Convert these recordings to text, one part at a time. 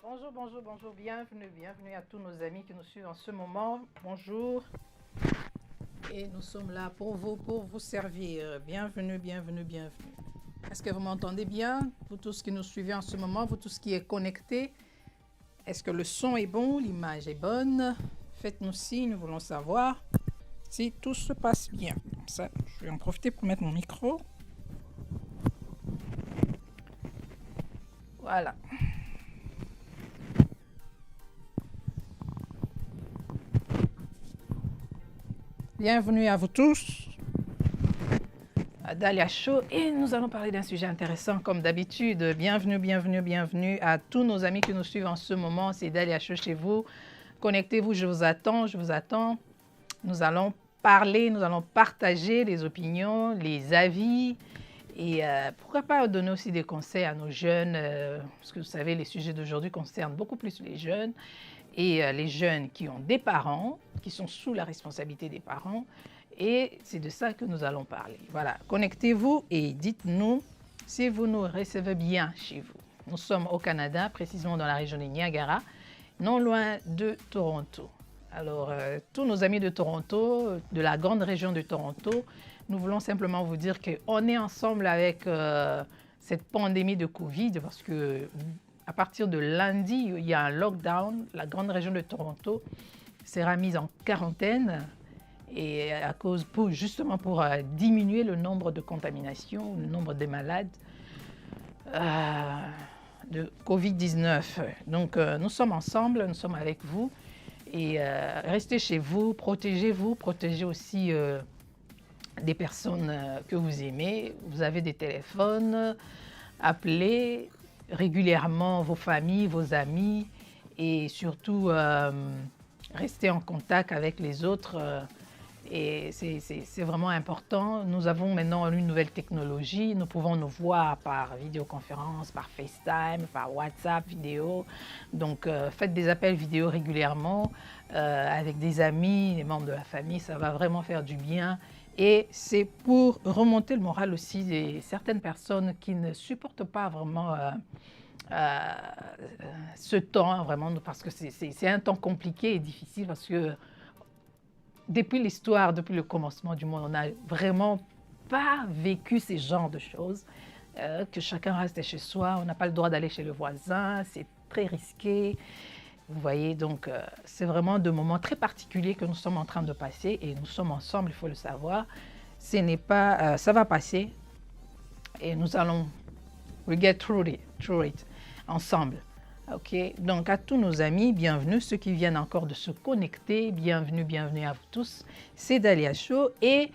Bonjour, bonjour, bonjour, bienvenue à tous nos amis qui nous suivent en ce moment. Bonjour. Et nous sommes là pour vous servir. Bienvenue. Est-ce que vous m'entendez bien? Vous tous qui nous suivez en ce moment, vous tous qui êtes connectés. Est-ce que le son est bon? L'image est bonne? Faites-nous signe, nous voulons savoir si tout se passe bien. Comme ça, je vais en profiter pour mettre mon micro. Voilà. Bienvenue à vous tous. Dalia Show et nous allons parler d'un sujet intéressant comme d'habitude. Bienvenue à tous nos amis qui nous suivent en ce moment. C'est Dalia Show chez vous. Connectez-vous, je vous attends. Nous allons parler, nous allons partager les opinions, les avis et pourquoi pas donner aussi des conseils à nos jeunes parce que vous savez, les sujets d'aujourd'hui concernent beaucoup plus les jeunes et les jeunes qui ont des parents, qui sont sous la responsabilité des parents. Et c'est de ça que nous allons parler. Voilà, connectez-vous et dites-nous si vous nous recevez bien chez vous. Nous sommes au Canada, précisément dans la région de Niagara, non loin de Toronto. Alors, tous nos amis de Toronto, de la grande région de Toronto, nous voulons simplement vous dire qu'on est ensemble avec cette pandémie de Covid parce que à partir de lundi, il y a un lockdown. La grande région de Toronto sera mise en quarantaine. Et à cause, justement pour diminuer le nombre de contaminations, le nombre de malades de Covid-19. Donc, nous sommes ensemble, nous sommes avec vous. Et restez chez vous, protégez aussi des personnes que vous aimez. Vous avez des téléphones, appelez régulièrement vos familles, vos amis. Et surtout, restez en contact avec les autres. Et c'est vraiment important. Nous avons maintenant une nouvelle technologie. Nous pouvons nous voir par vidéoconférence, par FaceTime, par WhatsApp vidéo. Donc, faites des appels vidéo régulièrement avec des amis, des membres de la famille. Ça va vraiment faire du bien. Et c'est pour remonter le moral aussi de certaines personnes qui ne supportent pas vraiment ce temps, vraiment, parce que c'est un temps compliqué et difficile parce que depuis l'histoire, depuis le commencement du monde, on n'a vraiment pas vécu ces genres de choses, que chacun reste chez soi, on n'a pas le droit d'aller chez le voisin, c'est très risqué. Vous voyez, donc c'est vraiment de moments très particuliers que nous sommes en train de passer et nous sommes ensemble, il faut le savoir. Ce n'est pas, ça va passer et nous allons, we get through it, ensemble. Ok, donc à tous nos amis, bienvenue, ceux qui viennent encore de se connecter, bienvenue à vous tous. C'est Dalia Show et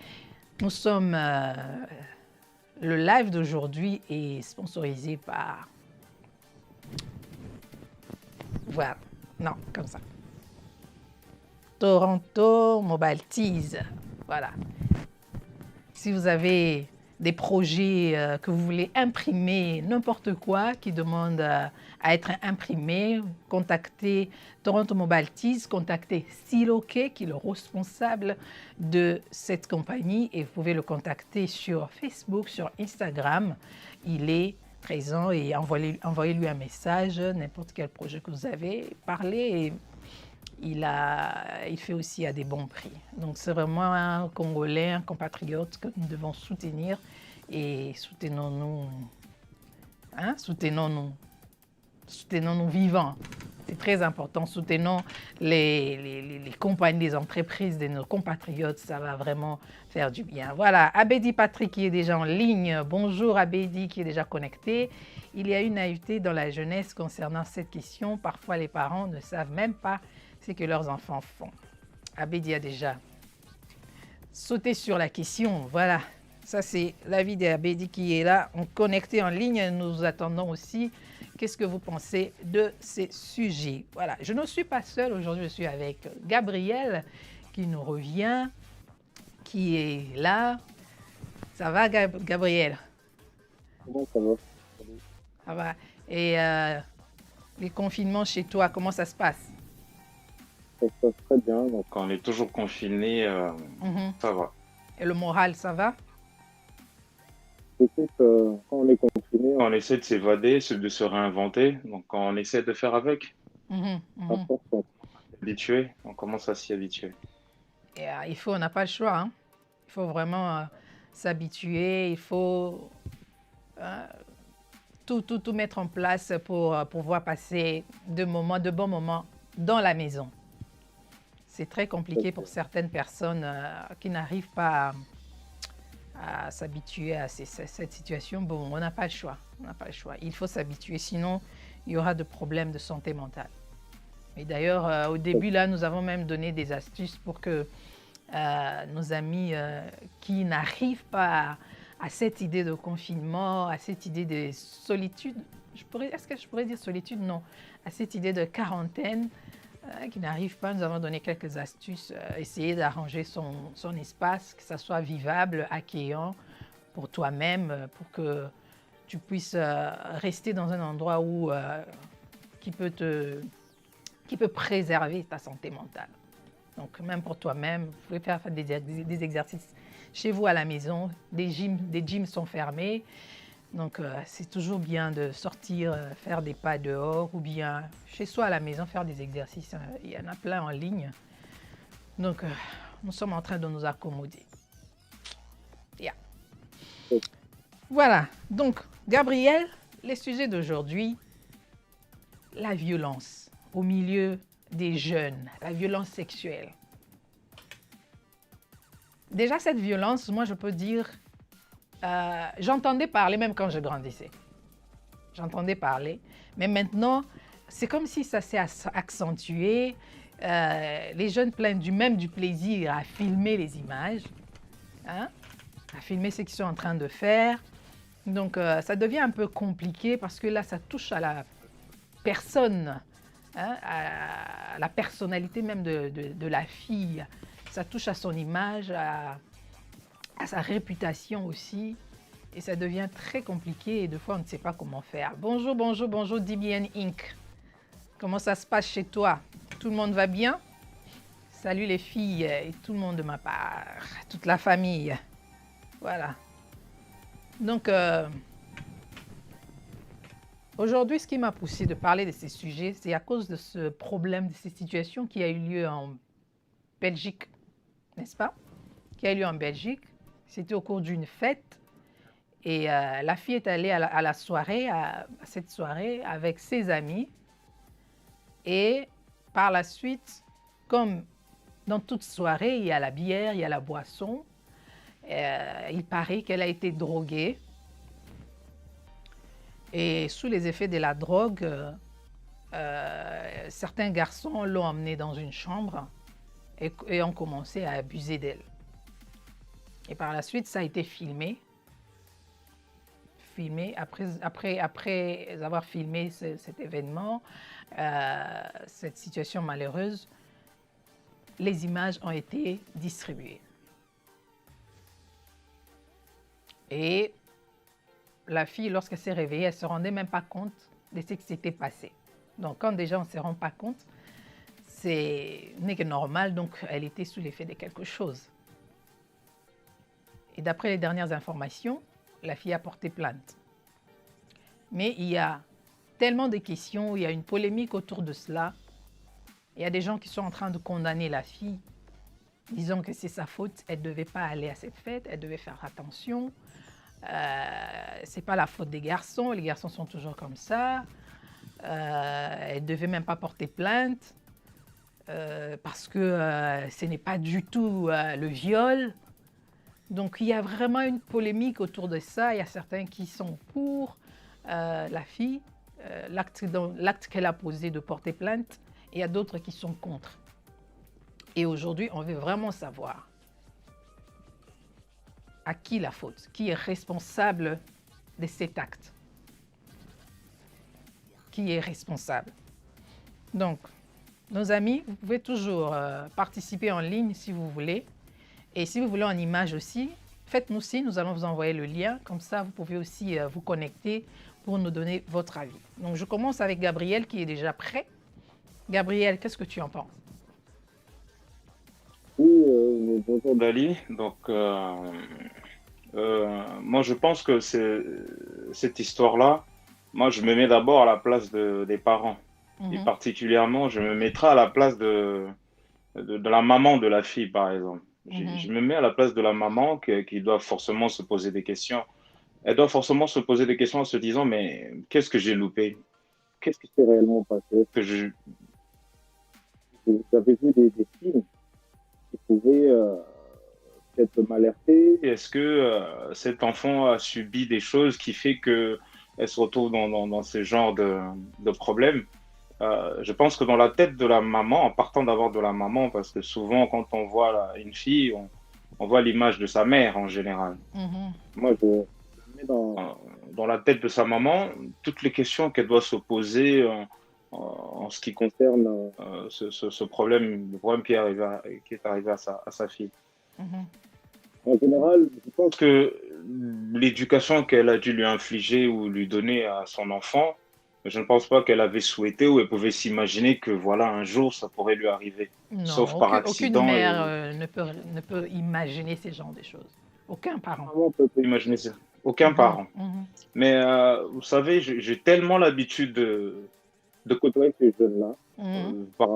nous sommes, le live d'aujourd'hui est sponsorisé par, voilà, non, comme ça, Toronto Mobile Tees, voilà. Si vous avez des projets que vous voulez imprimer, n'importe quoi qui demande à être imprimé, contactez Toronto Mobile Tees, contactez Siloke qui est le responsable de cette compagnie et vous pouvez le contacter sur Facebook, sur Instagram. Il est présent et envoyez-lui un message, n'importe quel projet que vous avez, parlez et il fait aussi à des bons prix. Donc, c'est vraiment un Congolais, un compatriote que nous devons soutenir et soutenons-nous, hein? Soutenons-nous vivants. C'est très important. Soutenons les compagnies, les entreprises de nos compatriotes. Ça va vraiment faire du bien. Voilà, Abedi Patrick qui est déjà en ligne. Bonjour Abedi qui est déjà connecté. Il y a une naïveté dans la jeunesse concernant cette question. Parfois, les parents ne savent même pas ce que leurs enfants font. Abedi a déjà sauté sur la question. Voilà, ça c'est l'avis d'Abedi qui est là, connecté en ligne. Nous attendons aussi qu'est-ce que vous pensez de ces sujets. Voilà, je ne suis pas seule aujourd'hui, je suis avec Gabriel qui nous revient, qui est là. Ça va Gabriel? Bon, ça va. Ça va. Et les confinements chez toi, comment ça se passe? Ça se passe très bien. Donc, Quand on est toujours confiné, Mhm. ça va. Et le moral, ça va? Écoute, quand on est confiné, On essaie de s'évader, de se réinventer. Donc, on essaie de faire avec, Mhm, à mhm. force, habituer. On commence à s'y habituer. Et, on n'a pas le choix, hein. Il faut vraiment s'habituer, il faut euh, tout mettre en place pour pouvoir passer de bons moments dans la maison. C'est très compliqué pour certaines personnes qui n'arrivent pas à s'habituer à cette situation. Bon, on n'a pas le choix. On n'a pas le choix. Il faut s'habituer, sinon il y aura de problèmes de santé mentale. Et d'ailleurs, au début, là, nous avons même donné des astuces pour que nos amis qui n'arrivent pas à cette idée de confinement, à cette idée de solitude, est-ce que je pourrais dire solitude? Non. À cette idée de quarantaine, qui n'arrivent pas, nous avons donné quelques astuces, essayer d'arranger son espace, que ça soit vivable, accueillant pour toi-même, pour que tu puisses rester dans un endroit où, qui peut préserver ta santé mentale. Donc, même pour toi-même, vous pouvez faire des exercices chez vous à la maison. Des gyms sont fermés. Donc, c'est toujours bien de sortir, faire des pas dehors ou bien chez soi à la maison, faire des exercices. Il y en a plein en ligne. Donc, nous sommes en train de nous accommoder. Yeah. Voilà. Donc, Gabriel, les sujets d'aujourd'hui, la violence au milieu des jeunes, la violence sexuelle. Déjà, cette violence, moi, je peux dire, j'entendais parler même quand je grandissais. J'entendais parler, mais maintenant, c'est comme si ça s'est accentué. Les jeunes prennent du plaisir à filmer les images, hein, à filmer ce qu'ils sont en train de faire. Donc, ça devient un peu compliqué parce que là, ça touche à la personne, hein, à la personnalité même de la fille. Ça touche à son image, à sa réputation aussi. Et ça devient très compliqué et des fois, on ne sait pas comment faire. Bonjour, bonjour, bonjour, DBN Inc. Comment ça se passe chez toi? Tout le monde va bien? Salut les filles et tout le monde de ma part, toute la famille. Voilà. Donc, aujourd'hui, ce qui m'a poussé de parler de ces sujets, c'est à cause de ce problème, de cette situation qui a eu lieu en Belgique, n'est-ce pas? Qui a eu lieu en Belgique. C'était au cours d'une fête. Et la fille est allée à la soirée, à cette soirée, avec ses amis. Et par la suite, comme dans toute soirée, il y a la bière, il y a la boisson. Il paraît qu'elle a été droguée. Et sous les effets de la drogue, certains garçons l'ont emmenée dans une chambre et ont commencé à abuser d'elle. Et par la suite, ça a été filmé. Après avoir filmé cet événement, cette situation malheureuse, les images ont été distribuées. Et la fille, lorsqu'elle s'est réveillée, elle ne se rendait même pas compte de ce qui s'était passé. Donc, quand déjà on ne se rend pas compte, c'est n'est que normal, donc elle était sous l'effet de quelque chose. Et d'après les dernières informations, la fille a porté plainte. Mais il y a tellement de questions, il y a une polémique autour de cela. Il y a des gens qui sont en train de condamner la fille, disant que c'est sa faute, elle ne devait pas aller à cette fête, elle devait faire attention. Ce n'est pas la faute des garçons, les garçons sont toujours comme ça. Elle ne devait même pas porter plainte parce que ce n'est pas du tout le viol. Donc il y a vraiment une polémique autour de ça. Il y a certains qui sont pour la fille, l'acte qu'elle a posé de porter plainte, et il y a d'autres qui sont contre. Et aujourd'hui, on veut vraiment savoir à qui la faute, qui est responsable de cet acte, qui est responsable. Donc, nos amis, vous pouvez toujours participer en ligne si vous voulez. Et si vous voulez en image aussi, faites-nous signe, nous allons vous envoyer le lien. Comme ça, vous pouvez aussi vous connecter pour nous donner votre avis. Donc, je commence avec Gabriel qui est déjà prêt. Gabriel, qu'est-ce que tu en penses? oui, bonjour. Dali, donc Moi, je pense que cette histoire-là, moi, je me mets d'abord à la place des parents. Et Mhm, particulièrement, je me mettrai à la place de la maman de la fille, par exemple. mhm. Je me mets à la place de la maman qui doit forcément se poser des questions. Elle doit forcément se poser des questions en se disant, mais qu'est-ce que j'ai loupé? Qu'est-ce qui s'est réellement passé? Que je, Vous avez vu des signes qui pouvaient peut-être m'alerter. Est-ce que cet enfant a subi des choses qui fait que elle se retrouve dans ce genre de problème? Je pense que dans la tête de la maman, en partant d'abord de la maman, parce que souvent quand on voit une fille, on voit l'image de sa mère en général. Mhm. Moi, je me mets dans. Euh, Dans la tête de sa maman, toutes les questions qu'elle doit se poser en ce qui concerne Concerne, ce problème, le problème qui est arrivé à sa fille. Mhm. en général, je pense Parce que l'éducation qu'elle a dû lui infliger ou lui donner à son enfant, je ne pense pas qu'elle avait souhaité ou elle pouvait s'imaginer que voilà, un jour, ça pourrait lui arriver, sauf Non, par aucune accident mère et ne peut imaginer ce genre de choses. Aucun parent. que maman peut imaginer ça. Aucun Mhm, parent. mhm, Mais vous savez, j'ai tellement l'habitude de côtoyer ces jeunes-là mhm, par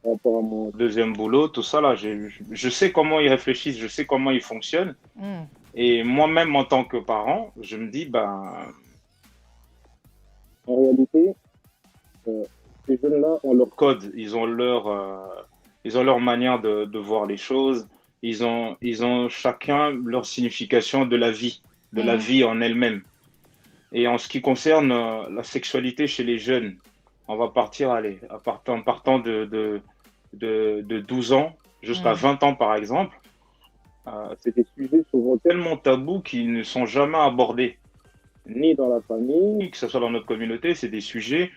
par rapport à mon. deuxième boulot, tout ça là, je sais comment ils réfléchissent, je sais comment ils fonctionnent. mhm, Et moi-même, en tant que parent, je me dis, ben, En réalité, euh, ces jeunes-là ont leur code, ils ont leur manière de voir les choses. Ils ont chacun leur signification de la mhm, vie en elle-même. Et en ce qui concerne la sexualité chez les jeunes, on va partir, allez, en partant de 12 ans jusqu'à mhm, 20 ans, par exemple, c'est des sujets souvent tellement tabous qui ne sont jamais abordés, ni dans la famille. que ce soit dans notre communauté, c'est des sujets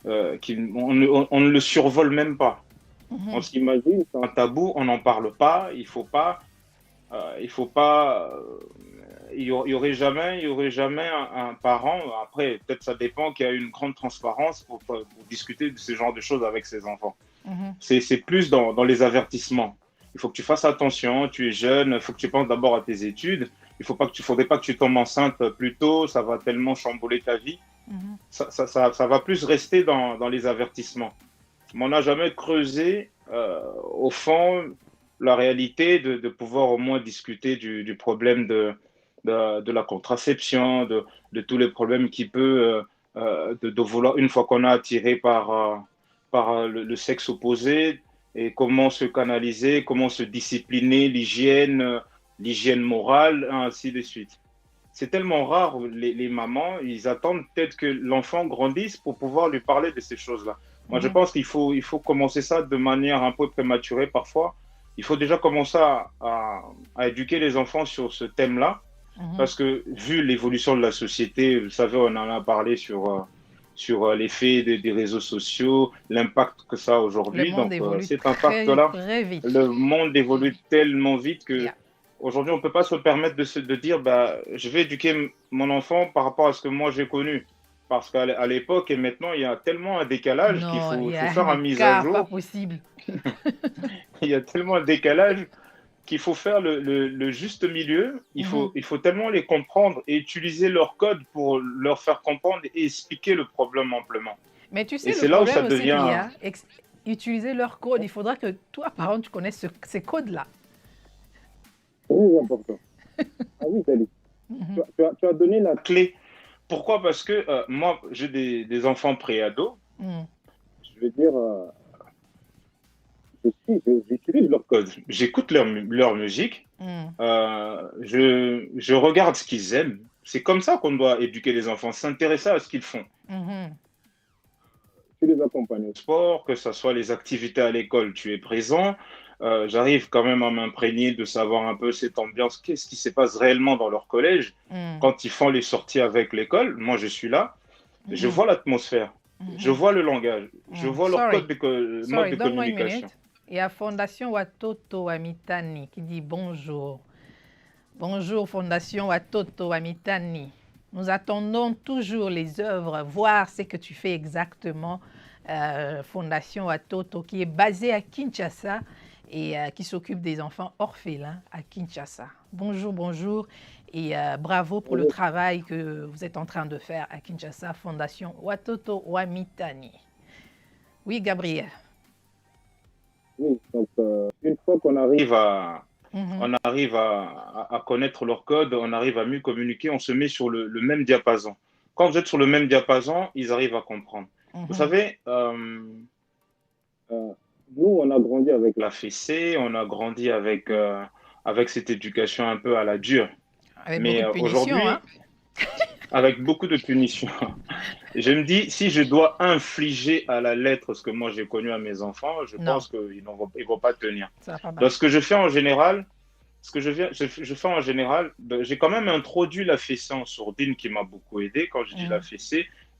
on ne le survole même pas. On mhm. Imagine, un tabou, on n'en parle pas, il faut pas, il y aurait jamais un parent, après, peut-être ça dépend, qui a une grande transparence pour discuter de ce genre de choses avec ses enfants. Mhm, C'est plus dans les avertissements. Il faut que tu fasses attention, tu es jeune, il faut que tu penses d'abord à tes études, faudrait pas que tu tombes enceinte plus tôt, ça va tellement chambouler ta vie. mhm. Ça va plus rester dans les avertissements. Mais on n'a jamais creusé au fond la réalité de pouvoir au moins discuter du problème de la contraception, de tous les problèmes qui peut de vouloir, une fois qu'on a attiré par le sexe opposé, et comment se canaliser, comment se discipliner, l'hygiène morale, ainsi de suite. C'est tellement rare, les mamans, ils attendent peut-être que l'enfant grandisse pour pouvoir lui parler de ces choses-là. Moi, je Mhm, pense il faut commencer ça de manière un peu prématurée parfois. Il faut déjà commencer à éduquer les enfants sur ce thème-là, mhm. parce que vu l'évolution de la société, vous savez, on en a parlé sur l'effet des réseaux sociaux, l'impact que ça a Le aujourd'hui. monde Donc, évolue cet très, impact-là, très vite. le monde évolue tellement vite que Yeah. aujourd'hui, on ne peut pas se permettre de dire, bah, je vais éduquer mon enfant par rapport à ce que moi j'ai connu. Parce qu'à l'époque et maintenant, il y a tellement un décalage Non, il il y faut a faire un une mise à écart pas jour. possible. Il y a tellement un décalage qu'il faut faire le juste milieu. Mhm. Il faut tellement les comprendre et utiliser leur code pour leur faire comprendre et expliquer le problème amplement. Mais tu Et sais, le c'est là où ça problème aussi qu'il y devient, a, utiliser leur code, il faudra que toi, parent, tu connaisses ces codes-là. Très important. Ah oui, Tali, Mhm, tu as donné la. clé. Pourquoi? Parce que moi, j'ai des enfants préados. mhm, Je veux dire, j'utilise leur code. J'écoute leur musique, mhm, je regarde ce qu'ils aiment. C'est comme ça qu'on doit éduquer les enfants, s'intéresser à ce qu'ils font. mhm, Tu les accompagnes. Sport, que ce soit les activités à l'école, tu es présent. J'arrive quand même à m'imprégner de savoir un peu cette ambiance, qu'est-ce qui se passe réellement dans leur collège. mhm, Quand ils font les sorties avec l'école, moi je suis là, je mhm, vois l'atmosphère, je mhm, vois le langage, je mhm. vois leur Sorry, mode sorry, de donne-moi une communication. minute. Il y a Fondation Watoto Amitani qui dit bonjour. Bonjour Fondation Watoto Amitani. Nous attendons toujours les œuvres, voir ce que tu fais exactement. Fondation Watoto qui est basée à Kinshasa et qui s'occupe des enfants orphelins à Kinshasa. Bonjour, bonjour. Et bravo pour le Oui, travail que vous êtes en train de faire à Kinshasa, Fondation Watoto Wamitani. Oui, Gabriel. oui. Donc, une fois qu'on arrive Mhm, on arrive à connaître leur code, on arrive à mieux communiquer, on se met sur le même diapason. Quand vous êtes sur le même diapason, ils arrivent à comprendre. Vous mhm. savez, euh, nous, on a grandi avec la fessée, on a grandi avec cette éducation un peu à la dure. Avec beaucoup Mais de punitions, hein? aujourd'hui, avec beaucoup de punitions, je me dis, si je dois infliger à la lettre ce que moi j'ai connu à mes enfants, je Non, pense ils vont pas tenir. ça va pas Donc, marcher. ce que je fais en général, je fais en général, ben, j'ai quand même introduit la fessée en sourdine qui m'a beaucoup aidé. Quand je dis Mhm.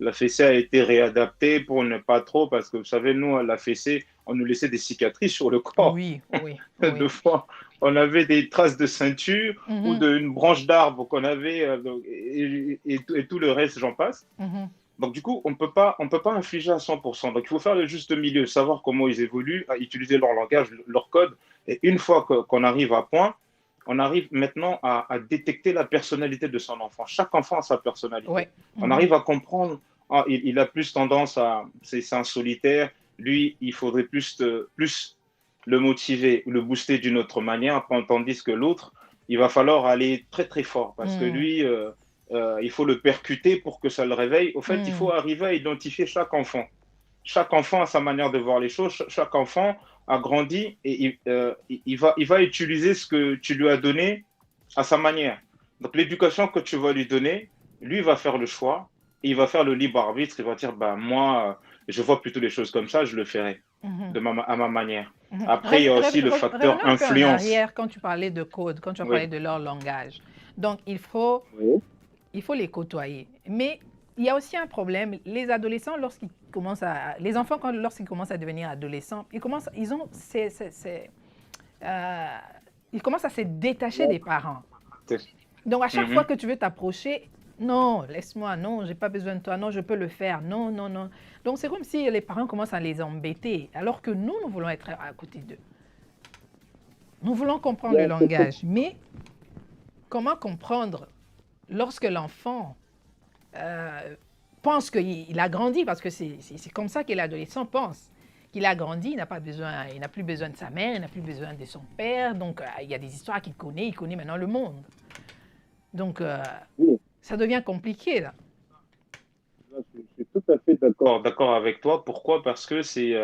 la fessée a été réadaptée pour ne pas trop, parce que vous savez, nous, à la fessée, on nous laissait des cicatrices sur le corps. Oui, oui, Deux oui. fois, on avait des traces de ceinture ou Mhm, d'une branche d'arbre qu'on avait, et tout le reste, j'en passe. mhm, Donc, du coup, on peut pas infliger à 100%. Donc, il faut faire le juste milieu, savoir comment ils évoluent, à utiliser leur langage, leur code. Et une fois qu'on arrive à point, on arrive maintenant à détecter la personnalité de son enfant. Chaque enfant a sa personnalité. ouais. On Mhm, arrive à comprendre, ah, il a plus tendance à, c'est un solitaire, lui, il faudrait plus le motiver, le booster d'une autre manière, tandis que l'autre, il va falloir aller très très fort parce que mhm, lui, il faut le percuter pour que ça le réveille. Au fait, il faut mhm, arriver à identifier chaque enfant. Chaque enfant a sa manière de voir les choses. Chaque enfant a grandi et il va utiliser ce que tu lui as donné à sa manière. Donc, l'éducation que tu vas lui donner, lui va faire le choix et il va faire le libre arbitre. Il va dire, bah, moi, je vois plutôt les choses comme ça, je le ferai mhm, à ma manière. mhm. Après, il y a aussi le Revenons facteur un peu en influence. arrière quand tu parlais de code, quand tu as parlé Oui. de leur langage. Donc, oui, il faut les côtoyer. Mais il y a aussi un problème. Les adolescents, les enfants, lorsqu'ils commencent à devenir adolescents, euh, ils commencent à se détacher là, des parents. Donc, à chaque fois Mhm. que tu veux t'approcher, non, laisse-moi, non, j'ai pas besoin de toi, non, je peux le faire, non, non, non. Donc, c'est comme si les parents commencent à les embêter, alors que nous voulons être à côté d'eux. Nous voulons comprendre le là, langage, mais comment comprendre lorsque l'enfant pense qu'il a grandi, parce que c'est comme ça que l'adolescent pense, qu'il a grandi, il n'a plus besoin de sa mère, il n'a plus besoin de son père, donc il y a des histoires il connaît maintenant le monde. Donc, oui, ça devient compliqué, là. là, je suis tout à fait d'accord. D'accord avec toi. Pourquoi? Parce que c'est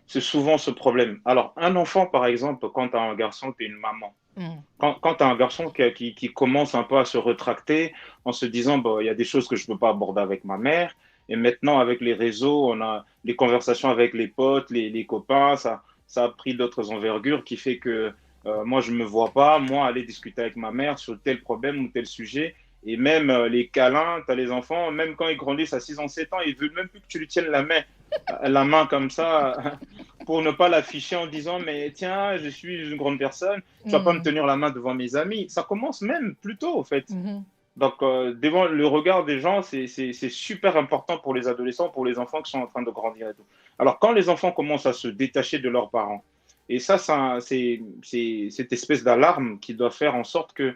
souvent ce problème. Alors, un enfant, par exemple, quand tu as un garçon, tu es une maman. Mm. Quand tu as un garçon qui commence un peu à se retracter en se disant, bon, il y a des choses que je ne peux pas aborder avec ma mère. Et maintenant, avec les réseaux, on a les conversations avec les potes, les copains, ça a pris d'autres envergures qui fait que moi, je ne me vois pas, moi, aller discuter avec ma mère sur tel problème ou tel sujet. Et même les câlins, tu as les enfants, même quand ils grandissent à 6 ans, 7 ans, ils ne veulent même plus que tu lui tiennes la main comme ça pour ne pas l'afficher en disant, mais tiens, je suis une grande personne, tu vas pas me Mm. tenir la main devant mes amis. Ça commence même plus tôt, en fait. Mhm. Donc, devant le regard des gens, c'est super important pour les adolescents, pour les enfants qui sont en train de grandir et tout. Alors, quand les enfants commencent à se détacher de leurs parents, et ça c'est cette espèce d'alarme qui doit faire en sorte que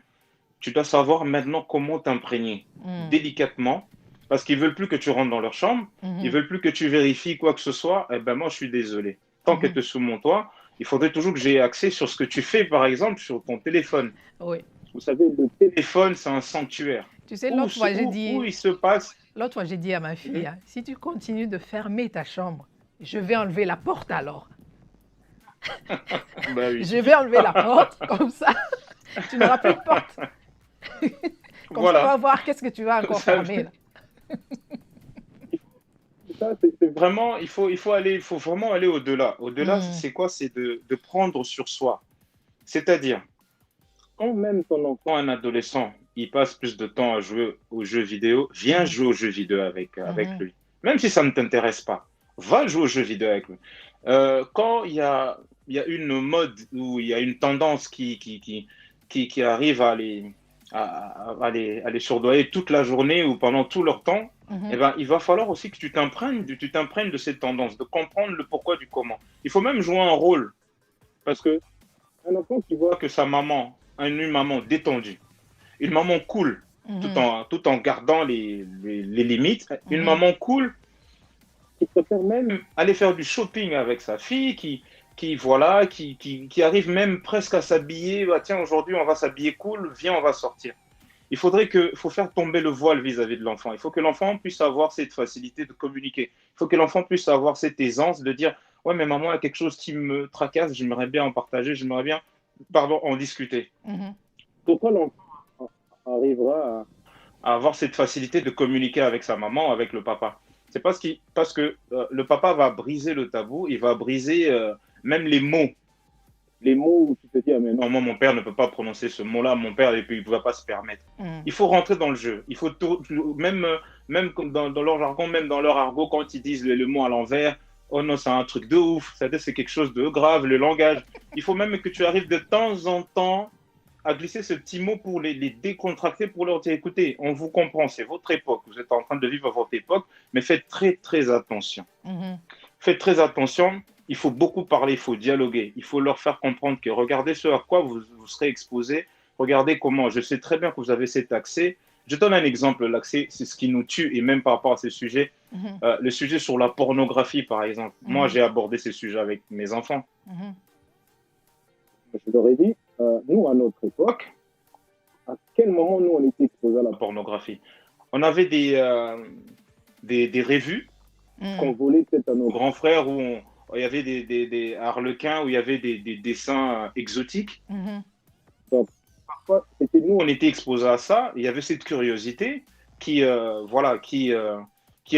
tu dois savoir maintenant comment t'imprégner Mm. délicatement, parce qu'ils veulent plus que tu rentres dans leur chambre, ils Mhm. veulent plus que tu vérifies quoi que ce soit. Eh ben moi, je suis désolé. Tant qu'elle Mhm. te sous mon toit, il faudrait toujours que j'ai accès sur ce que tu fais, par exemple, sur ton téléphone. Oui. Vous savez, le téléphone, c'est un sanctuaire Tu sais, où il se passe. l'autre fois, j'ai dit à ma fille, Mhm. hein, si tu continues de fermer ta chambre, je vais enlever la porte alors. Bah oui. Je vais enlever la porte, comme ça, tu n'auras plus de porte. Comme ça, on va Voilà. voir qu'est-ce que tu vas encore Ça, fermer, là. c'est vraiment, il faut vraiment aller au-delà. Au-delà, Mm. c'est quoi? C'est de prendre sur soi. C'est-à-dire, quand même ton enfant, un adolescent, il passe plus de temps à jouer aux jeux vidéo, viens Mhm. jouer aux jeux vidéo avec Mhm. lui. Même si ça ne t'intéresse pas, va jouer aux jeux vidéo avec lui. Quand il y a une mode ou il y a une tendance qui arrive à les surdoyer toute la journée ou pendant tout leur temps, eh Mhm. ben, il va falloir aussi que tu t'imprègnes de cette tendance, de comprendre le pourquoi du comment. Il faut même jouer un rôle parce que un enfant qui voit que sa maman une maman détendue, une maman cool, Mhm. tout en gardant les limites, une Mhm. maman cool qui préfère même Mhm. aller faire du shopping avec sa fille, voilà, qui arrive même presque à s'habiller. Bah, tiens, aujourd'hui, on va s'habiller cool, viens, on va sortir. Faut faire tomber le voile vis-à-vis de l'enfant. Il faut que l'enfant puisse avoir cette facilité de communiquer. Il faut que l'enfant puisse avoir cette aisance de dire, ouais, mais maman, il y a quelque chose qui me tracasse, j'aimerais bien en partager, j'aimerais bien, pardon, en discuter. Mhm. Pourquoi l'enfant arrivera À avoir cette facilité de communiquer avec sa maman, avec le papa. C'est parce que le papa va briser le tabou, il va briser même les mots. les mots où tu te dis, ah, mais non, Non, moi, mon père ne peut pas prononcer ce mot-là, mon père, et puis il ne va pas se permettre. Mhm. Il faut rentrer dans le jeu. Il faut même, même dans leur jargon, même dans leur argot, quand ils disent le mot à l'envers, oh non, c'est un truc de ouf, c'est quelque chose de grave, le langage. Il faut même que tu arrives de temps en temps à glisser ce petit mot pour les décontracter, pour leur dire, écoutez, on vous comprend, c'est votre époque, vous êtes en train de vivre votre époque, mais faites très, très attention. Mhm. Faites très attention, il faut beaucoup parler, il faut dialoguer, il faut leur faire comprendre que regardez ce à quoi vous serez exposé, regardez comment, je sais très bien que vous avez cet accès. Je donne un exemple, l'accès, c'est ce qui nous tue, et même par rapport à ces sujets, Mhm. le sujet sur la pornographie, par exemple. Moi, Mhm. j'ai abordé ces sujets avec mes enfants. Mhm. je leur ai dit, nous, à notre époque, à quel moment nous on était exposés à la La pornographie. On avait des revues, qu'on Mhm. volait peut-être à nos grand frère, il y avait des harlequins, où il y avait des dessins exotiques. Mhm. grands. Parfois, c'était nous, On était exposé à ça, il y avait cette curiosité voilà, qui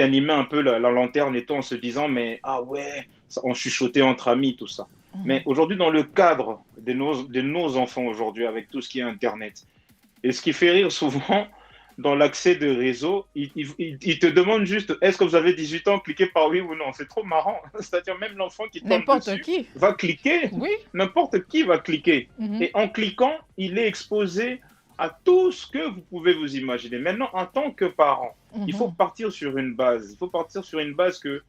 animait un peu la lanterne et tout en se disant, mais ah ouais, on chuchotait entre amis, tout ça. Mais Mhm. aujourd'hui, dans le cadre de nos enfants aujourd'hui, avec tout ce qui est Internet, et ce qui fait rire souvent, dans l'accès de réseau, ils te demandent juste, est-ce que vous avez 18 ans, cliquez par oui ou non. C'est trop marrant. C'est-à-dire même l'enfant qui tombe N'importe dessus qui. va cliquer. Oui. N'importe qui va cliquer. Mhm. Et en cliquant, il est exposé à tout ce que vous pouvez vous imaginer. Maintenant, en tant que parent, il faut Mhm. partir sur une base. Il faut partir sur une base que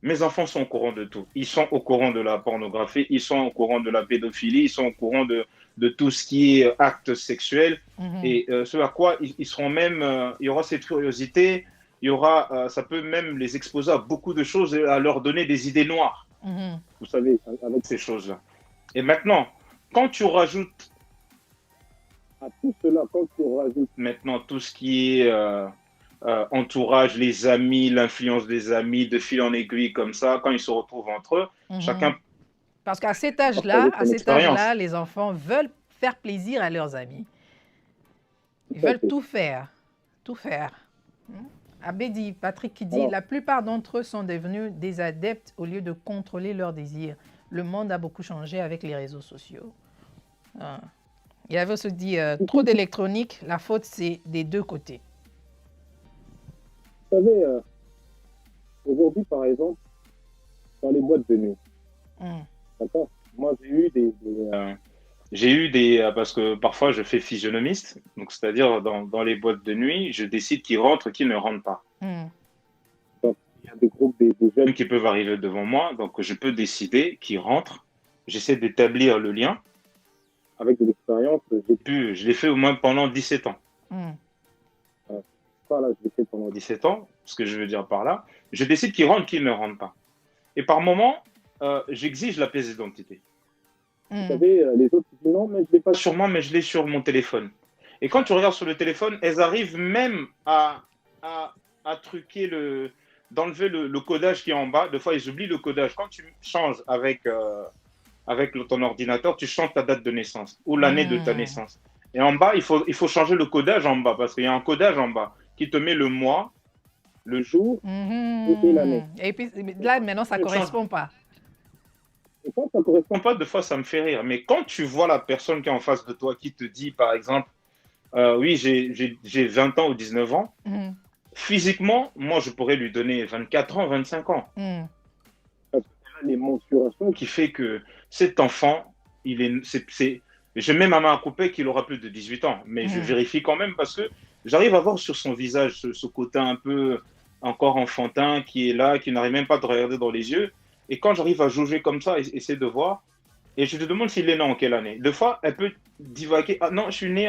mes enfants sont au courant de tout. Ils sont au courant de la pornographie, ils sont au courant de la pédophilie, ils sont au courant de tout ce qui est acte sexuel. Mhm. Et ce à quoi ils seront même, il y aura cette curiosité, ça peut même les exposer à beaucoup de choses et à leur donner des idées noires, Mhm. vous savez, avec ces choses-là. Et maintenant, quand tu rajoutes à tout cela, quand tu rajoutes maintenant tout ce qui est entourage, les amis, l'influence des amis, de fil en aiguille comme ça, quand ils se retrouvent entre eux, Mhm. chacun Parce qu'à cet partager âge-là, à ton cet expérience. âge-là, les enfants veulent faire plaisir à leurs amis. Ils tout à veulent fait. tout faire. Tout faire. Abbé dit, Patrick qui dit, Alors, la plupart d'entre eux sont devenus des adeptes au lieu de contrôler leurs désirs. Le monde a beaucoup changé avec les réseaux sociaux. Ah. Il avait aussi dit, trop d'électronique, la faute c'est des deux côtés. vous savez, aujourd'hui, par exemple, dans les boîtes de nuit, Mm. d'accord? Moi, j'ai eu J'ai eu parce que parfois je fais physionomiste, donc c'est-à-dire dans les boîtes de nuit, je décide qui rentre, qui ne rentre pas. Mm. il y a des groupes, des jeunes Qui peuvent arriver devant moi, donc je peux décider qui rentre. J'essaie d'établir le lien. avec de l'expérience. Je l'ai fait au moins pendant 17 ans. Mm. Pas là, je l'ai fait pendant 17 ans, ce que je veux dire par là. Je décide qui rentre, qui ne rentre pas. Et par moment, j'exige la pièce d'identité. Vous Mm. savez, les autres disent non, mais je l'ai pas Pas sur moi, mais je l'ai sur mon téléphone. Et quand tu regardes sur le téléphone, elles arrivent même à truquer d'enlever le codage qui est en bas. Des fois, ils oublient le codage. Quand tu changes avec ton ordinateur, tu changes ta date de naissance ou l'année de ta Mm. naissance. Et en bas, il faut changer le codage en bas parce qu'il y a un codage en bas qui te met le mois, le jour et l'année. Mhm. Et puis là, maintenant, ça ne Tu changes. correspond pas. Et quand ça correspond, Pas, deux fois, ça me fait rire. Mais quand tu vois la personne qui est en face de toi qui te dit, par exemple, oui, j'ai 20 ans ou 19 ans, Mm. physiquement, moi, je pourrais lui donner 24 ans, 25 ans. Mm. parce que là, les mensurations Qui fait que cet enfant, je mets ma main à couper qu'il aura plus de 18 ans, mais je Mm. vérifie quand même parce que j'arrive à voir sur son visage ce côté un peu encore enfantin qui est là, qui n'arrive même pas à te regarder dans les yeux. Et quand j'arrive à jauger comme ça, essayer de voir, Et je te demande s'il est né en quelle année. Deux fois, elle peut divaguer. Ah non, je suis né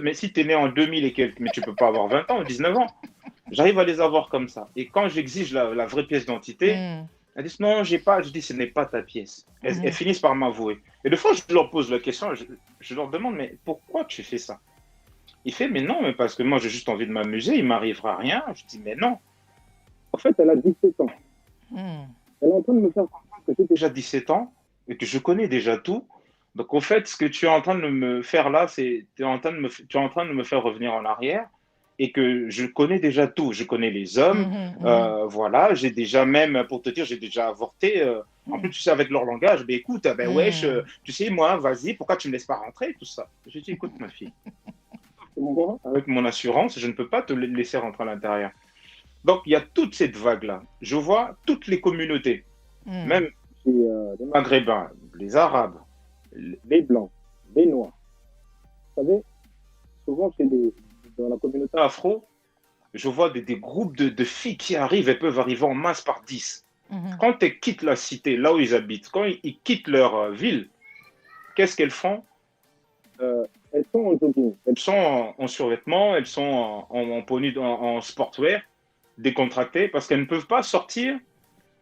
mais si tu es né en 2000 et quelques, mais tu peux pas avoir 20 ans ou 19 ans. J'arrive à les avoir comme ça. Et quand j'exige la vraie pièce d'identité, Mhm. elles disent non, j'ai pas. Je dis ce n'est pas ta pièce. Elles Mhm. finissent par m'avouer. Et des fois, je leur pose la question, je leur demande, mais pourquoi tu fais ça? Il fait, mais non, mais parce que moi j'ai juste envie de m'amuser, il m'arrivera rien. Je dis, mais non. En fait, elle a 17 ans. Mhm. Elle est en train de me faire comprendre que c'était Déjà 17 ans et que je connais déjà tout. Donc, au fait, ce que tu es en train de me faire là, c'est tu es en train de tu es en train de me faire revenir en arrière et que je connais déjà tout. Je connais les hommes, Mhm. Mhm. voilà. J'ai déjà même, pour te dire, j'ai déjà avorté. En plus, Mhm. tu sais, avec leur langage, ben écoute, ben wesh, Mhm. tu sais, moi, vas-y, pourquoi tu me laisses pas rentrer, tout ça. J'ai dit, écoute, ma fille, moi, avec mon assurance, je ne peux pas te laisser rentrer à l'intérieur. Donc, il y a toute cette vague-là. Je vois toutes les communautés, Mhm. même chez les Maghrébins, les Arabes, les Blancs, les Noirs. Vous savez, souvent dans la communauté, afro, je vois des groupes de filles qui arrivent, elles peuvent arriver en masse par 10. Mhm. Quand elles quittent la cité, là où ils habitent, quand ils quittent leur ville, qu'est-ce qu'elles font? elles sont en jogging. Elles sont en survêtement, elles sont en sportwear, décontractées, parce qu'elles ne peuvent pas sortir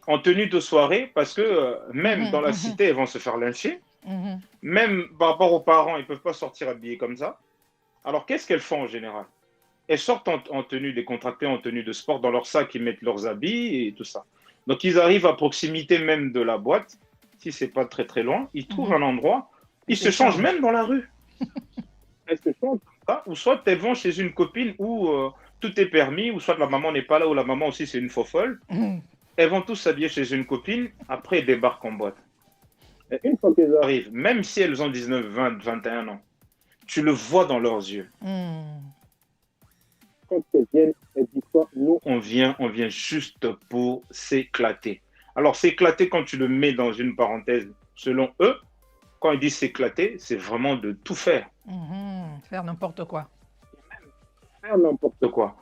en tenue de soirée, parce que même dans Mhm. la Mhm. cité, elles vont se faire lyncher. Mhm. Même par rapport aux parents, ils ne peuvent pas sortir habillés comme ça. Alors, qu'est-ce qu'elles font en général? Elles sortent en tenue décontractée, en tenue de sport, dans leur sac, ils mettent leurs habits et tout ça. Donc, ils arrivent à proximité même de la boîte. Si c'est pas très très loin, ils trouvent Mhm. un endroit. Ils Ils se changent s'échangent. même dans la rue. Elles se chantent. Hein. Ou soit elles vont chez une copine où tout est permis, ou soit la maman n'est pas là, ou la maman aussi c'est une faux folle. Mhm. Elles vont tous s'habiller chez une copine, après elles débarquent en boîte. Et une fois qu'elles Arrivent, même si elles ont 19, 20, 21 ans, tu le vois dans leurs yeux. Mhm. quand elles viennent, elles disent quoi? Nous, On vient juste pour s'éclater. Alors, s'éclater, quand tu le mets dans une parenthèse, selon eux, quand ils disent s'éclater, c'est vraiment de tout faire. Mhm. Faire n'importe quoi. faire n'importe De quoi. quoi?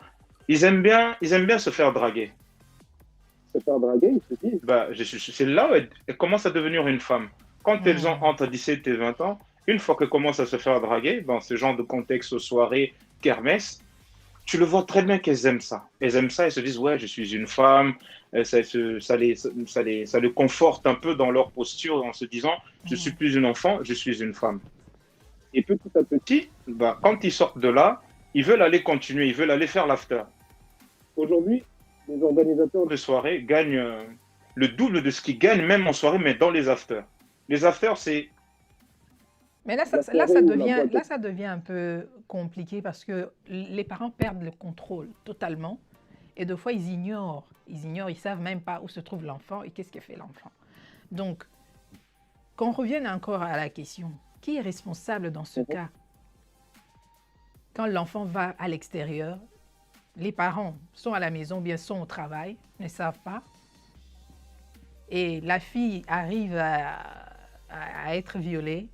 Ils aiment bien se faire draguer. Se faire draguer, ils se disent, Bah, c'est là où elles commencent à devenir une femme. Quand elles ont Mhm. entre 17 et 20 ans, une fois qu'elles commencent à se faire draguer, dans ce genre de contexte, aux soirées, kermesse, tu le vois très bien qu'elles aiment ça. Elles aiment ça, elles se disent, ouais, je suis une femme. Ça les conforte un peu dans leur posture en se disant, je suis Mhm. plus une enfant, je suis une femme. et petit à petit, Si, bah, quand ils sortent de là, ils veulent aller continuer, ils veulent aller faire l'after. aujourd'hui, les organisateurs, De soirée gagnent le double de ce qu'ils gagnent même en soirée, mais dans les afters. Les afters, c'est Mais là, la soirée où la boîte là, est ça devient un peu compliqué parce que les parents perdent le contrôle totalement. Et deux fois, ils ignorent. Ils savent même pas où se trouve l'enfant et qu'est-ce que fait l'enfant. Donc, qu'on revienne encore à la question, qui est responsable dans ce cas? Quand l'enfant va à l'extérieur, les parents sont à la maison, bien sont au travail, ne savent pas. Et la fille arrive à être violée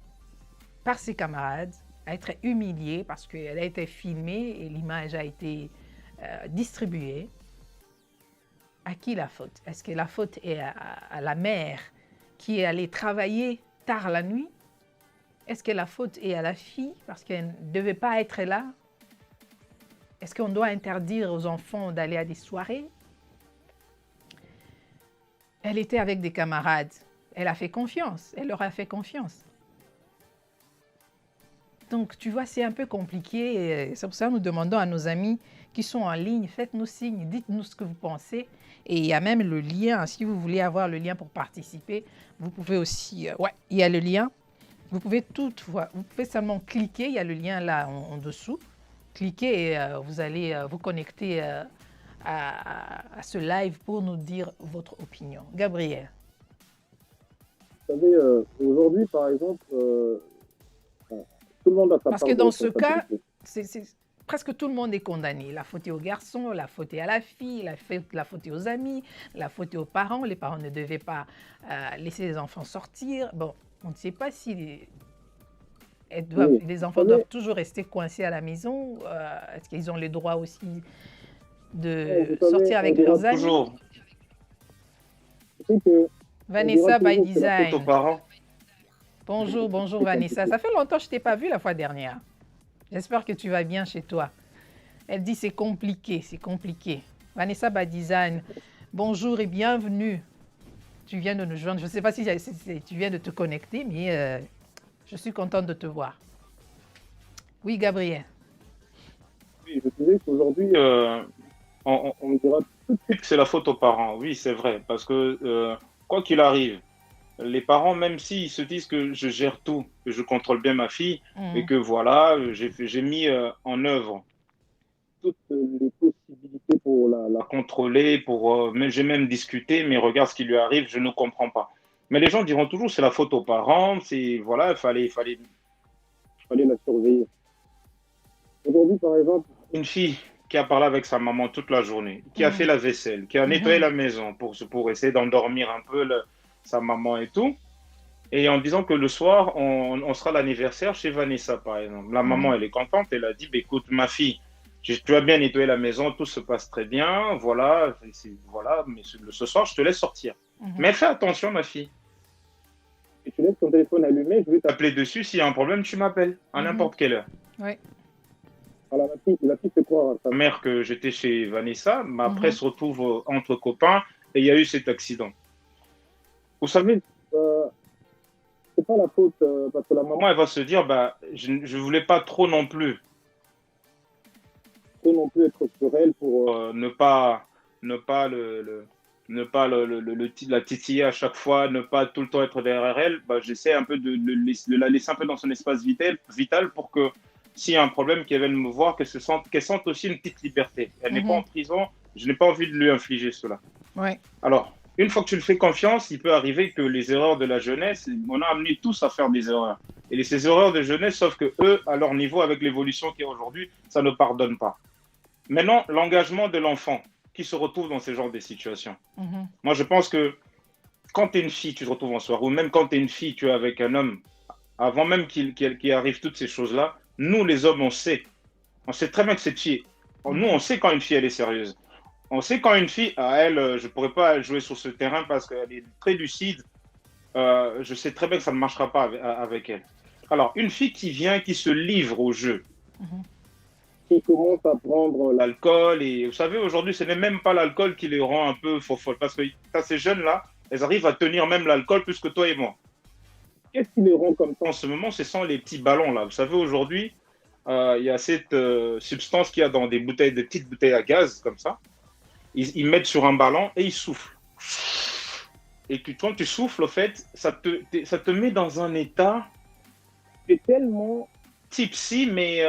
par ses camarades, à être humiliée parce qu'elle a été filmée et l'image a été distribuée. À qui la faute? Est-ce que la faute est à la mère qui est allée travailler tard la nuit? Est-ce que la faute est à la fille parce qu'elle ne devait pas être là? Est-ce qu'on doit interdire aux enfants d'aller à des soirées? Elle était avec des camarades. Elle a fait confiance. Elle leur a fait confiance. Donc, tu vois, c'est un peu compliqué. C'est pour ça que nous demandons à nos amis qui sont en ligne, faites-nous signe, dites-nous ce que vous pensez. Et il y a même le lien, si vous voulez avoir le lien pour participer, vous pouvez aussi... ouais, il y a le lien. Vous pouvez vous pouvez seulement cliquer, il y a le lien là en dessous. Cliquez et vous allez vous connecter à ce live pour nous dire votre opinion. Gabriel. vous savez, aujourd'hui, par exemple, tout le monde a sa Parce part que de dans ce cas, responsabilité. presque tout le monde est condamné. La faute est au garçon, la faute est à la fille, la faute est aux amis, la faute est aux parents. Les parents ne devaient pas laisser les enfants sortir. Bon, on ne sait pas si les enfants doivent toujours rester coincés à la maison. Est-ce qu'ils ont le droit aussi de sortir avec leurs amis? toujours C'est que Vanessa by toujours que la faute aux Design. parents. Bonjour, bonjour Vanessa. Ça fait longtemps que je ne t'ai pas vue la fois dernière. J'espère que tu vas bien chez toi. Elle dit c'est compliqué, c'est compliqué. Vanessa Badizane, bonjour et bienvenue. Tu viens de nous joindre. Je ne sais pas si tu viens de te connecter, mais je suis contente de te voir. Oui, Gabriel. Oui, je disais qu'aujourd'hui, on dira tout de suite que c'est la faute aux parents. Oui, c'est vrai. Parce que quoi qu'il arrive, les parents, même s'ils se disent que je gère tout, que je contrôle bien ma fille, et que voilà, j'ai mis en œuvre toutes les possibilités pour la à contrôler, j'ai même discuté, mais regarde ce qui lui arrive, je ne comprends pas. Mais les gens diront toujours c'est la faute aux parents, c'est voilà, il fallait la surveiller. Aujourd'hui, par exemple, une fille qui a parlé avec sa maman toute la journée, qui a fait la vaisselle, qui a nettoyé la maison pour essayer d'endormir un peu sa maman et tout. Et en disant que le soir, on sera l'anniversaire chez Vanessa, par exemple. La maman, elle est contente. Elle a dit, bah, écoute, ma fille, tu as bien nettoyé la maison, tout se passe très bien. Voilà, voilà, mais ce soir, je te laisse sortir. Mais fais attention, ma fille. Et tu laisses ton téléphone allumé, je vais T'appeler dessus. S'il y a un problème, tu m'appelles à n'importe quelle heure. Oui. Alors, la fille fait croire à sa mère que j'étais chez Vanessa, mais après se retrouve entre copains et il y a eu cet accident. Vous savez, c'est pas la faute parce que la maman elle va se dire, bah, je voulais pas trop non plus être sur elle pour ne pas la titiller à chaque fois, ne pas tout le temps être derrière elle. Bah, j'essaie un peu de la laisser un peu dans son espace vital pour que s'il y a un problème, qu'elle vienne me voir, qu'elle sente aussi une petite liberté. Elle n'est pas en prison, je n'ai pas envie de lui infliger cela. Ouais. Alors, une fois que tu lui fais confiance, il peut arriver que les erreurs de la jeunesse, on a amené tous à faire des erreurs. Et ces erreurs de jeunesse, sauf que eux, à leur niveau, avec l'évolution qu'il y a aujourd'hui, ça ne pardonne pas. Maintenant, l'engagement de l'enfant qui se retrouve dans ce genre de situations. Moi, je pense que quand tu es une fille, tu te retrouves en soirée, ou même quand tu es une fille, tu es avec un homme, avant même qu'il arrive toutes ces choses-là, nous, les hommes, on sait très bien que cette fille, nous, on sait quand une fille, elle est sérieuse. On sait quand une fille, elle, je ne pourrais pas jouer sur ce terrain parce qu'elle est très lucide. Je sais très bien que ça ne marchera pas avec elle. Alors, une fille qui vient, qui se livre au jeu, qui commence à prendre l'alcool, et vous savez, aujourd'hui, ce n'est même pas l'alcool qui les rend un peu folles. Parce que ces jeunes-là, elles arrivent à tenir même l'alcool plus que toi et moi. Qu'est-ce qui les rend comme ça? En ce moment, ce sont les petits ballons là. Vous savez, aujourd'hui, il y a cette substance qu'il y a dans des petites bouteilles à gaz comme ça. Ils mettent sur un ballon et ils soufflent. Et quand tu souffles, au fait, ça te met dans un état. C'est tellement tipsy, mais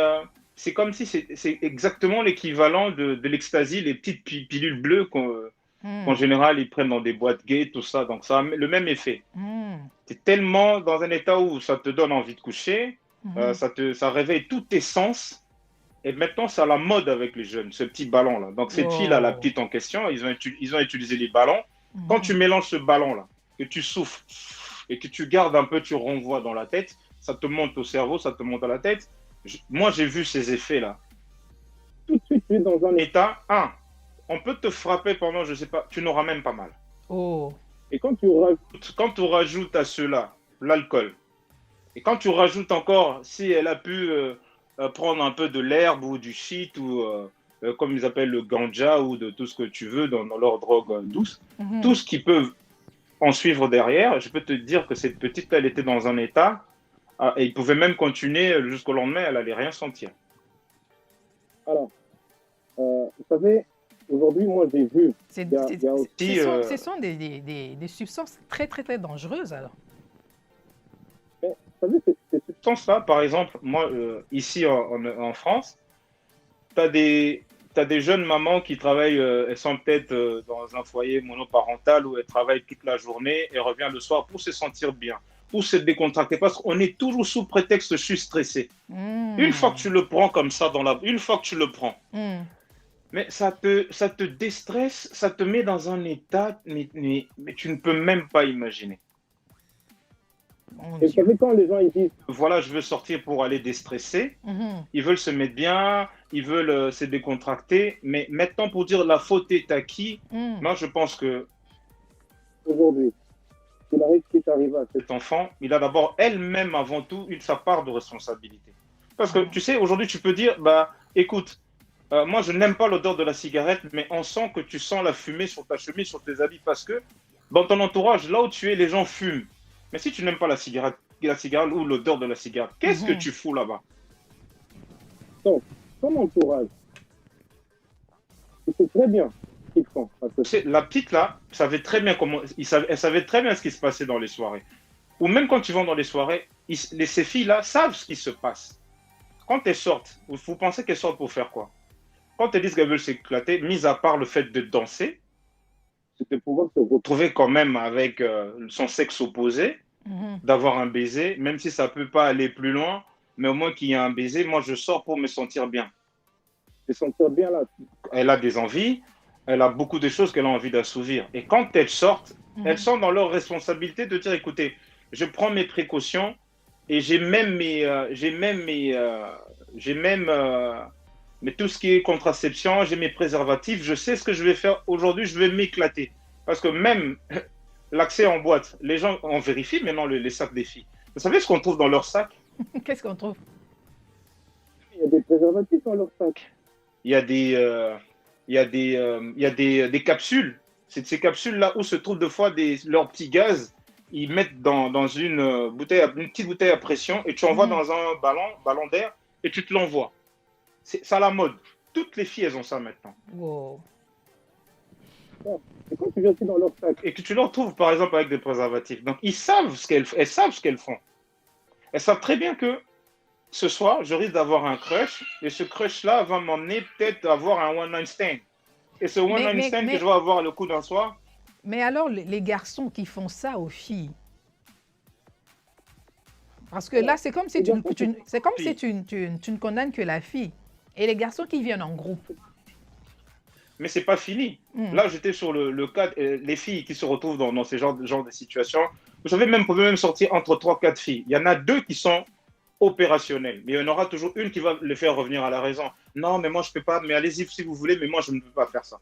c'est comme si c'est exactement l'équivalent de l'ecstasy, les petites pilules bleues qu'en général ils prennent dans des boîtes gays, tout ça. Donc ça a le même effet. Tu es tellement dans un état où ça te donne envie de coucher, ça réveille tous tes sens. Et maintenant, c'est à la mode avec les jeunes, ce petit ballon-là. Donc cette fille-là, la petite en question, ils ont utilisé les ballons. Quand tu mélanges ce ballon-là, que tu souffles et que tu gardes un peu, tu renvoies dans la tête, ça te monte au cerveau, ça te monte à la tête. Moi, j'ai vu ces effets-là. Tout de suite, tu es dans un état. On peut te frapper pendant, je sais pas, tu n'auras même pas mal. Oh. Et quand tu rajoutes à cela l'alcool, et quand tu rajoutes encore, si elle a pu prendre un peu de l'herbe ou du shit, ou comme ils appellent le ganja, ou de tout ce que tu veux dans leur drogue douce, tout ce qui peut en suivre derrière, je peux te dire que cette petite, elle était dans un état. Et il pouvait même continuer jusqu'au lendemain, elle n'allait rien sentir. Alors, vous savez, aujourd'hui, moi, j'ai vu... Ce sont des substances très, très, très dangereuses, alors. Mais, vous savez, ces substances-là, par exemple, moi, ici en France, tu as des jeunes mamans qui travaillent, elles sont peut-être dans un foyer monoparental où elles travaillent toute la journée et reviennent le soir pour se sentir bien, pour se décontracter, parce qu'on est toujours sous prétexte je suis stressé. Une fois que tu le prends comme ça une fois que tu le prends, mais ça te déstresse, ça te met dans un état, mais tu ne peux même pas imaginer. Et vous savez, quand les gens ils disent voilà, je veux sortir pour aller déstresser, ils veulent se mettre bien, ils veulent se décontracter, mais maintenant pour dire la faute est à qui, moi je pense que aujourd'hui, qu'il arrive ce qui est arrivé à cet enfant, il a d'abord elle-même avant tout sa part de responsabilité. Parce que tu sais, aujourd'hui, tu peux dire, bah, écoute, moi, je n'aime pas l'odeur de la cigarette, mais on sent que tu sens la fumée sur ta chemise, sur tes habits, parce que dans ton entourage, là où tu es, les gens fument. Mais si tu n'aimes pas la cigarette ou l'odeur de la cigarette, qu'est-ce que tu fous là-bas? Donc, ton entourage, tu sais très bien ce qu'ils font. Parce que La petite là, savait très bien elle savait très bien ce qui se passait dans les soirées. Ou même quand ils vont dans les soirées, ces filles-là savent ce qui se passe. Quand elles sortent, vous pensez qu'elles sortent pour faire quoi? Quand elles disent qu'elles veulent s'éclater, mis à part le fait de danser, c'est de pouvoir se retrouver quand même avec son sexe opposé, d'avoir un baiser, même si ça ne peut pas aller plus loin, mais au moins qu'il y ait un baiser, moi je sors pour me sentir bien. Se sentir bien là. Elle a des envies, elle a beaucoup de choses qu'elle a envie d'assouvir. Et quand elles sortent dans leur responsabilité de dire, écoutez, je prends mes précautions et j'ai même mais tout ce qui est contraception, j'ai mes préservatifs, je sais ce que je vais faire aujourd'hui, je vais m'éclater. Parce que même l'accès en boîte, les gens, on vérifie maintenant les sacs des filles. Vous savez ce qu'on trouve dans leurs sacs? Qu'est-ce qu'on trouve? Il y a des préservatifs dans leur sac. Il y a des capsules. C'est ces capsules-là où se trouvent des fois leurs petits gaz. Ils mettent dans une petite bouteille à pression et tu envoies dans un ballon d'air et tu te l'envoies. C'est ça la mode. Toutes les filles, elles ont ça maintenant. Wow. Et quand tu viens aussi dans leur sac. Et que tu leur trouves, par exemple, avec des préservatifs. Donc, elles savent ce qu'elles font. Elles savent très bien que ce soir, je risque d'avoir un crush et ce crush-là va m'emmener peut-être à avoir un one-night stand. Et ce one-night stand que je vais avoir le coup d'un soir. Mais alors, les garçons qui font ça aux filles, parce que là, c'est comme si tu ne condamnes que la fille. Et les garçons qui viennent en groupe. Mais c'est pas fini. Là, j'étais sur le cas, les filles qui se retrouvent dans ces genres de situations. Vous savez, vous pouvez même sortir entre 3-4 filles. Il y en a 2 qui sont opérationnelles. Mais il y en aura toujours une qui va les faire revenir à la raison. Non, mais moi, je ne peux pas. Mais allez-y si vous voulez, mais moi, je ne peux pas faire ça.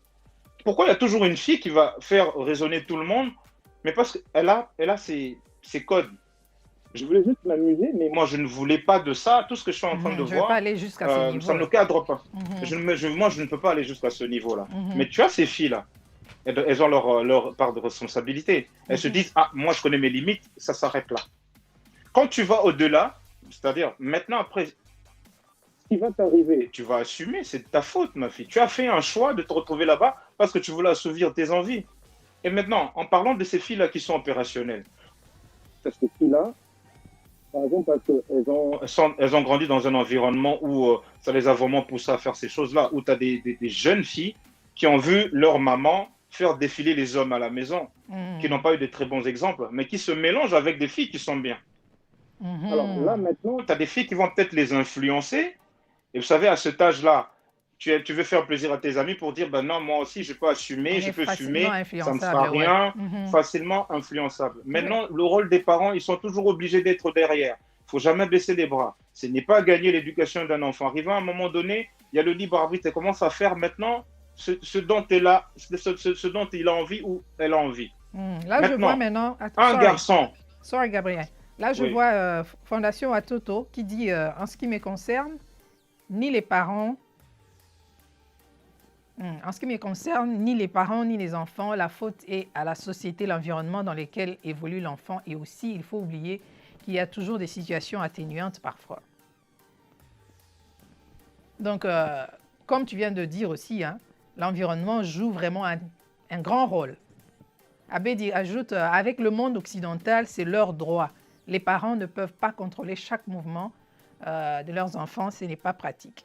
Pourquoi il y a toujours une fille qui va faire raisonner tout le monde? Mais parce qu'elle a ses codes. Je voulais juste m'amuser, mais moi, je ne voulais pas de ça. Tout ce que je suis en train de je voir, vais pas aller jusqu'à ce niveau. Ça ne me cadre pas. Moi, je ne peux pas aller jusqu'à ce niveau-là. Mais tu as ces filles-là. Elles ont leur part de responsabilité. Elles se disent, ah, moi, je connais mes limites, ça s'arrête là. Quand tu vas au-delà, c'est-à-dire, maintenant, après, ce qui va t'arriver, tu vas assumer, c'est de ta faute, ma fille. Tu as fait un choix de te retrouver là-bas parce que tu voulais assouvir tes envies. Et maintenant, en parlant de ces filles-là qui sont opérationnelles, ces filles-là, par exemple, parce elles ont grandi dans un environnement où ça les a vraiment poussées à faire ces choses-là, où tu as des jeunes filles qui ont vu leur maman faire défiler les hommes à la maison, qui n'ont pas eu de très bons exemples, mais qui se mélangent avec des filles qui sont bien. Alors là, maintenant, tu as des filles qui vont peut-être les influencer. Et vous savez, à cet âge-là, tu veux faire plaisir à tes amis pour dire, ben non, moi aussi, je peux assumer, je peux fumer, ça ne sera rien, facilement influençable. Maintenant, le rôle des parents, ils sont toujours obligés d'être derrière. Il ne faut jamais baisser les bras. Ce n'est pas gagner l'éducation d'un enfant. Arrivé à un moment donné, il y a le libre arbitre. Elle commence à faire maintenant ce dont il a envie ou elle a envie. Là, je vois maintenant... garçon... Sorry, Gabriel. Là, je vois Fondation Atoto qui dit, en ce qui me concerne, ni les parents, ni les enfants, la faute est à la société, l'environnement dans lequel évolue l'enfant. Et aussi, il faut oublier qu'il y a toujours des situations atténuantes parfois. Donc, comme tu viens de dire aussi, hein, l'environnement joue vraiment un grand rôle. Abbé ajoute, avec le monde occidental, c'est leur droit. Les parents ne peuvent pas contrôler chaque mouvement de leurs enfants, ce n'est pas pratique.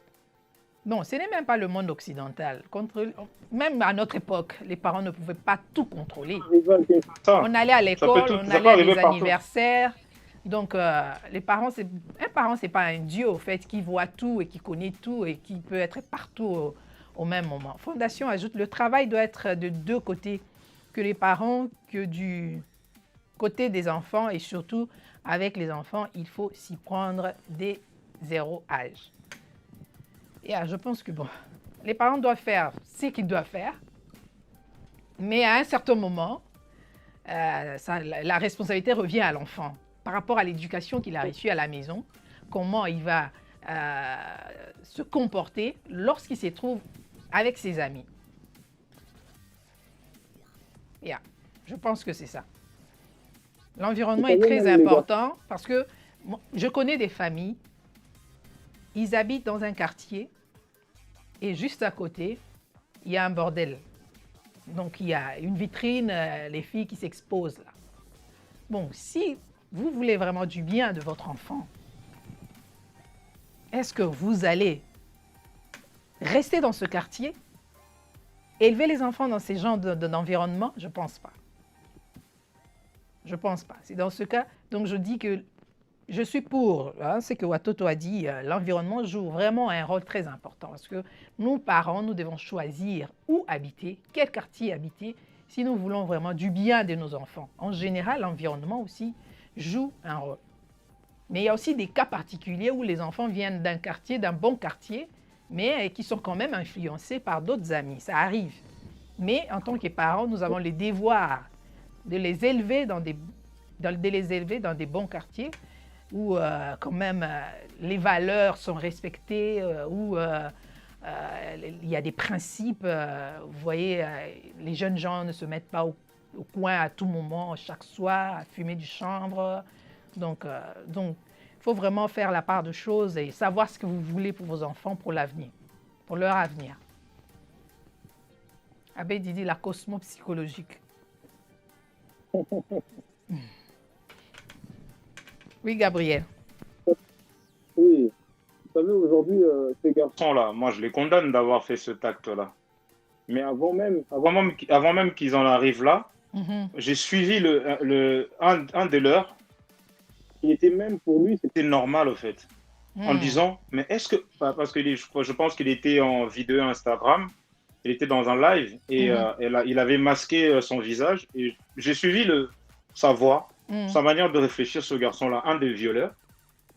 Non, ce n'est même pas le monde occidental. Même à notre époque, les parents ne pouvaient pas tout contrôler. On allait à l'école, on allait à des anniversaires. Donc, un parent, ce n'est pas un dieu, au fait, qui voit tout et qui connaît tout et qui peut être partout au même moment. Fondation ajoute, le travail doit être de 2 côtés, que les parents, que du côté des enfants et surtout avec les enfants, il faut s'y prendre dès 0 âge. Et je pense que bon, les parents doivent faire ce qu'ils doivent faire, mais à un certain moment, la responsabilité revient à l'enfant par rapport à l'éducation qu'il a reçue à la maison, comment il va se comporter lorsqu'il se trouve avec ses amis. Yeah. Je pense que c'est ça. L'environnement est très important parce que je connais des familles, ils habitent dans un quartier et juste à côté, il y a un bordel. Donc, il y a une vitrine, les filles qui s'exposent là. Bon, si vous voulez vraiment du bien de votre enfant, est-ce que vous allez rester dans ce quartier, élever les enfants dans ces genres d'environnement? Je ne pense pas. Je ne pense pas. C'est dans ce cas, donc je dis que je suis pour, hein, ce que Watoto a dit, l'environnement joue vraiment un rôle très important parce que nous, parents, nous devons choisir où habiter, quel quartier habiter, si nous voulons vraiment du bien de nos enfants. En général, l'environnement aussi joue un rôle. Mais il y a aussi des cas particuliers où les enfants viennent d'un quartier, d'un bon quartier, mais qui sont quand même influencés par d'autres amis. Ça arrive. Mais en tant que parents, nous avons le devoir de les élever dans des bons quartiers où quand même les valeurs sont respectées, où il y a des principes. Vous voyez, les jeunes gens ne se mettent pas au coin à tout moment, chaque soir, à fumer du chanvre. Donc, il faut vraiment faire la part de choses et savoir ce que vous voulez pour vos enfants, pour l'avenir, pour leur avenir. Abbé Didi, la cosmopsychologique. Oui, Gabriel. Oui, vous savez, aujourd'hui, ces garçons-là, Moi, je les condamne d'avoir fait ce acte-là. Mais avant même qu'ils en arrivent là, j'ai suivi un des leurs, qui était même pour lui, c'était normal au fait, en disant, mais est-ce que, parce que je pense qu'il était en vidéo Instagram, il était dans un live et il avait masqué son visage et j'ai suivi sa voix, sa manière de réfléchir, ce garçon-là, un des violeurs,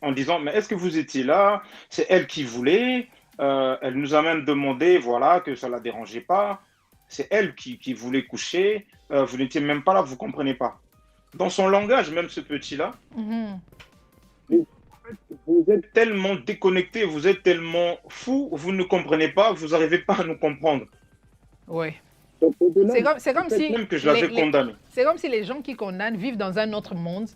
en disant, mais est-ce que vous étiez là? C'est elle qui voulait. Elle nous a même demandé, voilà, que ça ne la dérangeait pas. C'est elle qui voulait coucher. Vous n'étiez même pas là, vous ne comprenez pas. Dans son langage, même ce petit-là, vous êtes tellement déconnecté, vous êtes tellement fou, vous ne comprenez pas, vous n'arrivez pas à nous comprendre. Oui. C'est comme si même que je l'avais condamné. C'est comme si les gens qui condamnent vivent dans un autre monde,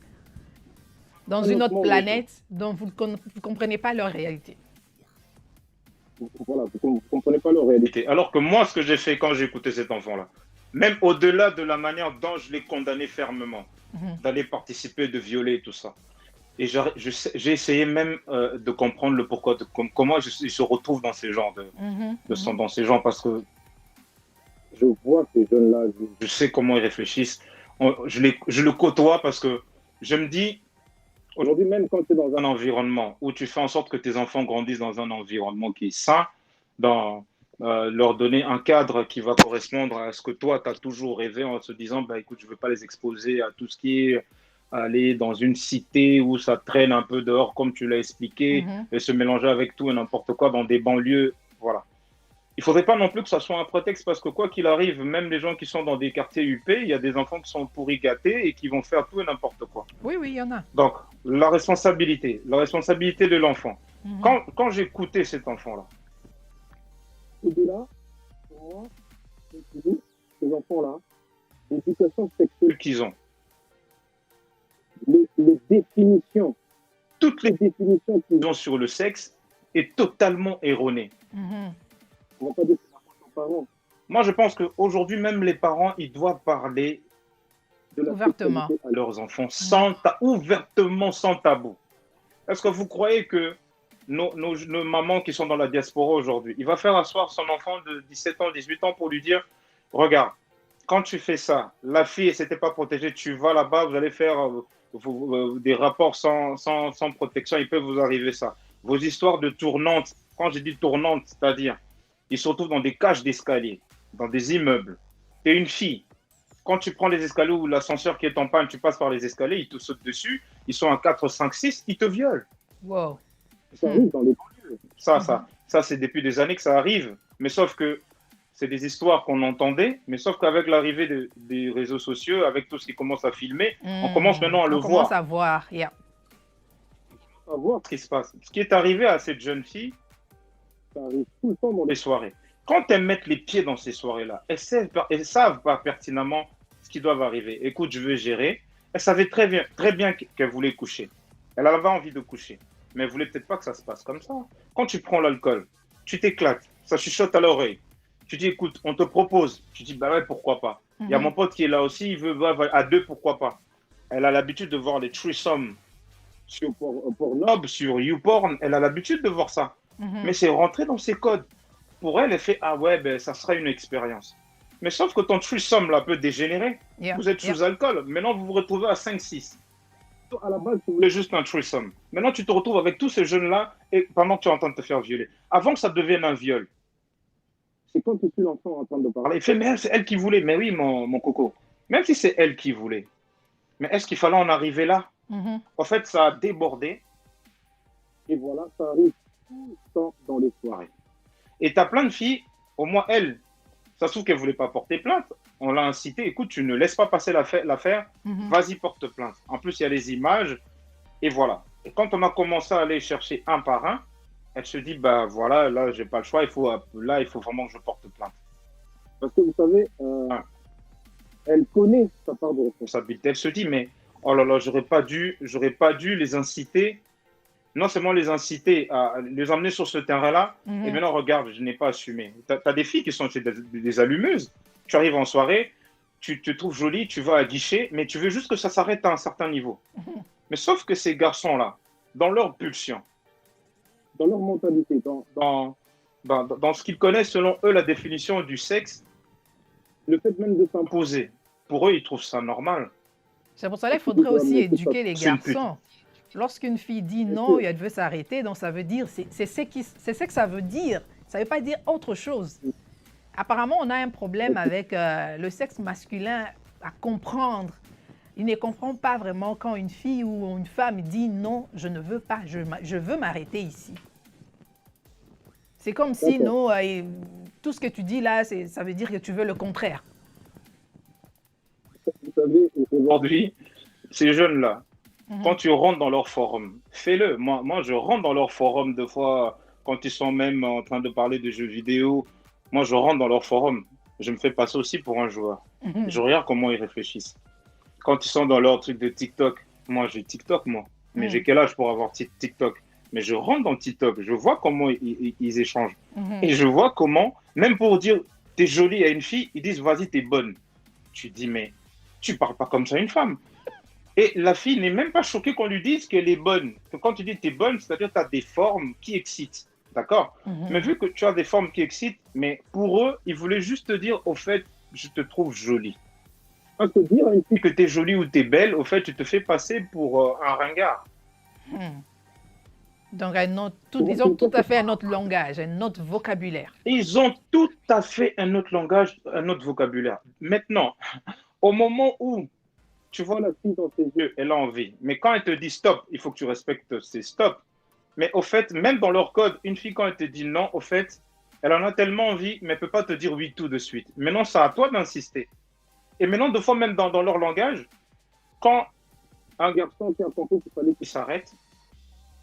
dans une autre planète dont vous ne comprenez pas leur réalité. Voilà, vous ne comprenez pas leur réalité. Alors que moi, ce que j'ai fait quand j'ai écouté cet enfant-là, même au-delà de la manière dont je l'ai condamné fermement, d'aller participer, de violer tout ça, et j'ai essayé même de comprendre le pourquoi, comment il se retrouve dans ces genres dans ces genres, parce que je vois ces jeunes-là. Je sais comment ils réfléchissent. Je le côtoie parce que je me dis, aujourd'hui, même quand tu es dans un environnement où tu fais en sorte que tes enfants grandissent dans un environnement qui est sain, leur donner un cadre qui va correspondre à ce que toi, tu as toujours rêvé en se disant, bah, écoute, je ne veux pas les exposer à tout ce qui est aller dans une cité où ça traîne un peu dehors, comme tu l'as expliqué, et se mélanger avec tout et n'importe quoi dans des banlieues. Voilà. Il ne faudrait pas non plus que ça soit un prétexte parce que quoi qu'il arrive, même les gens qui sont dans des quartiers UP, il y a des enfants qui sont pourris gâtés et qui vont faire tout et n'importe quoi. Oui, il y en a. Donc, la responsabilité de l'enfant. Quand j'écoutais cet enfant-là, au-delà, pour moi, ces enfants-là, l'éducation sexuelle qu'ils ont, les définitions, toutes les définitions qu'ils ont sur le sexe est totalement erronée. On va pas dire que c'est la faute aux parents. Moi, je pense qu'aujourd'hui, même les parents, ils doivent parler ouvertement à leurs enfants, ouvertement, sans tabou. Est-ce que vous croyez que nos mamans qui sont dans la diaspora aujourd'hui, il va faire asseoir son enfant de 17 ans, 18 ans pour lui dire, regarde, quand tu fais ça, la fille, elle s'était pas protégée, tu vas là-bas, vous allez faire des rapports sans protection, il peut vous arriver ça. Vos histoires de tournantes, quand je dis tournantes, c'est-à-dire, ils se retrouvent dans des cages d'escalier, dans des immeubles. Tu es une fille. Quand tu prends les escaliers ou l'ascenseur qui est en panne, tu passes par les escaliers, ils te sautent dessus, ils sont à 4, 5, 6, ils te violent. Wow. Ça arrive dans les banlieues. Ça, c'est depuis des années que ça arrive. Mais sauf que c'est des histoires qu'on entendait, mais sauf qu'avec l'arrivée des réseaux sociaux, avec tout ce qui commence à filmer, on commence maintenant à le On commence voir. à voir, yeah. À voir ce qui se passe. Ce qui est arrivé à cette jeune fille, Ça arrive tout le temps dans les soirées. Quand elles mettent les pieds dans ces soirées-là, elles savent pas pertinemment ce qui doit arriver. Écoute, je veux gérer. Elle savait très bien qu'elle voulait coucher. Elle avait envie de coucher. Mais elle voulait peut-être pas que ça se passe comme ça. Quand tu prends l'alcool, tu t'éclates, ça chuchote à l'oreille. Tu dis, écoute, on te propose. Tu dis, bah ouais, pourquoi pas. Il y a mon pote qui est là aussi, il veut à deux, pourquoi pas. Elle a l'habitude de voir les threesomes sur Pornhub, sur YouPorn. Elle a l'habitude de voir ça. Mais c'est rentré dans ses codes. Pour elle, elle fait, ah ouais, ben, ça sera une expérience. Mais sauf que ton threesome là peut dégénérer. Yeah. Vous êtes sous alcool. Maintenant, vous vous retrouvez à 5-6. À la base, tu voulais juste un threesome. Maintenant, tu te retrouves avec tous ces jeunes-là et pendant que tu es en train de te faire violer. Avant que ça devienne un viol. C'est quand tu suis l'enfant en train de parler. Il fait, mais c'est elle qui voulait. Mais oui, mon coco. Même si c'est elle qui voulait. Mais est-ce qu'il fallait en arriver là? En fait, ça a débordé. Et voilà, ça arrive tout le temps dans les soirées. Et tu as plein de filles, au moins elle, ça se trouve qu'elle ne voulait pas porter plainte. On l'a incité, écoute, tu ne laisses pas passer l'affaire, vas-y, porte plainte. En plus, il y a les images, et voilà. Et quand on a commencé à aller chercher un par un, elle se dit, bah voilà, là, j'ai pas le choix, il faut vraiment que je porte plainte. Parce que vous savez, elle connaît sa part de responsabilité. Elle se dit, mais oh là là, j'aurais pas dû les inciter. Non seulement les inciter à les emmener sur ce terrain-là, et maintenant, regarde, je n'ai pas assumé. Tu as des filles qui sont chez des allumeuses. Tu arrives en soirée, tu te trouves jolie, tu vas à guichet, mais tu veux juste que ça s'arrête à un certain niveau. Mais sauf que ces garçons-là, dans leur pulsion, dans leur mentalité, dans ce qu'ils connaissent selon eux la définition du sexe, le fait même de s'imposer, pour eux, ils trouvent ça normal. C'est pour ça qu'il faudrait aussi éduquer les garçons. Lorsqu'une fille dit non et elle veut s'arrêter, donc ça veut dire, c'est ce que ça veut dire. Ça ne veut pas dire autre chose. Apparemment, on a un problème avec le sexe masculin à comprendre. Il ne comprend pas vraiment quand une fille ou une femme dit non, je ne veux pas, je veux m'arrêter ici. C'est comme si non, tout ce que tu dis là, ça veut dire que tu veux le contraire. Vous savez, aujourd'hui, ces jeunes-là, quand tu rentres dans leur forum, fais-le. Moi, je rentre dans leur forum deux fois, quand ils sont même en train de parler de jeux vidéo. Moi, je rentre dans leur forum. Je me fais passer aussi pour un joueur. Je regarde comment ils réfléchissent. Quand ils sont dans leur truc de TikTok, moi, j'ai TikTok, moi. Mais j'ai quel âge pour avoir TikTok? Mais je rentre dans TikTok. Je vois comment ils échangent. Et je vois comment, même pour dire t'es jolie à une fille, ils disent vas-y, t'es bonne. Tu dis, mais tu parles pas comme ça à une femme. Et la fille n'est même pas choquée qu'on lui dise qu'elle est bonne. Que quand tu dis t'es bonne, c'est-à-dire que tu as des formes qui excitent. D'accord? Mais vu que tu as des formes qui excitent, mais pour eux, ils voulaient juste te dire, au fait, je te trouve jolie. Pas te dire à une fille que tu es jolie ou tu es belle, au fait, tu te fais passer pour un ringard. Donc, ils ont tout à fait un autre langage, un autre vocabulaire. Ils ont tout à fait un autre langage, un autre vocabulaire. Maintenant, au moment où tu vois la fille dans tes yeux, elle a envie. Mais quand elle te dit stop, il faut que tu respectes ses stops. Mais au fait, même dans leur code, une fille, quand elle te dit non, au fait, elle en a tellement envie, mais elle ne peut pas te dire oui tout de suite. Maintenant, c'est à toi d'insister. Et maintenant, deux fois, même dans leur langage, quand un garçon qui a compris qu'il fallait qu'il s'arrête,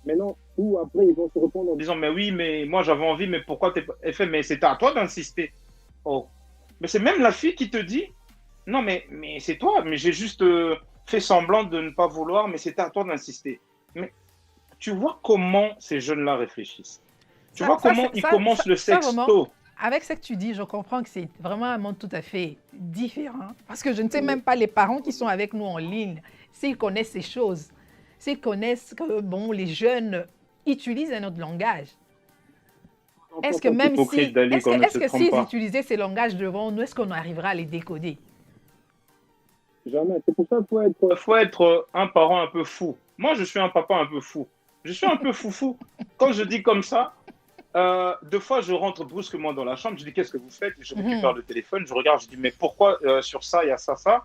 maintenant, ou après, ils vont se répondre en disant, mais oui, mais moi, j'avais envie, mais pourquoi t'es pas... Elle fait, mais c'est à toi d'insister. Oh. Mais c'est même la fille qui te dit, non, mais c'est toi, mais j'ai juste fait semblant de ne pas vouloir, mais c'était à toi d'insister. Mais tu vois comment ces jeunes-là réfléchissent. Tu vois comment ils commencent le sexe tôt. Avec ce que tu dis, je comprends que c'est vraiment un monde tout à fait différent. Parce que je ne sais même pas les parents qui sont avec nous en ligne, s'ils connaissent ces choses, s'ils connaissent que bon, les jeunes utilisent un autre langage. Est-ce que même s'ils utilisaient ces langages devant nous, est-ce qu'on arrivera à les décoder? Jamais. C'est pour ça qu'il faut être un parent un peu fou. Moi, je suis un papa un peu fou. Je suis un peu foufou. Quand je dis comme ça, deux fois, je rentre brusquement dans la chambre. Je dis, qu'est-ce que vous faites? Je récupère le téléphone, je regarde, je dis, mais pourquoi sur ça, il y a ça, ça?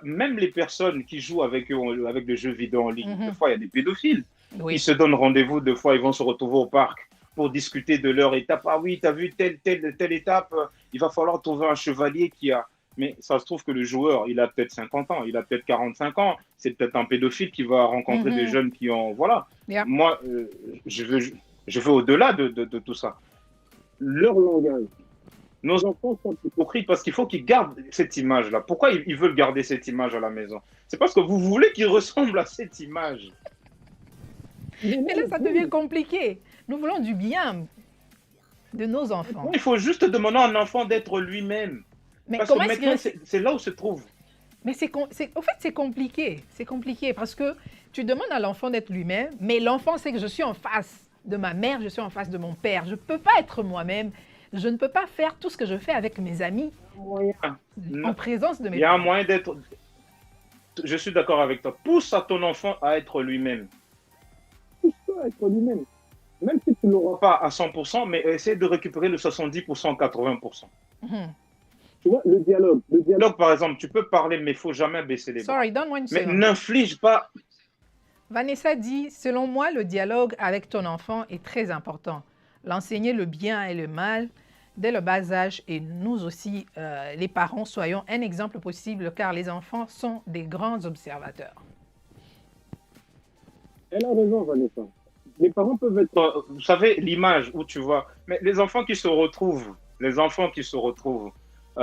Même les personnes qui jouent avec eux, avec des jeux vidéo en ligne, des fois, il y a des pédophiles. Oui. Ils se donnent rendez-vous, deux fois, ils vont se retrouver au parc pour discuter de leur étape. Ah oui, tu as vu telle étape, il va falloir trouver un chevalier qui a. Mais ça se trouve que le joueur, il a peut-être 50 ans, il a peut-être 45 ans, c'est peut-être un pédophile qui va rencontrer des jeunes qui ont. Voilà. Yeah. Moi, je veux au-delà de tout ça. Leur langage. Nos enfants sont hypocrites parce qu'il faut qu'ils gardent cette image-là. Pourquoi ils veulent garder cette image à la maison? C'est parce que vous voulez qu'ils ressemblent à cette image. Mais là, ça devient compliqué. Nous voulons du bien de nos enfants. Il faut juste demander à un enfant d'être lui-même. Mais Parce comment que est-ce maintenant, c'est là où se trouve. Mais au fait, c'est compliqué. C'est compliqué parce que tu demandes à l'enfant d'être lui-même, mais l'enfant sait que je suis en face de ma mère, je suis en face de mon père. Je ne peux pas être moi-même. Je ne peux pas faire tout ce que je fais avec mes amis en présence de mes Il y a un moyen d'être... Je suis d'accord avec toi. Pousse à ton enfant à être lui-même. Pousse-toi à être lui-même. Même si tu ne l'auras Pas à 100%, mais essaie de récupérer le 70%, 80%. Tu vois, le dialogue. Donc, par exemple, tu peux parler, mais il ne faut jamais baisser les bras. Sorry, donne-moi une Mais seconde. n'inflige pas... Vanessa dit, selon moi, le dialogue avec ton enfant est très important. L'enseigner le bien et le mal dès le bas âge et nous aussi, les parents, soyons un exemple possible car les enfants sont des grands observateurs. Elle a raison, Vanessa. Les parents peuvent être... Vous savez, l'image où tu vois... Mais les enfants qui se retrouvent,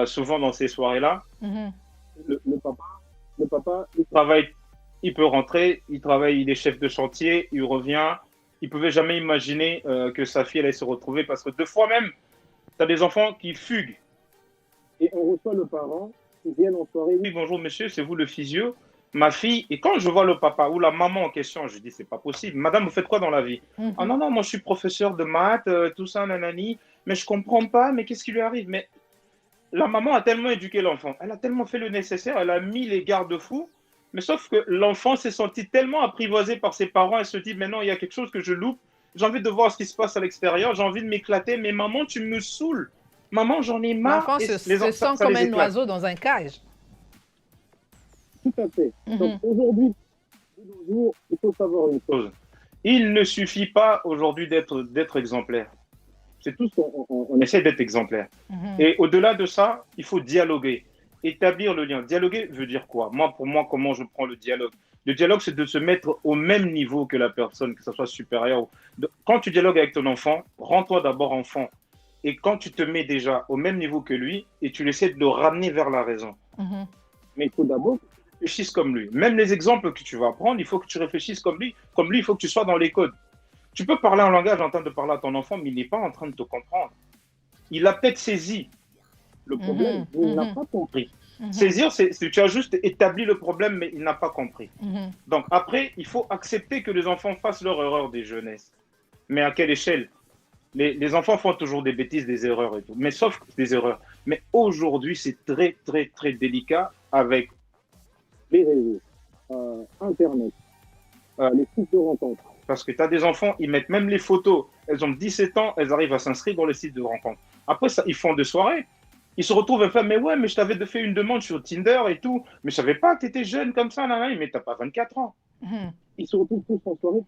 souvent dans ces soirées-là, le papa, il travaille, il peut rentrer, il travaille, il est chef de chantier, il revient. Il ne pouvait jamais imaginer que sa fille allait se retrouver parce que 2 fois même, tu as des enfants qui fuguent. Et on reçoit le parent qui vient en soirée. Oui, bonjour monsieur, c'est vous le physio. Ma fille, et quand je vois le papa ou la maman en question, je dis c'est pas possible. Madame, vous faites quoi dans la vie? Ah non, non, moi je suis professeur de maths, tout ça, nanani, mais je comprends pas, mais qu'est-ce qui lui arrive? Mais la maman a tellement éduqué l'enfant, elle a tellement fait le nécessaire, elle a mis les garde-fous, mais sauf que l'enfant s'est senti tellement apprivoisé par ses parents, elle se dit, mais non, il y a quelque chose que je loupe, j'ai envie de voir ce qui se passe à l'extérieur, j'ai envie de m'éclater, mais maman, tu me saoules. Maman, j'en ai marre. L'enfant se sent comme un oiseau dans un cage. Tout à fait. Donc aujourd'hui, il faut savoir une chose. Il ne suffit pas aujourd'hui d'être exemplaire. C'est tout ce qu'on essaie d'être exemplaire. Et au-delà de ça, il faut dialoguer, établir le lien. Dialoguer veut dire quoi? Pour moi, comment je prends le dialogue? Le dialogue, c'est de se mettre au même niveau que la personne, que ce soit supérieur. Quand tu dialogues avec ton enfant, rends-toi d'abord enfant. Et quand tu te mets déjà au même niveau que lui, et tu essaies de le ramener vers la raison. Mais il faut d'abord que tu réfléchisses comme lui. Même les exemples que tu vas prendre, il faut que tu réfléchisses comme lui. Comme lui, il faut que tu sois dans les codes. Tu peux parler un langage en train de parler à ton enfant, mais il n'est pas en train de te comprendre. Il a peut-être saisi le problème, mais il n'a pas compris. Saisir, c'est tu as juste établi le problème, mais il n'a pas compris. Donc après, il faut accepter que les enfants fassent leur erreur des jeunesses. Mais à quelle échelle? Les enfants font toujours des bêtises, des erreurs et tout, mais sauf des erreurs. Mais aujourd'hui, c'est très, très, très délicat avec les réseaux, Internet, les sites de rencontres. Parce que tu as des enfants, ils mettent même les photos. Elles ont 17 ans, elles arrivent à s'inscrire dans les sites de rencontres. Après, ça, ils font des soirées. Ils se retrouvent et font, mais ouais, mais je t'avais fait une demande sur Tinder et tout. Mais je savais pas que tu étais jeune comme ça, là, mais tu n'as pas 24 ans. Ils se retrouvent tous en soirée.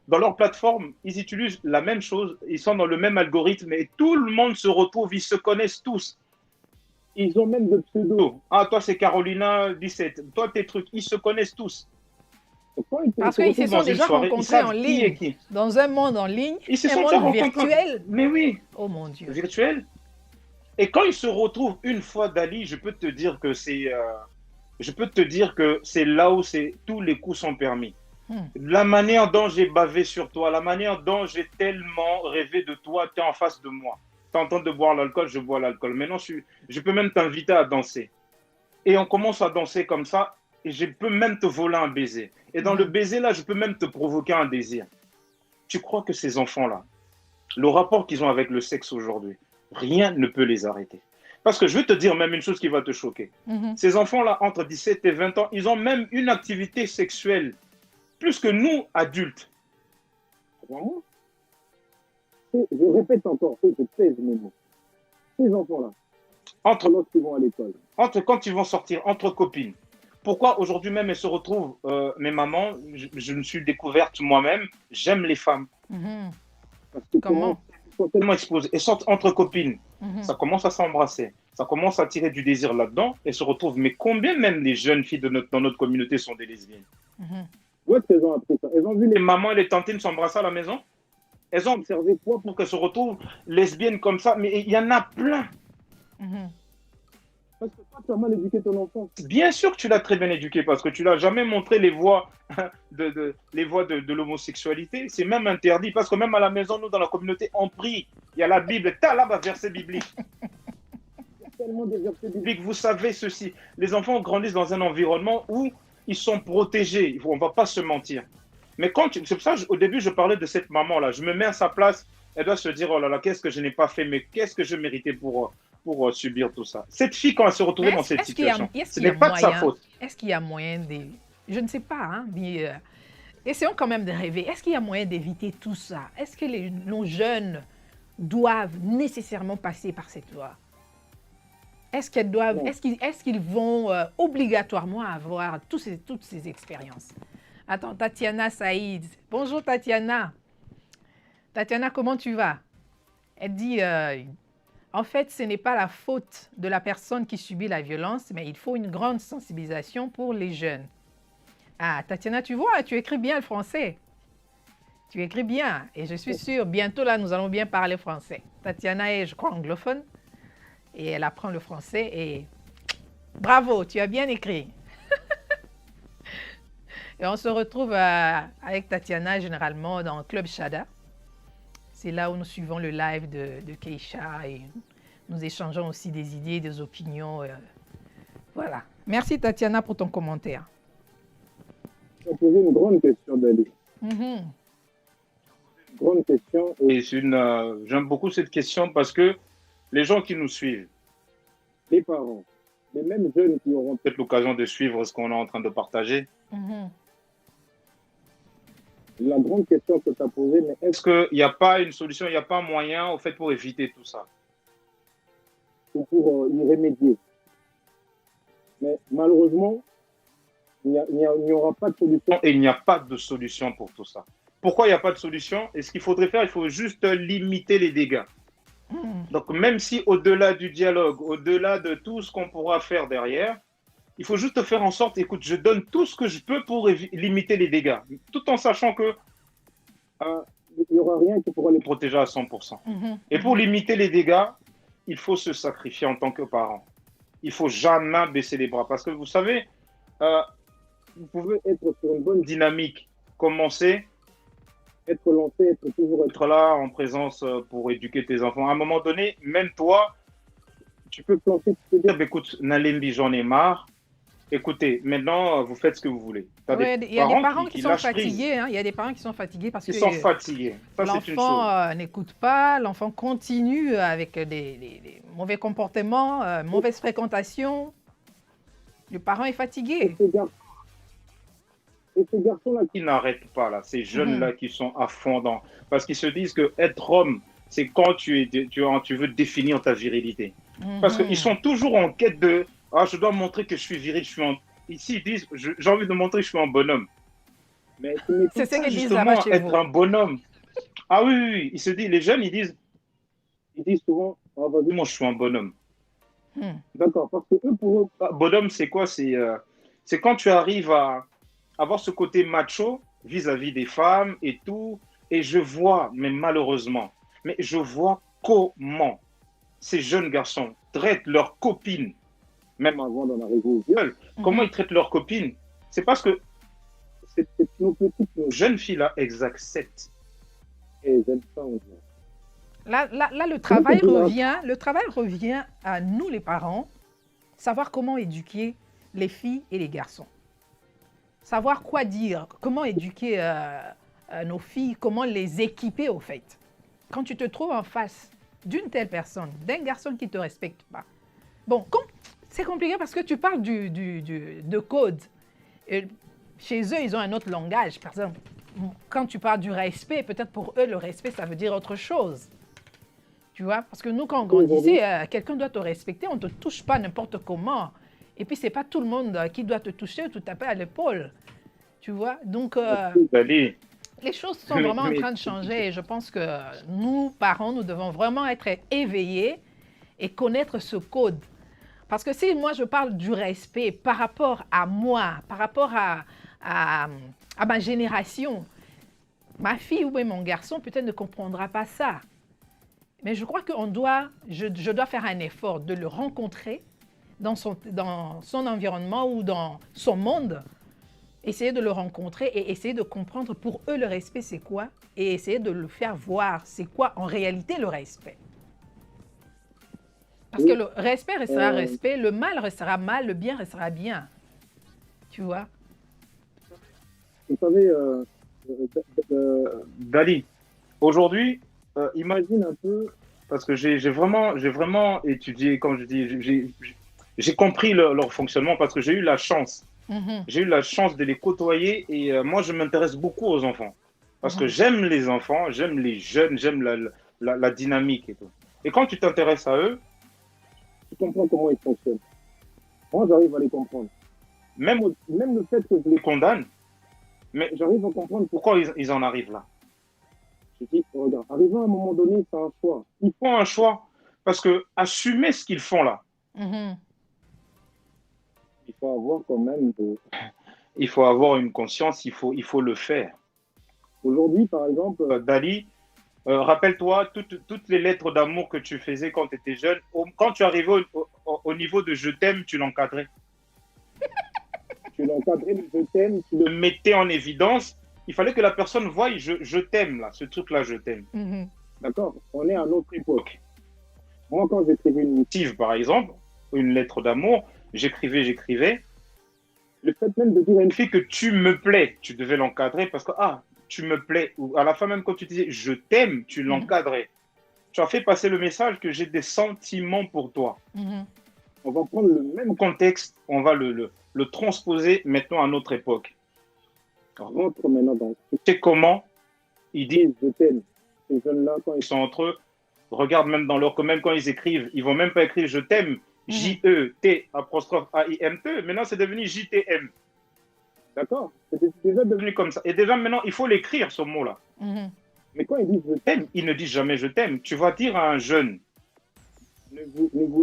Dans leur plateforme, ils utilisent la même chose. Ils sont dans le même algorithme et tout le monde se retrouve. Ils se connaissent tous. Ils ont même de pseudo. Ah, toi, c'est Carolina 17. Toi, tes trucs. Ils se connaissent tous. Parce qu'ils se sont déjà rencontrés en ligne, dans un monde en ligne, un monde virtuel. Mais oui. Oh mon Dieu. Virtuel. Et quand ils se retrouvent une fois, Dali, je peux te dire que c'est là où tous les coups sont permis. La manière dont j'ai bavé sur toi, la manière dont j'ai tellement rêvé de toi, tu es en face de moi. Tu es en train de boire l'alcool, je bois l'alcool. Maintenant, je peux même t'inviter à danser. Et on commence à danser comme ça, et je peux même te voler un baiser. Et dans le baiser, là, je peux même te provoquer un désir. Tu crois que ces enfants-là, le rapport qu'ils ont avec le sexe aujourd'hui, rien ne peut les arrêter. Parce que je vais te dire même une chose qui va te choquer. Ces enfants-là, entre 17 et 20 ans, ils ont même une activité sexuelle plus que nous, adultes. Je répète encore, je pèse mes mots. Ces enfants-là, lorsqu'ils vont à l'école. Quand ils vont sortir, entre copines. Pourquoi aujourd'hui même elles se retrouvent, mes mamans, je me suis découverte moi-même, j'aime les femmes. Parce que Comment? Ils sont tellement exposés. Elles sortent entre copines. Mhm. Ça commence à s'embrasser. Ça commence à tirer du désir là-dedans et se retrouvent. Mais combien même les jeunes filles dans notre communauté sont des lesbiennes? Mhm. Où est-ce qu'elles ont appris ça? Elles ont vu Les les mamans et les tantines s'embrasser à la maison. Elles ont observé quoi pour qu'elles se retrouvent lesbiennes comme ça? Mais il y en a plein. Mhm. parce que toi, tu as mal éduqué ton enfant. Bien sûr que tu l'as très bien éduqué parce que tu l'as jamais montré les voies de l'homosexualité. C'est même interdit parce que même à la maison, nous, dans la communauté, on prie. Il y a la Bible. T'as là, verset biblique. Tellement de versets bibliques. Vous savez ceci. Les enfants grandissent dans un environnement où ils sont protégés. On ne va pas se mentir. Mais c'est pour ça au début, je parlais de cette maman-là. Je me mets à sa place. Elle doit se dire, oh là là, qu'est-ce que je n'ai pas fait, mais qu'est-ce que je méritais pour subir tout ça. Cette fille, quand elle se retrouvait dans cette situation, ce n'est pas de sa faute. Est-ce qu'il y a moyen de... Je ne sais pas, hein, mais essayons quand même de rêver. Est-ce qu'il y a moyen d'éviter tout ça? Est-ce que nos jeunes doivent nécessairement passer par cette loi? Est-ce qu'ils vont obligatoirement avoir toutes ces expériences? Attends, Tatiana Saïd. Bonjour Tatiana. Tatiana, comment tu vas? Elle dit, en fait, ce n'est pas la faute de la personne qui subit la violence, mais il faut une grande sensibilisation pour les jeunes. Ah, Tatiana, tu vois, tu écris bien le français. Tu écris bien. Et je suis sûre, bientôt là, nous allons bien parler français. Tatiana est, je crois, anglophone. Et elle apprend le français et bravo, tu as bien écrit. Et on se retrouve avec Tatiana généralement dans Club Shada. C'est là où nous suivons le live de Keisha et nous échangeons aussi des idées, des opinions. Voilà. Merci Tatiana pour ton commentaire. Tu as posé une grande question, Dali. Mm-hmm. Une grande question. Et j'aime beaucoup cette question parce que les gens qui nous suivent, les parents, les mêmes jeunes qui auront peut-être l'occasion de suivre ce qu'on est en train de partager. Mm-hmm. La grande question que tu as posée, mais est-ce qu'il n'y a pas une solution, il n'y a pas un moyen au fait pour éviter tout ça? Ou pour y remédier. Mais malheureusement, il n'y aura pas de solution. Et il n'y a pas de solution pour tout ça. Pourquoi il n'y a pas de solution? Et ce qu'il faudrait faire, il faut juste limiter les dégâts. Donc, même si au-delà du dialogue, au-delà de tout ce qu'on pourra faire derrière, il faut juste faire en sorte, écoute, je donne tout ce que je peux pour limiter les dégâts, tout en sachant que il n'y aura rien qui pourra les protéger à 100%. Et pour limiter les dégâts, il faut se sacrifier en tant que parent. Il ne faut jamais baisser les bras. Parce que vous savez, vous pouvez être sur une bonne dynamique, commencer, être lancé, être là en présence pour éduquer tes enfants. À un moment donné, même toi, tu peux planter, tu peux dire, écoute, Nalembi, j'en ai marre. Écoutez, maintenant, vous faites ce que vous voulez. Il y a des parents qui sont fatigués. Hein. Il y a des parents qui sont fatigués parce que sont fatigués. L'enfant n'écoute pas, l'enfant continue avec des mauvais comportements, mauvaise fréquentation. Le parent est fatigué. Et ces garçons-là qui n'arrêtent pas, là, ces jeunes-là qui sont à fond dans... Parce qu'ils se disent que être homme, c'est quand tu veux définir ta virilité. Parce qu'ils sont toujours en quête de... Ah, je dois montrer que je suis viril, Ici, ils disent, j'ai envie de montrer que je suis un bonhomme. Mais c'est ce qu'ils disent là-bas chez vous. Être un bonhomme. Ah oui, ils se disent, les jeunes, ils disent souvent, ah, vas-y, moi, je suis un bonhomme. D'accord, parce que eux, pour eux... Bonhomme, c'est quoi? C'est quand tu arrives à avoir ce côté macho vis-à-vis des femmes et tout. Et je vois, mais malheureusement, je vois comment ces jeunes garçons traitent leurs copines, même avant d'en arriver au viol, comment ils traitent leurs copines. C'est parce que nos jeunes filles-là, elles acceptent. Et elles aiment ça, on dirait. Là, le travail revient à nous, les parents, savoir comment éduquer les filles et les garçons. Savoir quoi dire, comment éduquer nos filles, comment les équiper au fait. Quand tu te trouves en face d'une telle personne, d'un garçon qui ne te respecte pas. Bon, c'est compliqué parce que tu parles de code. Et chez eux, ils ont un autre langage. Par exemple, quand tu parles du respect, peut-être pour eux, le respect, ça veut dire autre chose. Tu vois? Parce que nous, quand on grandissait, quelqu'un doit te respecter, on ne te touche pas n'importe comment. Et puis, ce n'est pas tout le monde qui doit te toucher ou te taper à l'épaule. Tu vois? Donc, Les choses sont vraiment en train de changer et je pense que nous, parents, nous devons vraiment être éveillés et connaître ce code. Parce que si moi je parle du respect par rapport à moi, par rapport à ma génération, ma fille ou bien mon garçon peut-être ne comprendra pas ça. Mais je crois je dois faire un effort de le rencontrer dans son environnement ou dans son monde, essayer de le rencontrer et essayer de comprendre pour eux le respect c'est quoi et essayer de le faire voir c'est quoi en réalité le respect. Parce que le respect restera respect, le mal restera mal, le bien restera bien. Tu vois? Vous savez, Dali, aujourd'hui, imagine un peu, parce que j'ai vraiment étudié, comme je dis, j'ai compris leur fonctionnement parce que j'ai eu la chance. J'ai eu la chance de les côtoyer et moi, je m'intéresse beaucoup aux enfants. Parce que j'aime les enfants, j'aime les jeunes, j'aime la dynamique et tout. Et quand tu t'intéresses à eux, tu comprends comment ils fonctionnent. Moi, j'arrive à les comprendre. Même le fait que je les condamne, mais j'arrive à comprendre pourquoi ils en arrivent là. Je dis, regarde, arrivé à un moment donné, c'est un choix. Ils font un choix parce que assumer ce qu'ils font là, il faut avoir quand même il faut avoir une conscience, il faut le faire. Aujourd'hui, par exemple, Dali, rappelle-toi toutes les lettres d'amour que tu faisais quand tu étais jeune. Quand tu arrivais au niveau de je t'aime, tu l'encadrais. Tu l'encadrais, le je t'aime, tu le mettais en évidence. Il fallait que la personne voie je t'aime là, ce truc-là, je t'aime. D'accord, on est à notre époque. Moi, quand j'écrivais une missive, par exemple, une lettre d'amour, j'écrivais. Le fait même de dire à une fille que tu me plais, tu devais l'encadrer parce que tu me plais. Ou à la fin même quand tu disais je t'aime, tu l'encadrais. Tu as fait passer le message que j'ai des sentiments pour toi. On va prendre le même contexte, on va le transposer maintenant à notre époque. Rentre maintenant dans. Tu sais comment ils disent je t'aime. Ces jeunes-là, quand ils sont entre eux, regarde même dans leur même quand ils écrivent, ils vont même pas écrire je t'aime. J-E-T apostrophe A-I-M-T. Maintenant, c'est devenu J-T-M. D'accord. C'est déjà devenu comme ça. Et déjà, maintenant, il faut l'écrire, ce mot-là. Mais quand ils disent je t'aime, ils ne disent jamais je t'aime. Tu vas dire à un jeune, ne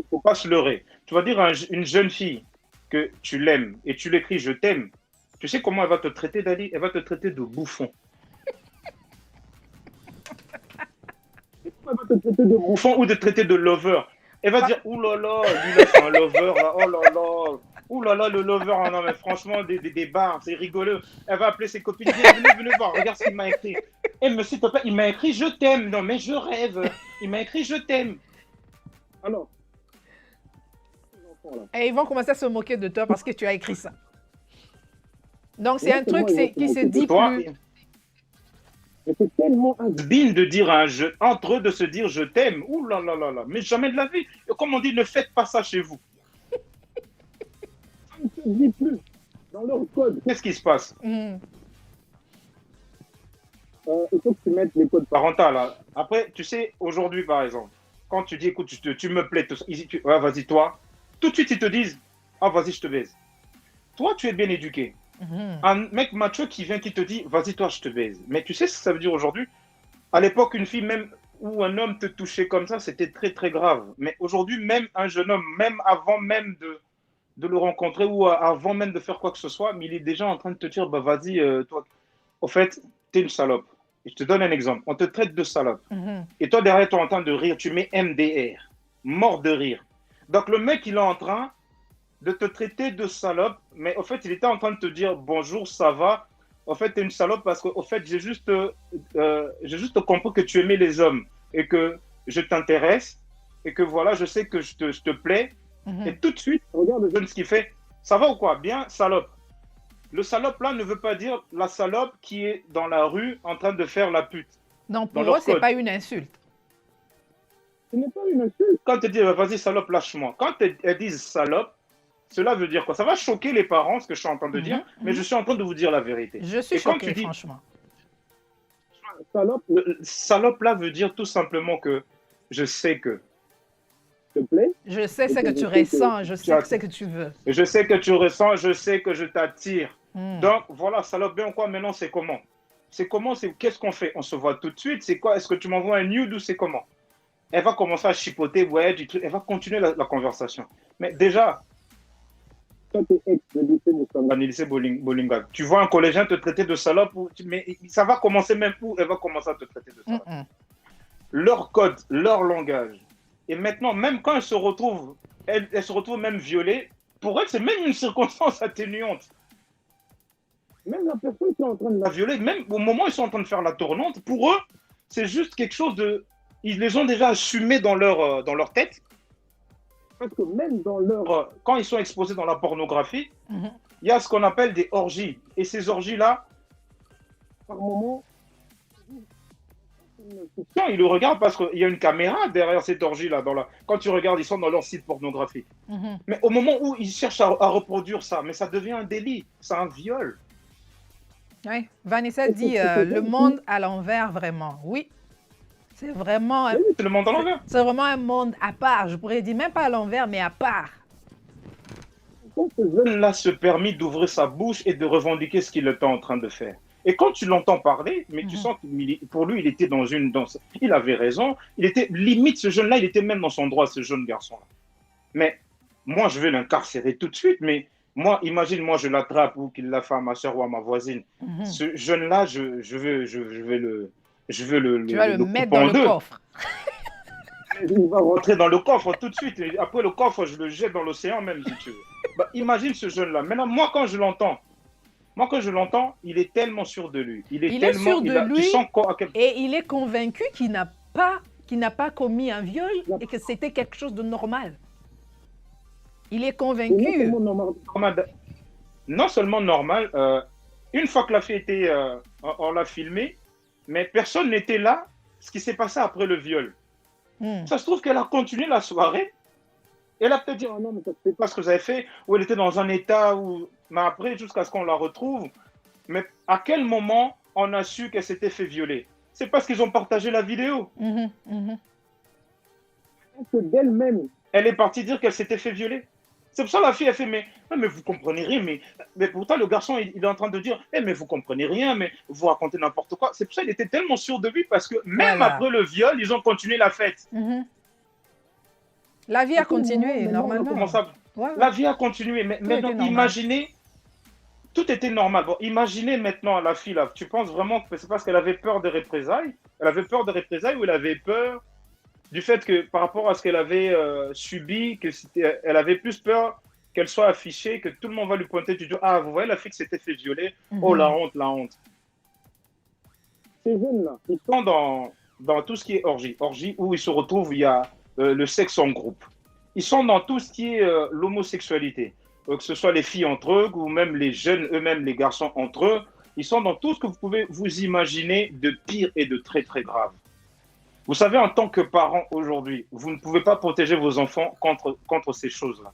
faut pas se leurrer. Tu vas dire à une jeune fille que tu l'aimes et tu l'écris je t'aime. Tu sais comment elle va te traiter, Dali? Elle va te traiter de bouffon. Elle va te traiter de bouffon ou de traiter de lover. Elle va dire, ouh là là, lui là c'est un lover, là, oh là là, ouh là là, le lover, ah non mais franchement, des bars, c'est rigolo. Elle va appeler ses copines, venez voir, regarde ce qu'il m'a écrit. Eh monsieur, papa, il m'a écrit je t'aime, non mais je rêve, il m'a écrit je t'aime. Alors, et ils vont commencer à se moquer de toi parce que tu as écrit ça. Donc c'est un truc qui se dit plus. C'est tellement indigne de dire à un jeune, entre eux de se dire je t'aime. Ouh là là là là, mais jamais de la vie. Et comme on dit, ne faites pas ça chez vous. Ça ne se dit plus dans leur code. Qu'est-ce qui se passe? Il faut que tu mettes les codes parentaux là. Après, tu sais, aujourd'hui par exemple, quand tu dis écoute, tu me plais, vas-y toi, tout de suite ils te disent vas-y je te baise. Toi tu es bien éduqué. Un mec macho qui vient, qui te dit, vas-y, toi, je te baise. Mais tu sais ce que ça veut dire aujourd'hui? À l'époque, une fille même ou un homme te touchait comme ça, c'était très, très grave. Mais aujourd'hui, même un jeune homme, même avant même de le rencontrer ou avant même de faire quoi que ce soit, mais il est déjà en train de te dire, bah vas-y, toi, au fait, t'es une salope. Et je te donne un exemple. On te traite de salope. Et toi, derrière, tu es en train de rire. Tu mets MDR. Mort de rire. Donc, le mec, il est en train de te traiter de salope, mais au fait, il était en train de te dire bonjour, ça va. En fait, tu es une salope parce que, au fait, j'ai juste compris que tu aimais les hommes et que je t'intéresse et que voilà, je sais que je te plais. Et tout de suite, regarde le jeune ce qu'il fait. Ça va ou quoi? Bien, salope. Le salope là ne veut pas dire la salope qui est dans la rue en train de faire la pute. Non, pour eux, c'est pas une insulte. Ce n'est pas une insulte. Quand tu dis vas-y, salope, lâche-moi. Quand elles disent salope, cela veut dire quoi? Ça va choquer les parents, ce que je suis en train de dire, mais je suis en train de vous dire la vérité. Je suis choquée, franchement. Salope, salope là veut dire tout simplement que je sais que. Te plaît? Je sais ce que tu ressens, je sais ce que tu veux. Je sais que tu ressens, je sais que je t'attire. Donc voilà, salope bien ou quoi, maintenant c'est comment? C'est comment, qu'est-ce qu'on fait? On se voit tout de suite, c'est quoi? Est-ce que tu m'envoies un nude ou c'est comment? Elle va commencer à chipoter, ouais, du truc, elle va continuer la conversation. Mais déjà, toi, tu es ex de lycée Moussanga, lycée Bolinga. Tu vois un collégien te traiter de salope, mais ça va commencer même où elle va commencer à te traiter de salope. Leur code, leur langage. Et maintenant, même quand elle se retrouve même violée, pour elle, c'est même une circonstance atténuante. Même la personne qui est en train de la violer, même au moment où ils sont en train de faire la tournante, pour eux, c'est juste quelque chose de... Ils les ont déjà assumés dans leur tête. Parce que même dans leur... Quand ils sont exposés dans la pornographie, il y a ce qu'on appelle des orgies. Et ces orgies-là, par moment, ils le regardent parce qu'il y a une caméra derrière cette orgie-là. Quand tu regardes, ils sont dans leur site pornographique. Mais au moment où ils cherchent à reproduire ça, mais ça devient un délit, c'est un viol. Oui, Vanessa dit le monde à l'envers, vraiment. Oui, c'est vraiment... Oui, c'est le monde à l'envers. C'est vraiment un monde à part. Je pourrais dire même pas à l'envers, mais à part. Quand ce jeune-là se permet d'ouvrir sa bouche et de revendiquer ce qu'il est en train de faire. Et quand tu l'entends parler, mais tu sens que pour lui, il était dans une danse. Il avait raison. Il était limite, ce jeune-là, il était même dans son droit, ce jeune garçon-là. Mais moi, je vais l'incarcérer tout de suite. Mais moi, imagine, moi, je l'attrape ou qu'il l'a fait à ma soeur ou à ma voisine. Ce jeune-là, je vais le tu vas le mettre dans le coffre. Il va rentrer dans le coffre tout de suite. Et après le coffre, je le jette dans l'océan même, si tu veux. Bah, imagine ce jeune-là. Maintenant, moi, quand je l'entends, il est tellement sûr de lui. Il est sûr de lui et il est convaincu qu'il n'a pas commis un viol et que c'était quelque chose de normal. Il est convaincu. Non seulement normal, une fois que la fille était, on l'a filmée, mais personne n'était là. Ce qui s'est passé après le viol. Ça se trouve qu'elle a continué la soirée. Elle a peut-être dit, oh non, mais ça ne fait pas ce que vous avez fait. Ou elle était dans un état où... Mais après, jusqu'à ce qu'on la retrouve. Mais à quel moment on a su qu'elle s'était fait violer? C'est parce qu'ils ont partagé la vidéo. D'elle-même, elle est partie dire qu'elle s'était fait violer. C'est pour ça que la fille a fait, mais vous comprenez rien. Mais pourtant, le garçon, il est en train de dire, mais vous comprenez rien, mais vous racontez n'importe quoi. C'est pour ça qu'il était tellement sûr de lui, parce que même après le viol, ils ont continué la fête. La vie a continué, normalement. La vie a continué. Mais maintenant, imaginez, tout était normal. Bon, imaginez maintenant la fille, là, tu penses vraiment que c'est parce qu'elle avait peur des représailles? Elle avait peur des représailles ou elle avait peur du fait que par rapport à ce qu'elle avait subi, elle avait plus peur qu'elle soit affichée, que tout le monde va lui pointer du doigt. Ah, vous voyez la fille qui s'était fait violer? Oh, la honte, la honte. Ces jeunes-là, ils sont dans tout ce qui est orgie. Orgie où ils se retrouvent, il y a le sexe en groupe. Ils sont dans tout ce qui est l'homosexualité. Que ce soit les filles entre eux ou même les jeunes eux-mêmes, les garçons entre eux. Ils sont dans tout ce que vous pouvez vous imaginer de pire et de très, très grave. Vous savez, en tant que parent aujourd'hui, vous ne pouvez pas protéger vos enfants contre ces choses-là.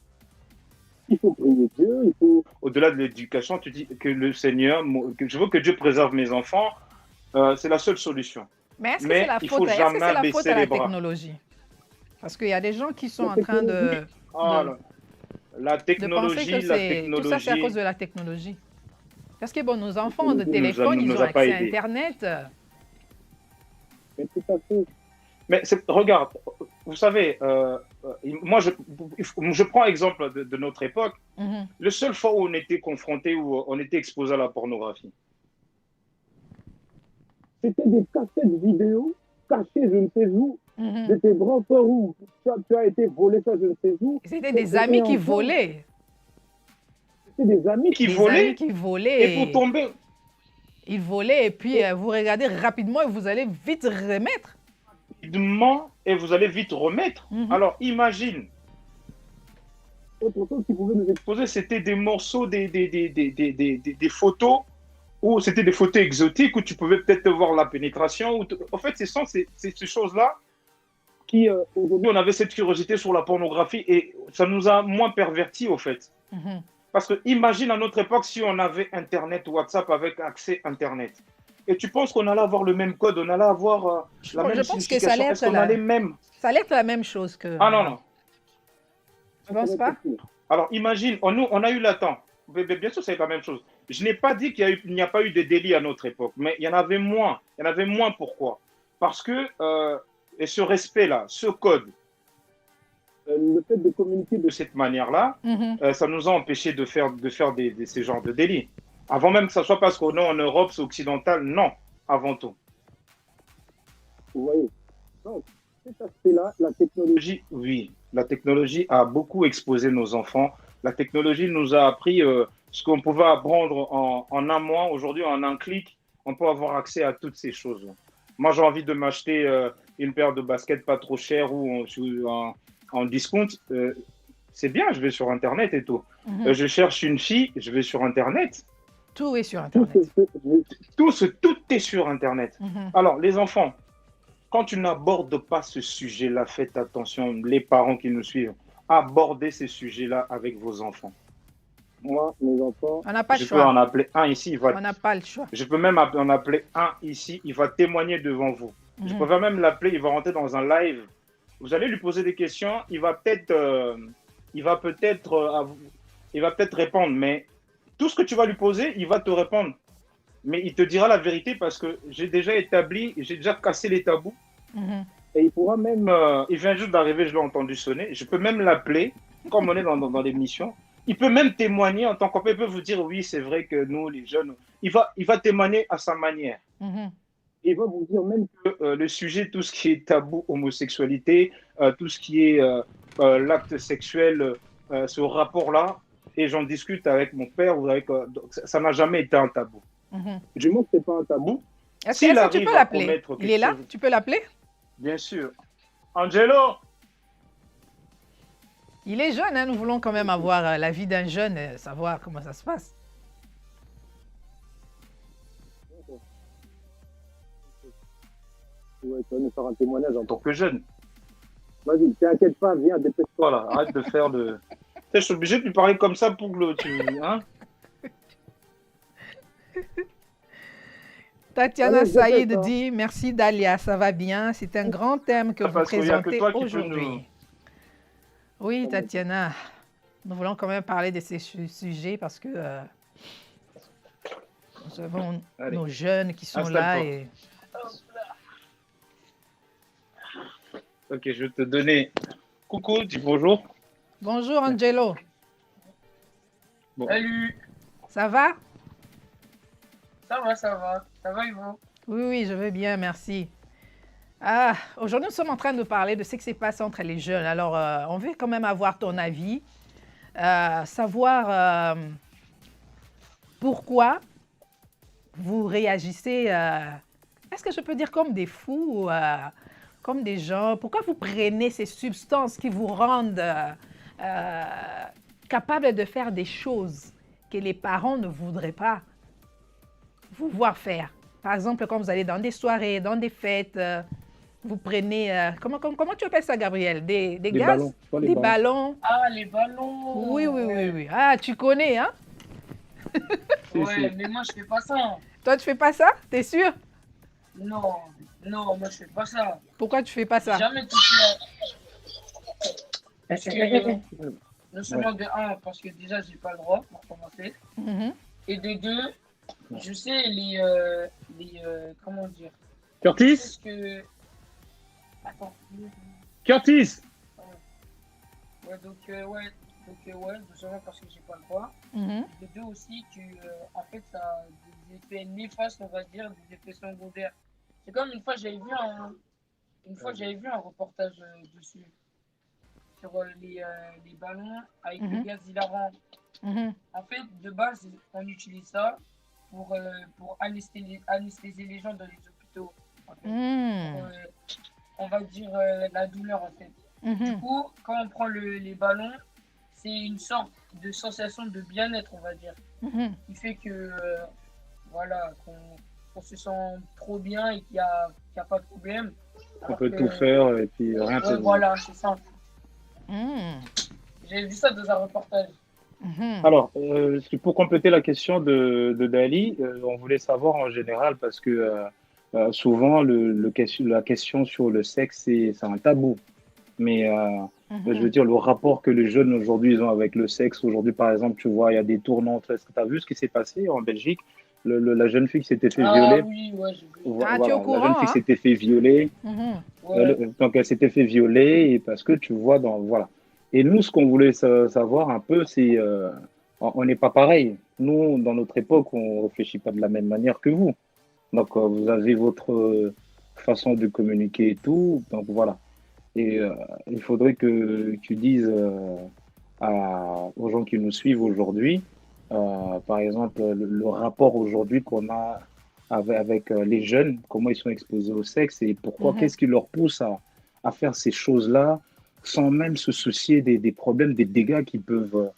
Il faut prier Dieu, il faut... Au-delà de l'éducation, tu dis que le Seigneur, que je veux que Dieu préserve mes enfants, c'est la seule solution. Mais est-ce que c'est la faute, à la technologie? Parce qu'il y a des gens qui sont en train de penser que tout ça, c'est à cause de la technologie. Parce que bon, nos enfants de téléphone, ils ont accès à Internet. Mais tout à fait. Mais regarde, vous savez, moi, je prends exemple de notre époque. Le seul fois où on était confronté, où on était exposé à la pornographie, c'était des cassettes vidéo cachées, je ne sais où, de tes grands-pères où tu as été volé, ça, je ne sais où. C'était des amis qui volaient. C'était des amis qui volaient. Et pour tomber... Ils volaient et puis vous regardez rapidement et vous allez vite remettre. Rapidement et vous allez vite remettre. Alors imagine. Autre chose qui pouvait nous exposer, c'était des morceaux, des photos, ou c'était des photos exotiques où tu pouvais peut-être voir la pénétration. En fait, ce sont ces choses-là qui, aujourd'hui, on avait cette curiosité sur la pornographie et ça nous a moins pervertis, au fait. Parce que imagine à notre époque si on avait Internet, WhatsApp avec accès Internet. Et tu penses qu'on allait avoir le même code, on allait avoir la même signification? Je pense que ça allait être la même chose que... Ah non. Tu ne penses pas? Alors imagine, nous, on a eu le temps. Bien sûr, c'est la même chose. Je n'ai pas dit qu'il n'y a pas eu de délits à notre époque, mais il y en avait moins. Il y en avait moins pourquoi? Parce que et ce respect-là, ce code, le fait de communiquer de cette manière-là, ça nous a empêché de faire ces genres de délits. Avant même que ça soit parce qu'on est en Europe, c'est occidental, non, avant tout. Vous voyez. Donc, cet aspect-là, la technologie, Oui, la technologie a beaucoup exposé nos enfants. La technologie nous a appris ce qu'on pouvait apprendre en un mois. Aujourd'hui, en un clic, on peut avoir accès à toutes ces choses. Moi, j'ai envie de m'acheter une paire de baskets pas trop chères ou en discount. C'est bien, je vais sur Internet et tout. Je cherche une fille, je vais sur Internet. Tout est sur Internet. Tout est sur Internet. Alors, les enfants, quand tu n'abordes pas ce sujet-là, faites attention, les parents qui nous suivent, abordez ces sujets-là avec vos enfants. Moi, mes enfants, On n'a pas le je choix. peux en appeler un ici. On n'a pas le choix. Je peux même en appeler un ici. Il va témoigner devant vous. Je peux même l'appeler. Il va rentrer dans un live. Vous allez lui poser des questions. Il va peut-être répondre. Mais tout ce que tu vas lui poser, il va te répondre. Mais il te dira la vérité parce que j'ai déjà cassé les tabous. Et il pourra même, il vient juste d'arriver, je l'ai entendu sonner. Je peux même l'appeler, comme on est dans l'émission. Il peut même témoigner en tant qu'employé. Il peut vous dire, oui, c'est vrai que nous, les jeunes, il va témoigner à sa manière. Il va vous dire même que le sujet, tout ce qui est tabou, homosexualité, tout ce qui est l'acte sexuel, ce rapport-là, et j'en discute avec mon père, ça n'a jamais été un tabou. Du moment que ce n'est pas un tabou. Est-ce que tu peux l'appeler? Il est là? Tu peux l'appeler? Bien sûr. Angelo! Il est jeune, hein? Nous voulons quand même avoir la vie d'un jeune, savoir comment ça se passe. Ouais, tu vas nous faire un témoignage en tant que jeune. Vas-y, t'inquiète pas, viens, dépêche-toi. Voilà, arrête de faire de... Je suis obligé de lui parler comme ça pour que tu... Hein? Tatiana Saïd dit « Merci Dalia, ça va bien. C'est un grand thème que vous présentez aujourd'hui. » Oui, Tatiana, nous voulons quand même parler de ces sujets parce que nous avons nos jeunes qui sont là. Et... Ok, je vais te donner... Coucou, dis bonjour. Bonjour Angelo. Bon. Salut. Ça va? Ça va, ça va. Ça va, Yvon? Oui, je vais bien, merci. Aujourd'hui, nous sommes en train de parler de ce qui se passe entre les jeunes. Alors, on veut quand même avoir ton avis, savoir pourquoi vous réagissez, est-ce que je peux dire comme des fous, comme des gens, pourquoi vous prenez ces substances qui vous rendent capables de faire des choses que les parents ne voudraient pas vous voir faire? Par exemple, quand vous allez dans des soirées, dans des fêtes, vous prenez... comment tu appelles ça, Gabriel? Des gaz? Ballons, des ballons. Ah, les ballons. Oui. Ah, tu connais, hein? Ouais, mais moi, je fais pas ça. Toi, tu fais pas ça? T'es sûr? Non, moi, je fais pas ça. Pourquoi tu fais pas ça? J'ai jamais touché à... Parce que, non seulement de un, parce que déjà, j'ai pas le droit pour commencer. Et de deux, je sais comment dire? Curtis? Attends. Curtis? Donc, non seulement parce que j'ai pas le droit. De deux aussi, en fait, ça a des effets néfastes, on va dire, des effets secondaires. C'est comme une fois, j'avais vu un reportage dessus, sur les ballons avec le gaz hilarant. En fait, de base, on utilise ça pour anesthésier les gens dans les hôpitaux. En fait. On va dire la douleur, en fait. Du coup, quand on prend les ballons, c'est une sorte de sensation de bien-être, on va dire. Qui fait que, voilà, qu'on se sent trop bien et qu'il n'y a pas de problème. On peut tout faire et puis rien ne voilà, c'est ça. J'ai vu ça dans un reportage. Alors, pour compléter la question de Dali, on voulait savoir en général parce que souvent la question sur le sexe, c'est un tabou. Mais Je veux dire, le rapport que les jeunes aujourd'hui ils ont avec le sexe. Aujourd'hui, par exemple, tu vois, il y a des tournants. Est-ce que tu as vu ce qui s'est passé en Belgique? La jeune fille qui s'était fait Ah violer. oui, ouais, j'ai vu. Ah, tu es au Voilà, la jeune courant, fille hein? s'était fait violer. Mhm. Ouais. Donc, elle s'était fait violer et parce que tu vois, voilà. Et nous, ce qu'on voulait savoir un peu, c'est, on n'est pas pareil. Nous, dans notre époque, on réfléchit pas de la même manière que vous. Donc, vous avez votre façon de communiquer et tout. Donc, voilà. Et il faudrait que tu dises aux gens qui nous suivent aujourd'hui, par exemple, le rapport aujourd'hui qu'on a avec les jeunes, comment ils sont exposés au sexe et pourquoi, Mhm. qu'est-ce qui leur pousse à faire ces choses-là sans même se soucier des problèmes, des dégâts qui peuvent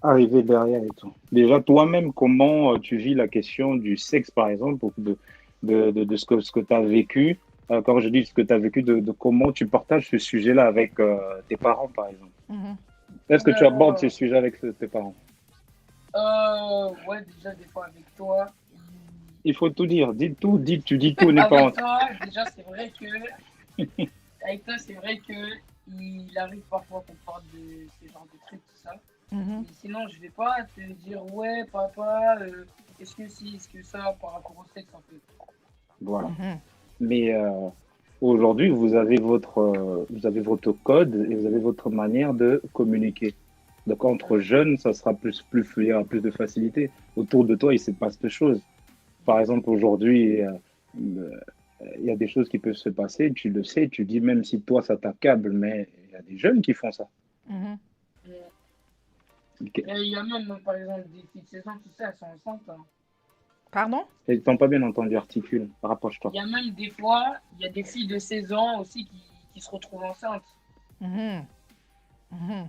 arriver derrière et tout. Déjà, toi-même, comment tu vis la question du sexe, par exemple, ou de ce que tu as vécu, quand je dis ce que tu as vécu, de comment tu partages ce sujet-là avec tes parents, par exemple. Mhm. Est-ce que tu abordes ce Alors, sujet avec tes parents? ouais, déjà, des fois avec toi. Il faut tout dire. Dis tout, tu dis tout, n'aie pas Avec honte. toi, déjà, c'est vrai que. Avec toi, c'est vrai que il arrive parfois qu'on parle de ce genre de trucs, tout ça. Mhm. Mais sinon, je vais pas te dire, ouais, papa, est-ce que si, est-ce que ça, par rapport au sexe, en fait. Voilà. Mhm. Mais aujourd'hui, vous avez votre code et vous avez votre manière de communiquer. Donc, entre jeunes, ça sera plus fluide, il y aura plus de facilité. Autour de toi, il se passe des choses. Par exemple, aujourd'hui, il y a des choses qui peuvent se passer, tu le sais, tu dis même si toi, ça t'accable, mais il y a des jeunes qui font ça. Mhm. Mais Ok. il y a même, par exemple, des filles de 16 ans, tu sais, elles sont enceintes, hein. Pardon? Ils t'ont pas bien entendu, articule, Il rapproche-toi. y a même des fois, il y a des filles de 16 ans aussi qui se retrouvent enceintes. Mhm. Mhm.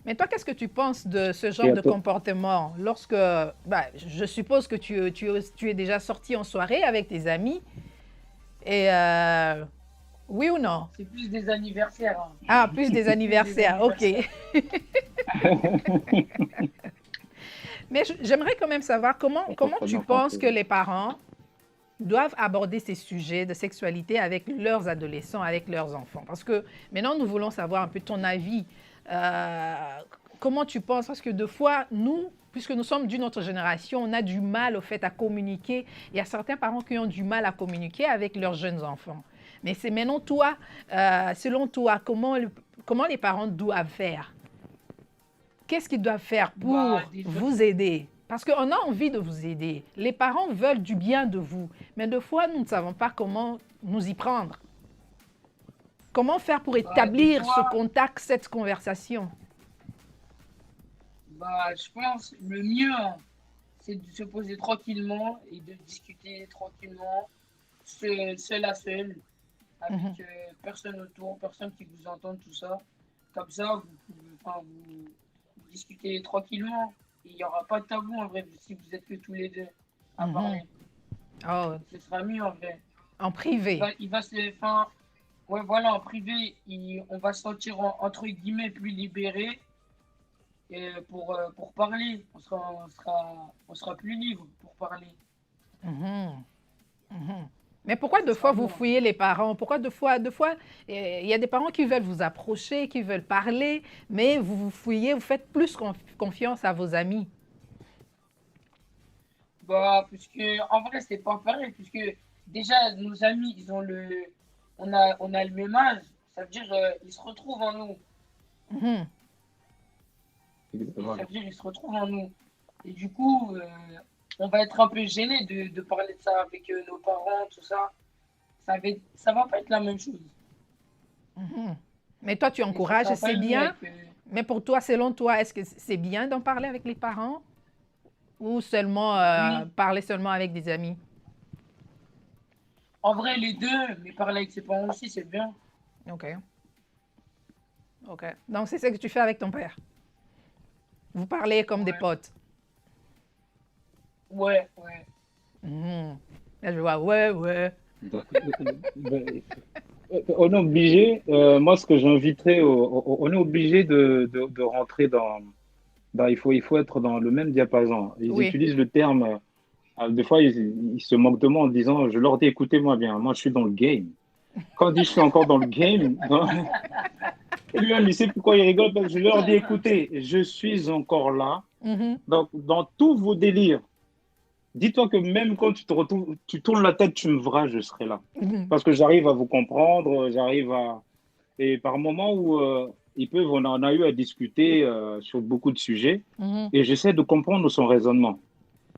Mais toi, qu'est-ce que tu penses de ce Et genre à de toi, comportement lorsque, bah, je suppose que tu es déjà sorti en soirée avec tes amis et oui ou non? C'est plus des anniversaires, hein. Ah, plus des C'est plus des anniversaires, ok. anniversaires. Mais j'aimerais quand même savoir on comment comprend tu bien penses compris. que les parents doivent aborder ces sujets de sexualité avec leurs adolescents, avec leurs enfants. Parce que maintenant, nous voulons savoir un peu ton avis. Euh, Comment tu penses? Parce que deux fois, nous, puisque nous sommes d'une autre génération, on a du mal au fait à communiquer. Il y a certains parents qui ont du mal à communiquer avec leurs jeunes enfants. Mais c'est maintenant toi, selon toi, comment les parents doivent faire? Qu'est-ce qu'ils doivent faire Bah, pour déjà, vous aider? Parce qu'on a envie de vous aider. Les parents veulent du bien de vous. Mais deux fois, nous ne savons pas comment nous y prendre. Comment faire pour des établir ce fois, contact, cette conversation? bah, je pense le mieux, hein, c'est de se poser tranquillement et de discuter tranquillement, seul à seul, avec Mhm. personne autour, personne qui vous entend, tout ça. Comme ça, vous pouvez, enfin, vous discutez tranquillement. Il n'y aura pas de tabou en vrai, si vous êtes que tous les deux à Mhm. parler. Oh, Ce sera mieux en vrai. en Il privé. va, il va se, enfin, ouais, voilà, en privé, on va se sentir entre guillemets plus libéré et pour parler. On sera plus libre pour parler. Mhm. Mhm. Mais pourquoi Ce deux fois sera vous mieux en vrai. fouillez les parents? Pourquoi deux fois, il y a des parents qui veulent vous approcher, qui veulent parler, mais vous vous fouillez, vous faites plus confiance à vos amis. Bah, puisque en vrai, c'est pas pareil, puisque déjà, nos amis, on a le même âge. Ça veut dire, ils se retrouvent en nous. Mhm. Et ça Voilà. veut dire, ils se retrouvent en nous. Et du coup, on va être un peu gêné de parler de ça avec nos parents, tout ça. Ça va pas être la même chose. Mhm. Mais toi, tu Et ce encourages, sera pas c'est le mieux bien. avec. Mais pour toi, selon toi, est-ce que c'est bien d'en parler avec les parents ou seulement Oui, parler seulement avec des amis? en vrai, les deux, mais parler avec ses parents aussi, c'est bien. OK, OK. Donc, c'est ce que tu fais avec ton père. Vous parlez comme des Ouais, potes. ouais, ouais. Mhm. Là, je vois, ouais, ouais. Donc, ben, on est obligé, moi ce que j'inviterais, on est obligé de rentrer il faut être dans le même diapason. Ils Oui. utilisent le terme, des fois ils se moquent de moi en disant, je leur dis, écoutez-moi bien, moi je suis dans le game. Quand on dit je suis encore dans le game, et lui-même, il sait pourquoi il rigole, parce que je leur dis, écoutez, je suis encore là. Donc, dans tous vos délires, dis-toi que même quand tu tournes la tête, tu me verras, je serai là. Parce que j'arrive à vous comprendre, j'arrive à... Et par moments où on en a eu à discuter sur beaucoup de sujets, et j'essaie de comprendre son raisonnement.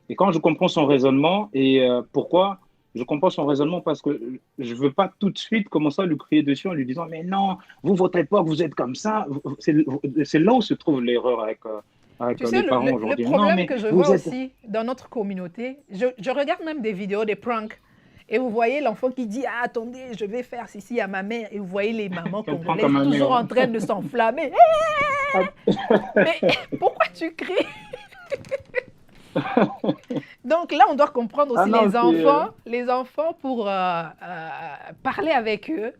Et quand je comprends son raisonnement, et pourquoi je comprends son raisonnement, parce que je ne veux pas tout de suite commencer à lui crier dessus en lui disant, mais non, vous, votre époque, vous êtes comme ça. C'est là où se trouve l'erreur avec Tu sais, les parents le aujourd'hui. problème Non, mais que je vous vois êtes... aussi dans notre communauté, je regarde même des vidéos, des pranks, et vous voyez l'enfant qui dit « Ah, attendez, je vais faire ceci à ma mère » et vous voyez les mamans congolaises toujours en train de s'enflammer. Mais pourquoi tu cries? Donc là, on doit comprendre aussi les enfants pour parler avec eux.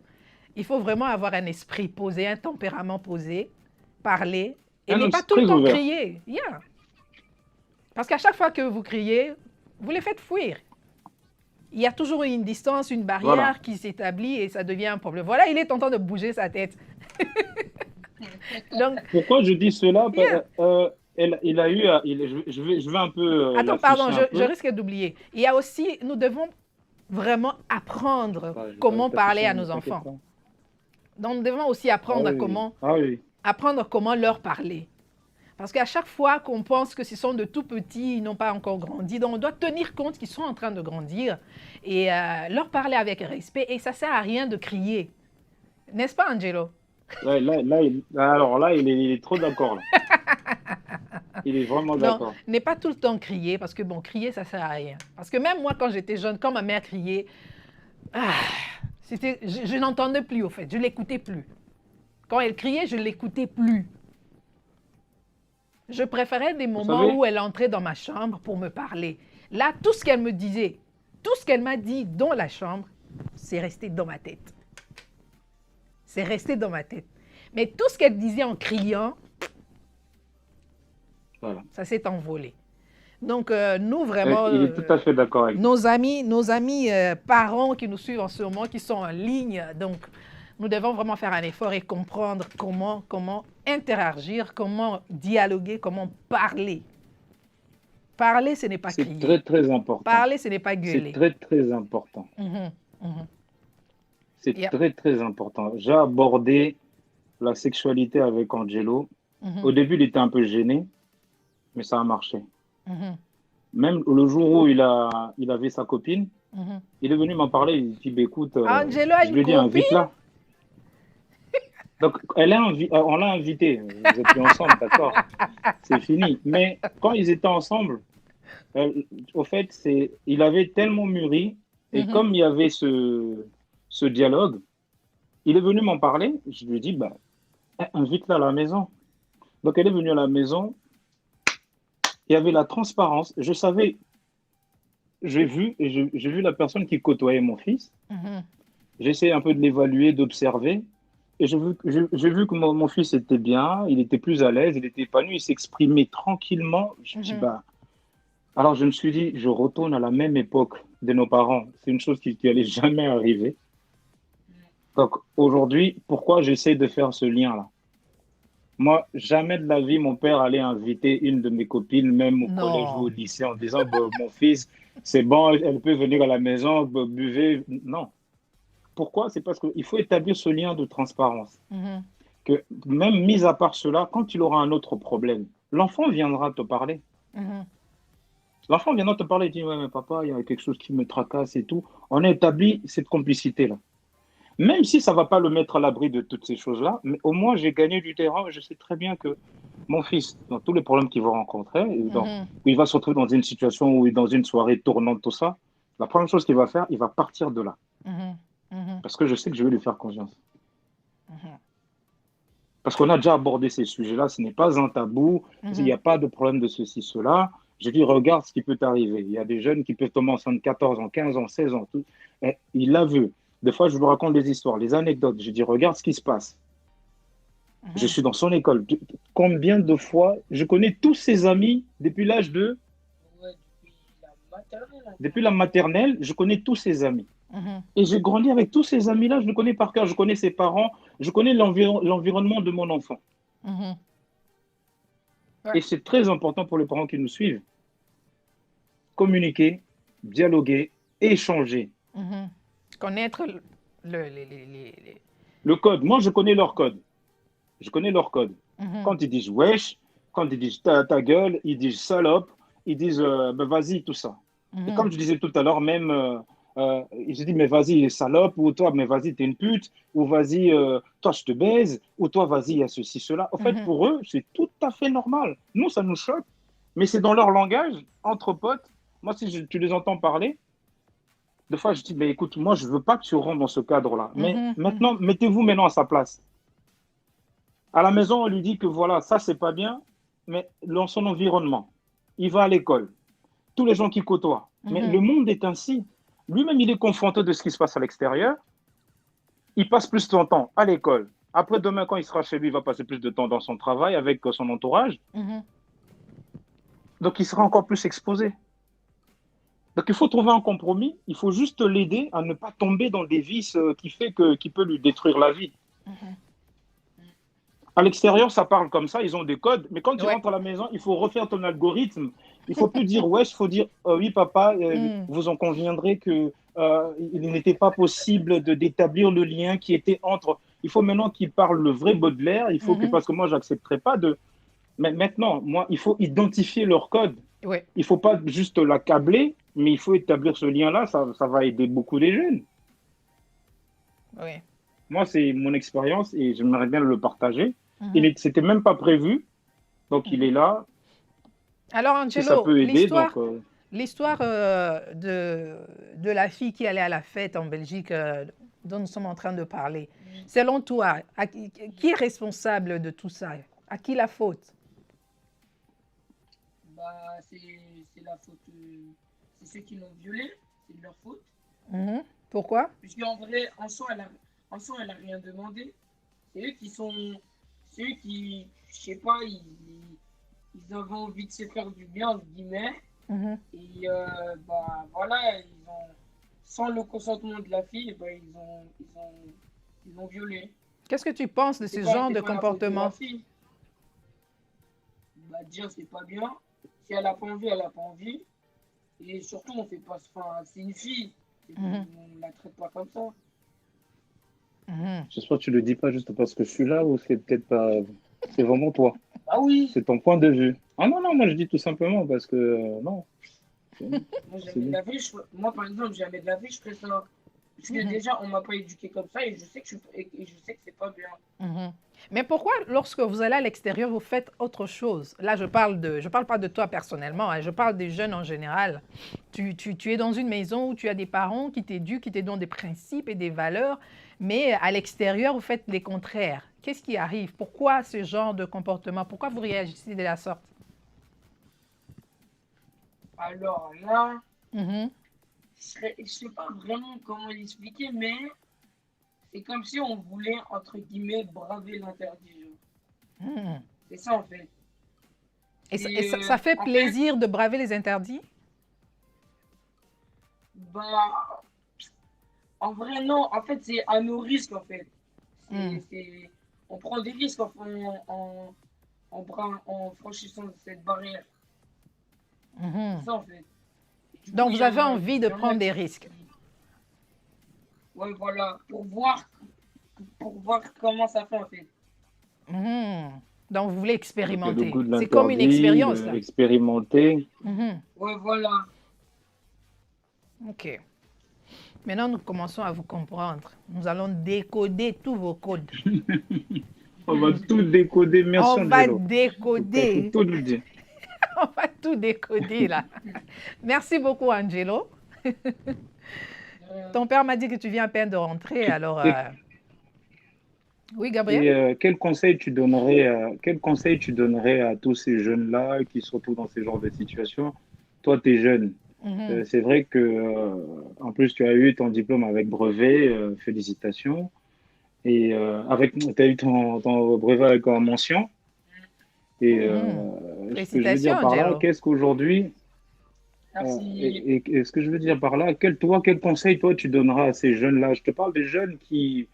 Il faut vraiment avoir un esprit posé, un tempérament posé, parler, et ne pas tout le temps crier. Yeah. Parce qu'à chaque fois que vous criez, vous les faites fuir. Il y a toujours une distance, une barrière qui s'établit et ça devient un problème. Voilà, il est tentant de bouger sa tête. Donc, pourquoi je dis cela? Il a eu, je vais un peu. Attends, pardon, je risque d'oublier. Il y a aussi, nous devons vraiment apprendre comment parler à nos enfants. Donc, nous devons aussi apprendre apprendre comment leur parler. Parce qu'à chaque fois qu'on pense que ce sont de tout petits, ils n'ont pas encore grandi, donc on doit tenir compte qu'ils sont en train de grandir et leur parler avec respect. Et ça ne sert à rien de crier. N'est-ce pas, Angelo? Alors là, il est trop d'accord. Il est vraiment d'accord. N'est pas tout le temps crier, parce que bon, crier, ça ne sert à rien. Parce que même moi, quand j'étais jeune, quand ma mère criait, je n'entendais plus, au fait. Je ne l'écoutais plus. Quand elle criait, je ne l'écoutais plus. Je préférais des moments où elle entrait dans ma chambre pour me parler. Là, tout ce qu'elle me disait, tout ce qu'elle m'a dit dans la chambre, c'est resté dans ma tête. C'est resté dans ma tête. Mais tout ce qu'elle disait en criant, ça s'est envolé. Donc, nous, vraiment, il est tout à fait d'accord avec nos amis parents qui nous suivent en ce moment, qui sont en ligne, donc, nous devons vraiment faire un effort et comprendre comment interagir, comment dialoguer, comment parler. Parler, ce n'est pas crier. C'est très, très important. Parler, ce n'est pas gueuler. C'est très, très important. C'est très, très important. J'ai abordé la sexualité avec Angelo. Au début, il était un peu gêné, mais ça a marché. Même le jour où il avait sa copine, il est venu m'en parler. Il dit, bah, écoute, Angelo a je lui ai dit, invite-la. Donc, on l'a invité. Vous êtes plus ensemble, d'accord? C'est fini. Mais quand ils étaient ensemble, au fait, il avait tellement mûri. Et comme il y avait ce dialogue, il est venu m'en parler. Je lui ai dit, bah, invite-la à la maison. Donc, elle est venue à la maison. Il y avait la transparence. Je savais, j'ai vu la personne qui côtoyait mon fils. J'ai essayé un peu de l'évaluer, d'observer. Et j'ai vu que mon fils était bien, il était plus à l'aise, il était épanoui, il s'exprimait tranquillement. Je me suis dit, alors je me suis dit, je retourne à la même époque de nos parents. C'est une chose qui n'allait jamais arriver. Donc aujourd'hui, pourquoi j'essaie de faire ce lien-là? Moi, jamais de la vie, mon père allait inviter une de mes copines, même au collège ou au lycée, en disant, mon fils, c'est bon, elle peut venir à la maison, buvez. Non. Pourquoi? C'est parce qu'il faut établir ce lien de transparence. Que même mis à part cela, quand il aura un autre problème, l'enfant viendra te parler. L'enfant viendra te parler et dire, ouais, mais papa, il y a quelque chose qui me tracasse et tout. On a établi cette complicité-là. Même si ça ne va pas le mettre à l'abri de toutes ces choses-là, mais au moins j'ai gagné du terrain et je sais très bien que mon fils, dans tous les problèmes qu'il va rencontrer, où il va se retrouver dans une situation où il est dans une soirée tournante, tout ça, la première chose qu'il va faire, il va partir de là. Parce que je sais que je vais lui faire confiance. Parce qu'on a déjà abordé ces sujets-là, ce n'est pas un tabou, il n'y a pas de problème de ceci, cela. Je dis, regarde ce qui peut t'arriver. Il y a des jeunes qui peuvent tomber enceintes 14 ans, 15 ans, 16 ans, tout. Et il l'a vu. Des fois, je vous raconte des histoires, les anecdotes. Je dis, regarde ce qui se passe. Je suis dans son école. Combien de fois, je connais tous ses amis depuis l'âge de... Depuis la maternelle, je connais tous ses amis. Et j'ai grandi avec tous ces amis-là, je le connais par cœur, je connais ses parents, je connais l'environnement de mon enfant. Ouais. Et c'est très important pour les parents qui nous suivent. Communiquer, dialoguer, échanger. Connaître le code. Moi, je connais leur code. Je connais leur code. Quand ils disent wesh, quand ils disent ta gueule, ils disent salope, ils disent ben vas-y, tout ça. Et comme je disais tout à l'heure, même ils se disent mais vas-y, salope, ou toi, mais vas-y, t'es une pute, ou vas-y, toi, je te baise, ou toi, vas-y, il y a ceci, cela. En fait, pour eux, c'est tout à fait normal. Nous, ça nous choque, mais c'est dans leur langage, entre potes. Moi, si tu les entends parler, des fois, je dis, mais écoute, moi, je ne veux pas que tu rentres dans ce cadre-là. Mais maintenant, mettez-vous maintenant à sa place. À la maison, on lui dit que voilà, ça, c'est pas bien, mais dans son environnement, il va à l'école, tous les gens qui côtoient. Mais le monde est ainsi. Lui-même, il est confronté de ce qui se passe à l'extérieur. Il passe plus de temps à l'école. Après, demain, quand il sera chez lui, il va passer plus de temps dans son travail avec son entourage. Donc, il sera encore plus exposé. Donc, il faut trouver un compromis. Il faut juste l'aider à ne pas tomber dans des vices qui peut lui détruire la vie. À l'extérieur, ça parle comme ça, ils ont des codes. Mais quand tu rentres à la maison, il faut refaire ton algorithme. Il ne faut plus dire wesh, il faut dire oui, papa, vous en conviendrez que il n'était pas possible d'établir le lien qui était entre. Il faut maintenant qu'il parle le vrai Baudelaire. Il faut parce que moi, je n'accepterai pas de. Mais maintenant, moi, il faut identifier leur code. Il ne faut pas juste l'accabler, mais il faut établir ce lien-là. Ça va aider beaucoup les jeunes. Moi, c'est mon expérience et j'aimerais bien le partager. C'était même pas prévu, donc il est là. Alors, Angelo, si ça peut aider, l'histoire de la fille qui allait à la fête en Belgique, dont nous sommes en train de parler, selon toi, qui est responsable de tout ça? À qui la faute? C'est la faute. C'est ceux qui l'ont violée, c'est de leur faute. Pourquoi? Puisqu'en vrai, en soi, elle n'a rien demandé. C'est eux qui sont. C'est eux qui, je sais pas, ils avaient envie de se faire du bien, entre guillemets. Et voilà, sans le consentement de la fille, ils ont violé. Qu'est-ce que tu penses de ce genre de comportement? Déjà, c'est pas bien. Si elle n'a pas envie, elle n'a pas envie. Et surtout, on fait pas. Enfin, c'est une fille. On ne la traite pas comme ça. J'espère que tu le dis pas juste parce que je suis là ou c'est peut-être pas. C'est vraiment toi. Ah oui. C'est ton point de vue. Ah non, moi je dis tout simplement parce que non. Moi, par exemple, jamais de la vie, je ferais ça. Parce que déjà, on ne m'a pas éduqué comme ça et je sais que c'est pas bien. Mais pourquoi, lorsque vous allez à l'extérieur, vous faites autre chose? Là, je parle pas de toi personnellement, je parle des jeunes en général. Tu es dans une maison où tu as des parents qui t'éduquent, qui te donnent des principes et des valeurs, mais à l'extérieur, vous faites les contraires. Qu'est-ce qui arrive? Pourquoi ce genre de comportement? Pourquoi vous réagissez de la sorte? Alors là, je sais pas vraiment comment l'expliquer, mais c'est comme si on voulait, entre guillemets, braver l'interdit. C'est ça, en fait. Et ça fait plaisir de braver les interdits? En vrai, non. En fait, c'est à nos risques, en fait. On prend des risques en franchissant cette barrière. C'est ça, en fait. Donc, vous avez envie de prendre des risques? Oui, voilà. Pour voir comment ça fait, en fait. Donc, vous voulez expérimenter. C'est comme une expérience, là. Expérimenter. Oui, voilà. OK. Maintenant, nous commençons à vous comprendre. Nous allons décoder tous vos codes. On va tout décoder. Merci, On va décoder. Tout nous dire. On va tout décoder, là. Merci beaucoup, Angelo. Ton père m'a dit que tu viens à peine de rentrer, alors... Oui, Gabriel? Et quel conseil tu donnerais à tous ces jeunes-là qui se retrouvent dans ce genre de situation? Toi, tu es jeune. C'est vrai que, en plus, tu as eu ton diplôme avec brevet. Félicitations. Et tu as eu ton brevet avec en mention. Et ce que je veux dire par là, qu'est-ce qu'aujourd'hui, Merci. Et ce que je veux dire par là, quel conseil toi tu donneras à ces jeunes-là? Je te parle des jeunes qui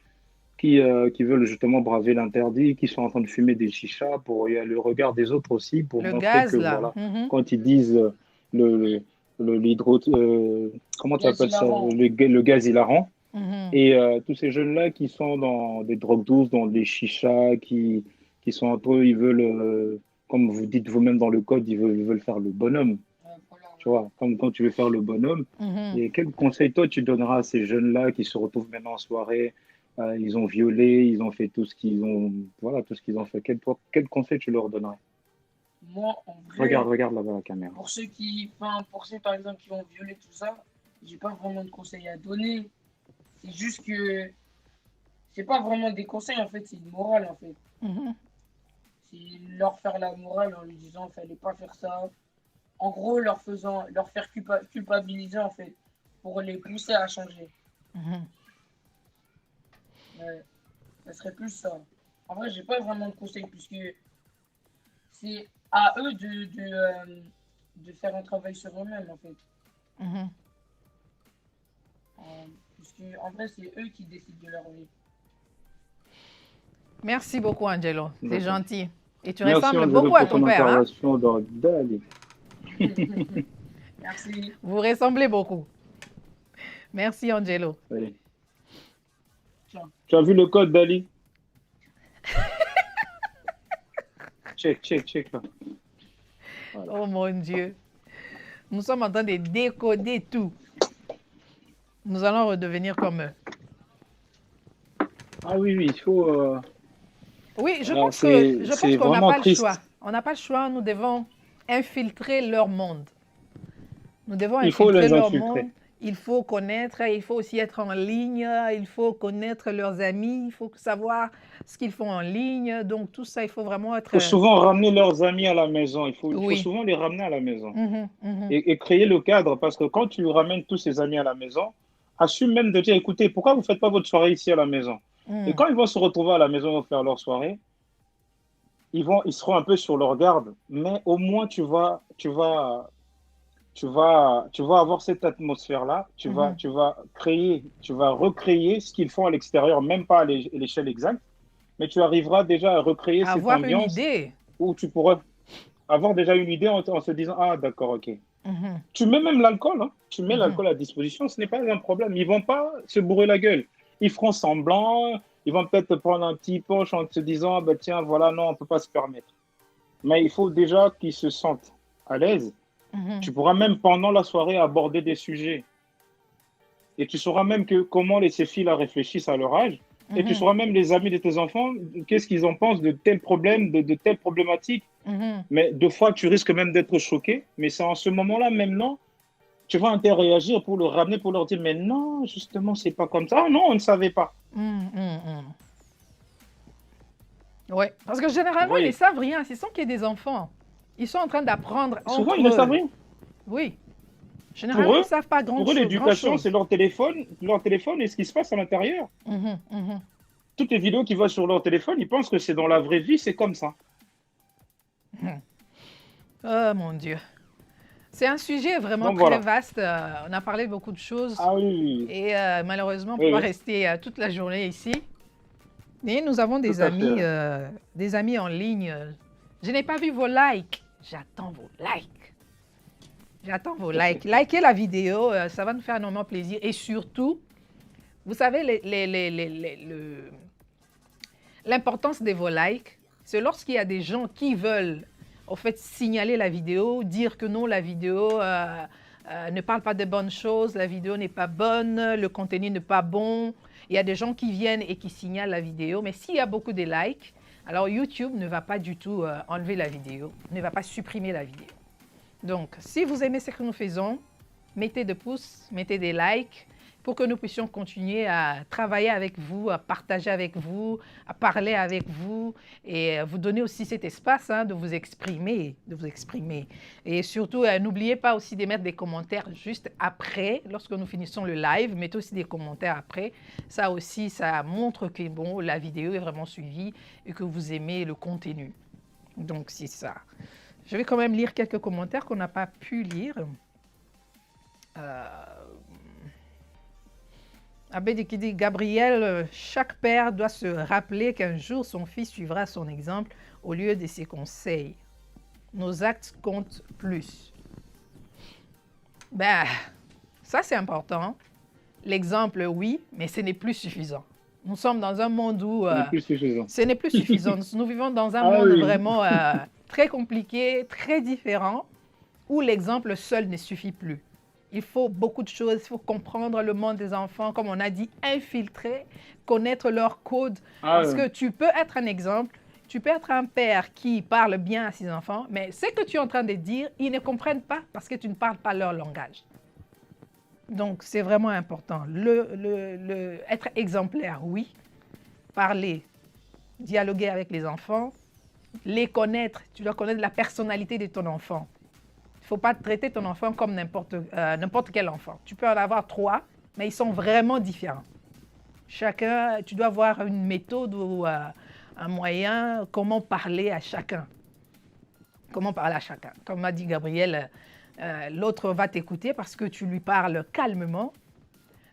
veulent justement braver l'interdit, qui sont en train de fumer des chichas pour y aller le regard des autres aussi, pour Le montrer gaz, que là. voilà, quand ils disent le, le, l'hydro, comment tu Gaz appelles ça, hilarant. le gaz hilarant, Mhm. et tous ces jeunes-là qui sont dans des drogues douces, dans des chichas, qui sont entre eux, ils veulent, comme vous dites vous-même dans le code, ils veulent faire le bonhomme. Voilà, Tu vois, comme quand tu veux faire le bonhomme. Mhm. Et quel conseil, toi, tu donneras à ces jeunes-là qui se retrouvent maintenant en soirée, ils ont violé, ils ont fait tout ce qu'ils ont, voilà, tout ce qu'ils ont fait. Quel conseil tu leur donnerais? moi, en Regarde, vrai, regarde là-bas la caméra. pour ceux par exemple qui ont violé tout ça, j'ai pas vraiment de conseils à donner. C'est juste que c'est pas vraiment des conseils en fait, c'est une morale en fait. Mhm. C'est leur faire la morale en lui disant fallait pas faire ça. En gros, leur faire culpabiliser en fait pour les pousser à changer. Mhm. Ouais, ça serait plus ça. En vrai, j'ai pas vraiment de conseils puisque c'est à eux de faire un travail sur eux-mêmes en fait. Mhm. Puisque en vrai, c'est eux qui décident de leur vie. Merci beaucoup, Angelo. C'est D'accord. gentil. Et tu Merci, ressembles Angelo, beaucoup à pour ton ton père, hein? intervention dans Dali. Merci. Vous ressemblez beaucoup. Merci, Angelo. Allez. Tiens. Tu as vu le code, Dali? Check, check, check là. Voilà. Oh mon Dieu. Nous sommes en train de décoder tout. Nous allons redevenir comme eux. Ah oui, oui, il faut. Oui, je pense C'est qu'on n'a vraiment pas le choix. triste. On n'a pas le choix. Nous devons infiltrer leur monde. Nous devons Il faut infiltrer les leur infiltrer. monde. Il faut connaître, il faut aussi être en ligne, il faut connaître leurs amis, il faut savoir ce qu'ils font en ligne. Donc tout ça, il faut vraiment Il faut être... souvent ramener leurs amis à la maison. Il faut Oui. souvent les ramener à la maison. Mhm, mhm, Et créer le cadre, parce que quand tu ramènes tous ces amis à la maison, assume même de dire, écoutez, pourquoi vous ne faites pas votre soirée ici à la maison? Et mhm, quand ils vont se retrouver à la maison, ils vont faire leur soirée, ils seront un peu sur leur garde, mais au moins tu vas avoir cette atmosphère-là, mhm. tu vas recréer ce qu'ils font à l'extérieur, même pas à l'échelle exacte, mais tu arriveras déjà à recréer cette Avoir une ambiance idée. où tu pourras avoir déjà une idée en se disant, ah d'accord, ok. Mhm, Tu mets même l'alcool, hein. Tu mets mhm, l'alcool à disposition, ce n'est pas un problème. Ils vont pas se bourrer la gueule. Ils feront semblant, ils vont peut-être prendre un petit poche en se disant, ah, bah, tiens, voilà, non, on ne peut pas se permettre. Mais il faut déjà qu'ils se sentent à l'aise. mhm, Tu pourras même pendant la soirée aborder des sujets. Et tu sauras même comment ces filles-là réfléchissent à leur âge. Et tu mhm, sauras même les amis de tes enfants, qu'est-ce qu'ils en pensent de tels problèmes, de telles problématiques. mhm. Mais deux fois, tu risques même d'être choqué. Mais c'est en ce moment-là, maintenant, tu vas interréagir pour le ramener, pour leur dire, mais non, justement, c'est pas comme ça. Ah non, on ne savait pas. Mhm, mhm. Ouais, parce que Vous généralement, ils ne voyez, savent rien. Ce sont qu'il y a des enfants. Ils sont en train d'apprendre souvent, entre ils ne savent eux. rien. Oui, Pour généralement, ils ne eux, savent pas l'éducation, c'est grand-chose. leur téléphone et ce qui se passe à l'intérieur. Mhm, mhm, Toutes les vidéos qui voient sur leur téléphone, ils pensent que c'est dans la vraie vie, c'est comme ça. mhm. Oh mon Dieu. C'est un sujet vraiment Donc très voilà. vaste. On a parlé de beaucoup de choses Ah oui, oui, et malheureusement, on ne peut oui, pas oui, rester toute la journée ici. Mais nous avons tout à fait. des amis en ligne. Je n'ai pas vu vos likes. J'attends vos likes. J'attends vos likes. Likez la vidéo, ça va nous faire énormément plaisir. Et surtout, vous savez, l'importance de vos likes, c'est lorsqu'il y a des gens qui veulent, au fait, signaler la vidéo, dire que non, la vidéo ne parle pas de bonnes choses, la vidéo n'est pas bonne, le contenu n'est pas bon. Il y a des gens qui viennent et qui signalent la vidéo, mais s'il y a beaucoup de likes, alors YouTube ne va pas du tout enlever la vidéo, ne va pas supprimer la vidéo. Donc, si vous aimez ce que nous faisons, mettez des pouces, mettez des likes pour que nous puissions continuer à travailler avec vous, à partager avec vous, à parler avec vous et vous donner aussi cet espace de vous exprimer, Et surtout, n'oubliez pas aussi de mettre des commentaires juste après, lorsque nous finissons le live, mettez aussi des commentaires après. Ça aussi, ça montre que bon, la vidéo est vraiment suivie et que vous aimez le contenu. Donc, c'est ça. Je vais quand même lire quelques commentaires qu'on n'a pas pu lire. Abedi qui dit, Gabriel, chaque père doit se rappeler qu'un jour son fils suivra son exemple au lieu de ses conseils. Nos actes comptent plus. Ben, ça c'est important. L'exemple, oui, mais ce n'est plus suffisant. Nous sommes dans un monde où ce n'est plus suffisant. Nous vivons dans un monde vraiment très compliqué, très différent, où l'exemple seul ne suffit plus. Il faut beaucoup de choses, il faut comprendre le monde des enfants, comme on a dit, infiltrer, connaître leur code. Parce que tu peux être un exemple, tu peux être un père qui parle bien à ses enfants, mais ce que tu es en train de dire, ils ne comprennent pas parce que tu ne parles pas leur langage. Donc, c'est vraiment important. Être exemplaire, oui. Parler, dialoguer avec les enfants, les connaître. Tu dois connaître la personnalité de ton enfant. Il ne faut pas traiter ton enfant comme n'importe quel enfant. Tu peux en avoir 3, mais ils sont vraiment différents. Chacun, tu dois avoir une méthode ou un moyen, comment parler à chacun. Comment parler à chacun. Comme m'a dit Gabriel, l'autre va t'écouter parce que tu lui parles calmement.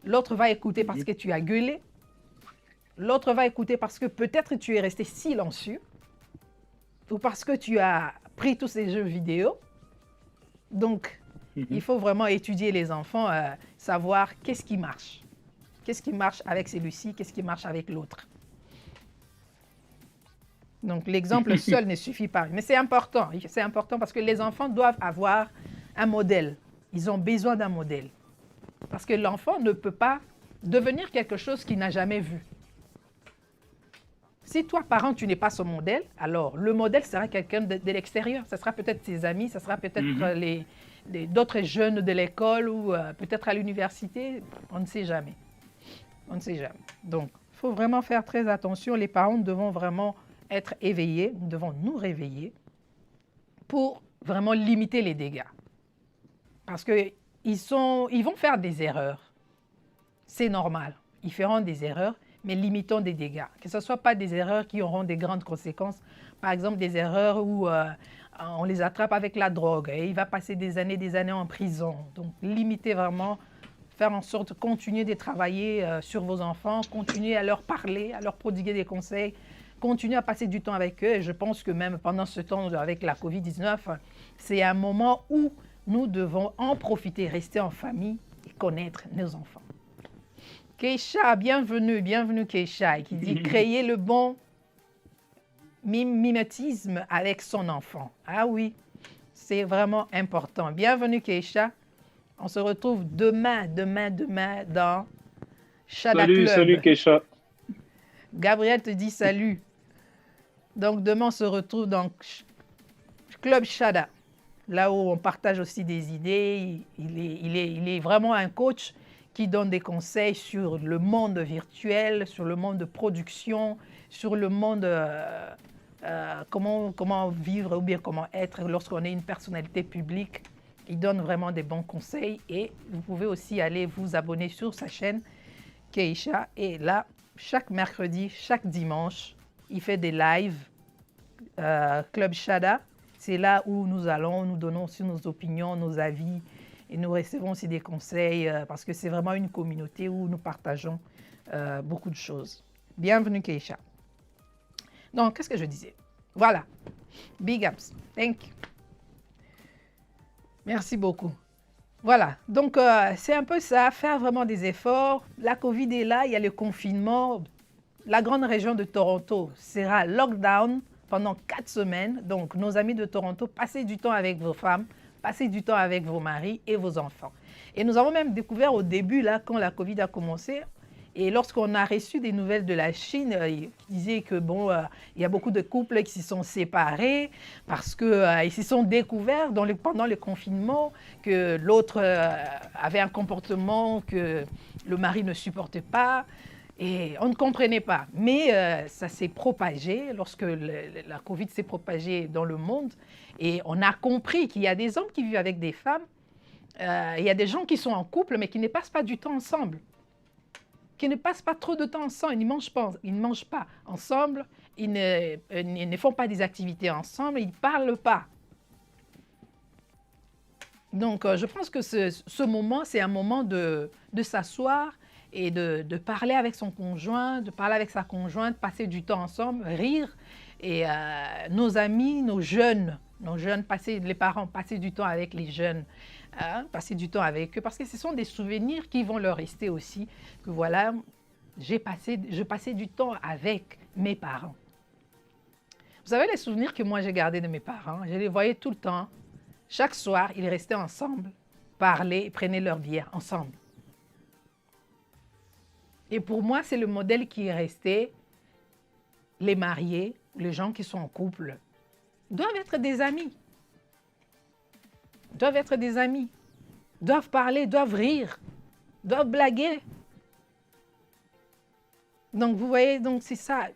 L'autre va écouter parce que tu as gueulé. L'autre va écouter parce que peut-être tu es resté silencieux ou parce que tu as pris tous ces jeux vidéo. Donc, il faut vraiment étudier les enfants, savoir qu'est-ce qui marche. Qu'est-ce qui marche avec celui-ci, qu'est-ce qui marche avec l'autre. Donc, l'exemple seul ne suffit pas. Mais c'est important parce que les enfants doivent avoir un modèle. Ils ont besoin d'un modèle. Parce que l'enfant ne peut pas devenir quelque chose qu'il n'a jamais vu. Si toi, parent, tu n'es pas son modèle, alors le modèle sera quelqu'un de l'extérieur. Ce sera peut-être tes amis, ce sera peut-être d'autres jeunes de l'école ou peut-être à l'université. On ne sait jamais. On ne sait jamais. Donc, il faut vraiment faire très attention. Les parents devons vraiment être éveillés. Nous devons nous réveiller pour vraiment limiter les dégâts. Parce qu'ils vont faire des erreurs. C'est normal. Ils feront des erreurs, mais limitons des dégâts. Que ce ne soit pas des erreurs qui auront des grandes conséquences. Par exemple, des erreurs où on les attrape avec la drogue et il va passer des années en prison. Donc, limitez vraiment, faire en sorte de continuer de travailler sur vos enfants, continuer à leur parler, à leur prodiguer des conseils, continuer à passer du temps avec eux. Et je pense que même pendant ce temps avec la COVID-19, c'est un moment où nous devons en profiter, rester en famille et connaître nos enfants. Keisha, bienvenue Keisha, qui dit « Créer le bon mimétisme avec son enfant ». Ah oui, c'est vraiment important. Bienvenue Keisha. On se retrouve demain dans Shada Club. Salut Keisha. Gabriel te dit salut. Donc demain, on se retrouve dans Club Shada, là où on partage aussi des idées. Il est vraiment un coach qui donne des conseils sur le monde virtuel, sur le monde de production, sur le monde comment vivre ou bien comment être lorsqu'on est une personnalité publique. Il donne vraiment des bons conseils et vous pouvez aussi aller vous abonner sur sa chaîne Keisha. Et là, chaque mercredi, chaque dimanche, il fait des lives Club Shada. C'est là où nous donnons aussi nos opinions, nos avis. Et nous recevons aussi des conseils parce que c'est vraiment une communauté où nous partageons beaucoup de choses. Bienvenue, Keisha. Donc, qu'est-ce que je disais? Voilà. Big ups. Thank you. Merci beaucoup. Voilà. Donc, c'est un peu ça, faire vraiment des efforts. La COVID est là, il y a le confinement. La grande région de Toronto sera lockdown pendant 4 semaines. Donc, nos amis de Toronto, passez du temps avec vos femmes. Passez du temps avec vos maris et vos enfants. Et nous avons même découvert au début, là, quand la COVID a commencé, et lorsqu'on a reçu des nouvelles de la Chine, qui disaient que il y a beaucoup de couples qui se sont séparés parce qu'ils se sont découverts pendant le confinement que l'autre avait un comportement que le mari ne supportait pas. Et on ne comprenait pas. Mais ça s'est propagé lorsque la COVID s'est propagée dans le monde. Et on a compris qu'il y a des hommes qui vivent avec des femmes. Il y a des gens qui sont en couple, mais qui ne passent pas du temps ensemble. Qui ne passent pas trop de temps ensemble. Ils ne mangent pas ensemble. Ils ne font pas des activités ensemble. Ils ne parlent pas. Donc, je pense que ce moment, c'est un moment de s'asseoir et de parler avec son conjoint, de parler avec sa conjointe, passer du temps ensemble, rire. Et nos amis, nos jeunes, les parents, passer du temps avec les jeunes, hein, passer du temps avec eux, parce que ce sont des souvenirs qui vont leur rester aussi, que voilà, je passais du temps avec mes parents. Vous savez, les souvenirs que moi j'ai gardés de mes parents, je les voyais tout le temps. Chaque soir, ils restaient ensemble, parlaient, prenaient leur bière ensemble. Et pour moi, c'est le modèle qui est resté. Les mariés, les gens qui sont en couple, doivent être des amis. Doivent être des amis. Doivent parler, doivent rire, doivent blaguer. Donc, vous voyez, donc c'est ça.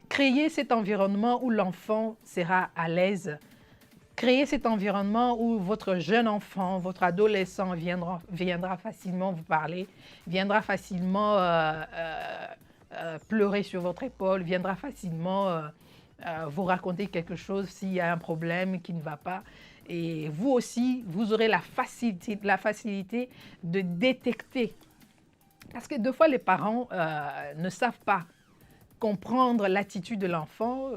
Créer cet environnement où l'enfant sera à l'aise. Créer cet environnement où votre jeune enfant, votre adolescent viendra facilement vous parler, viendra facilement pleurer sur votre épaule, viendra facilement vous raconter quelque chose s'il y a un problème qui ne va pas. Et vous aussi, vous aurez la facilité de détecter. Parce que deux fois, les parents ne savent pas comprendre l'attitude de l'enfant.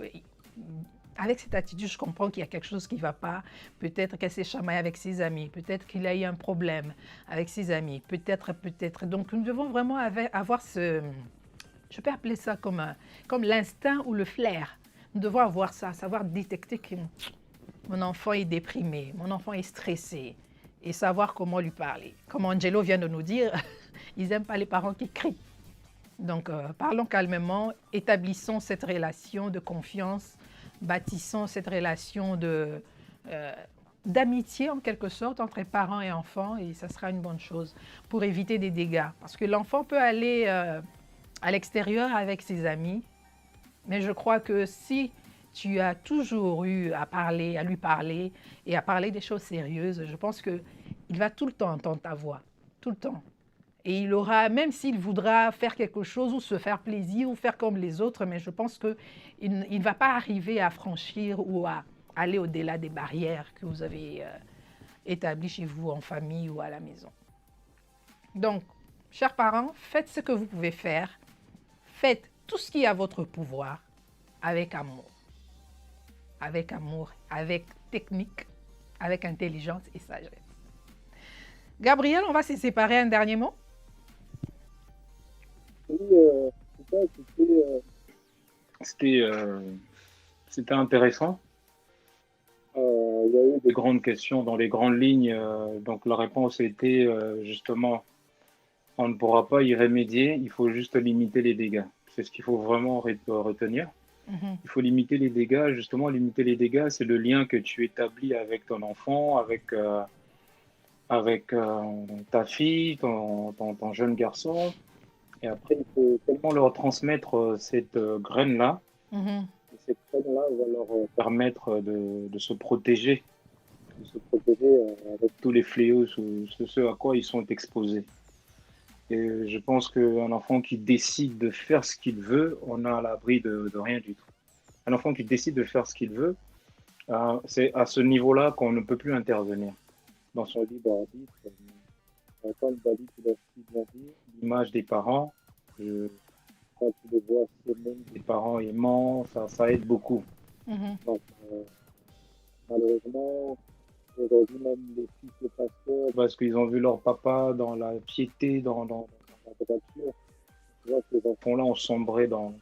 Avec cette attitude, je comprends qu'il y a quelque chose qui ne va pas. Peut-être qu'elle s'est chamaillée avec ses amis. Peut-être qu'il a eu un problème avec ses amis. Peut-être. Donc, nous devons vraiment avoir ce... Je peux appeler ça comme l'instinct ou le flair. Nous devons avoir ça, savoir détecter que mon enfant est déprimé, mon enfant est stressé, et savoir comment lui parler. Comme Angelo vient de nous dire, ils n'aiment pas les parents qui crient. Donc, parlons calmement, établissons cette relation de confiance, bâtissons cette relation d'amitié en quelque sorte entre parents et enfants, et ça sera une bonne chose pour éviter des dégâts. Parce que l'enfant peut aller à l'extérieur avec ses amis, mais je crois que si tu as toujours eu à lui parler et à parler des choses sérieuses, je pense qu'il va tout le temps entendre ta voix, tout le temps. Et il aura, même s'il voudra faire quelque chose ou se faire plaisir ou faire comme les autres, mais je pense qu'il ne va pas arriver à franchir ou à aller au-delà des barrières que vous avez établies chez vous en famille ou à la maison. Donc, chers parents, faites ce que vous pouvez faire. Faites tout ce qui est à votre pouvoir avec amour. Avec amour, avec technique, avec intelligence et sagesse. Gabriel, on va se séparer. Un dernier mot? C'était intéressant. Il y a eu des grandes questions dans les grandes lignes. Donc la réponse était justement, on ne pourra pas y remédier, il faut juste limiter les dégâts. C'est ce qu'il faut vraiment retenir. Il faut limiter les dégâts. Justement, limiter les dégâts, c'est le lien que tu établis avec ton enfant, avec ta fille, ton jeune garçon. Et après, il faut tellement leur transmettre cette graine-là. Et cette graine-là va leur permettre de se protéger avec tous les fléaux, ce à quoi ils sont exposés. Et je pense qu'un enfant qui décide de faire ce qu'il veut, on est à l'abri de rien du tout. Un enfant qui décide de faire ce qu'il veut, c'est à ce niveau-là qu'on ne peut plus intervenir dans son libre arbitre. Comme David l'a si bien dit, l'image des parents, quand tu les vois s'aimer, des parents aimants, ça aide beaucoup. Donc, malheureusement, aujourd'hui, même les fils de pasteurs, parce qu'ils ont vu leur papa dans la piété, dans la droiture, tu vois, ces enfants-là ont sombré dans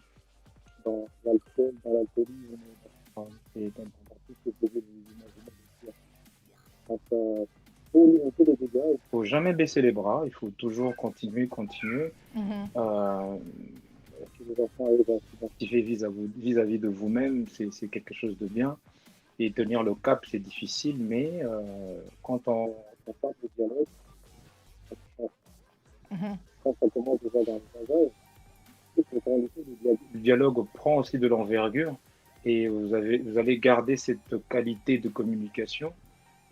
l'alcool, dans l'alcoolisme, et dans tout ce que vous pouvez vous imaginer. Donc, pour limiter les dégâts, il ne faut jamais baisser les bras, il faut toujours continuer. Si les enfants arrivent à s'identifier vis-à-vis de vous-même, c'est quelque chose de bien. Et tenir le cap, c'est difficile, mais quand on parle de dialogue, quand ça commence déjà dans le langage, le dialogue prend aussi de l'envergure et vous allez garder cette qualité de communication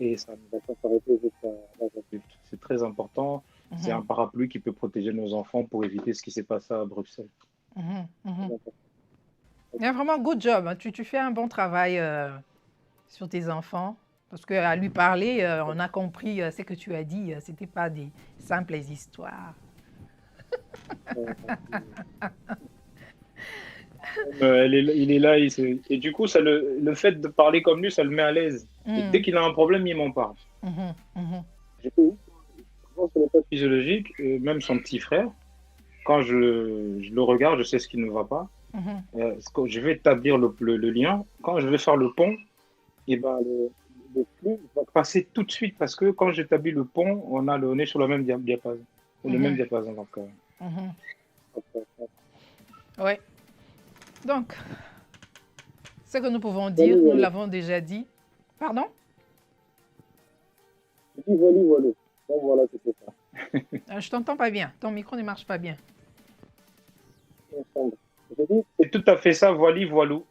et ça ne va pas s'arrêter jusqu'à l'âge adulte. C'est très important. C'est un parapluie qui peut protéger nos enfants pour éviter ce qui s'est passé à Bruxelles. Il y a vraiment good job. Tu fais un bon travail sur tes enfants. Parce qu'à lui parler, on a compris ce que tu as dit. Ce n'était pas des simples histoires. Il est là, et du coup, le fait de parler comme lui, ça le met à l'aise. Et dès qu'il a un problème, il m'en parle. Du coup, sur le plan physiologique, même son petit frère, quand je le regarde, je sais ce qui ne va pas. Je vais établir le lien. Quand je vais faire le pont, et ben, le flux va passer tout de suite parce que quand j'établis le pont, on est sur le même diapason. Le même diapason. Donc, oui. Donc, ce que nous pouvons dire, nous l'avons déjà dit. Pardon? Je dis voilà. Donc voilà, c'était ça. Je t'entends pas bien. Ton micro ne marche pas bien. C'est tout à fait ça, voilou.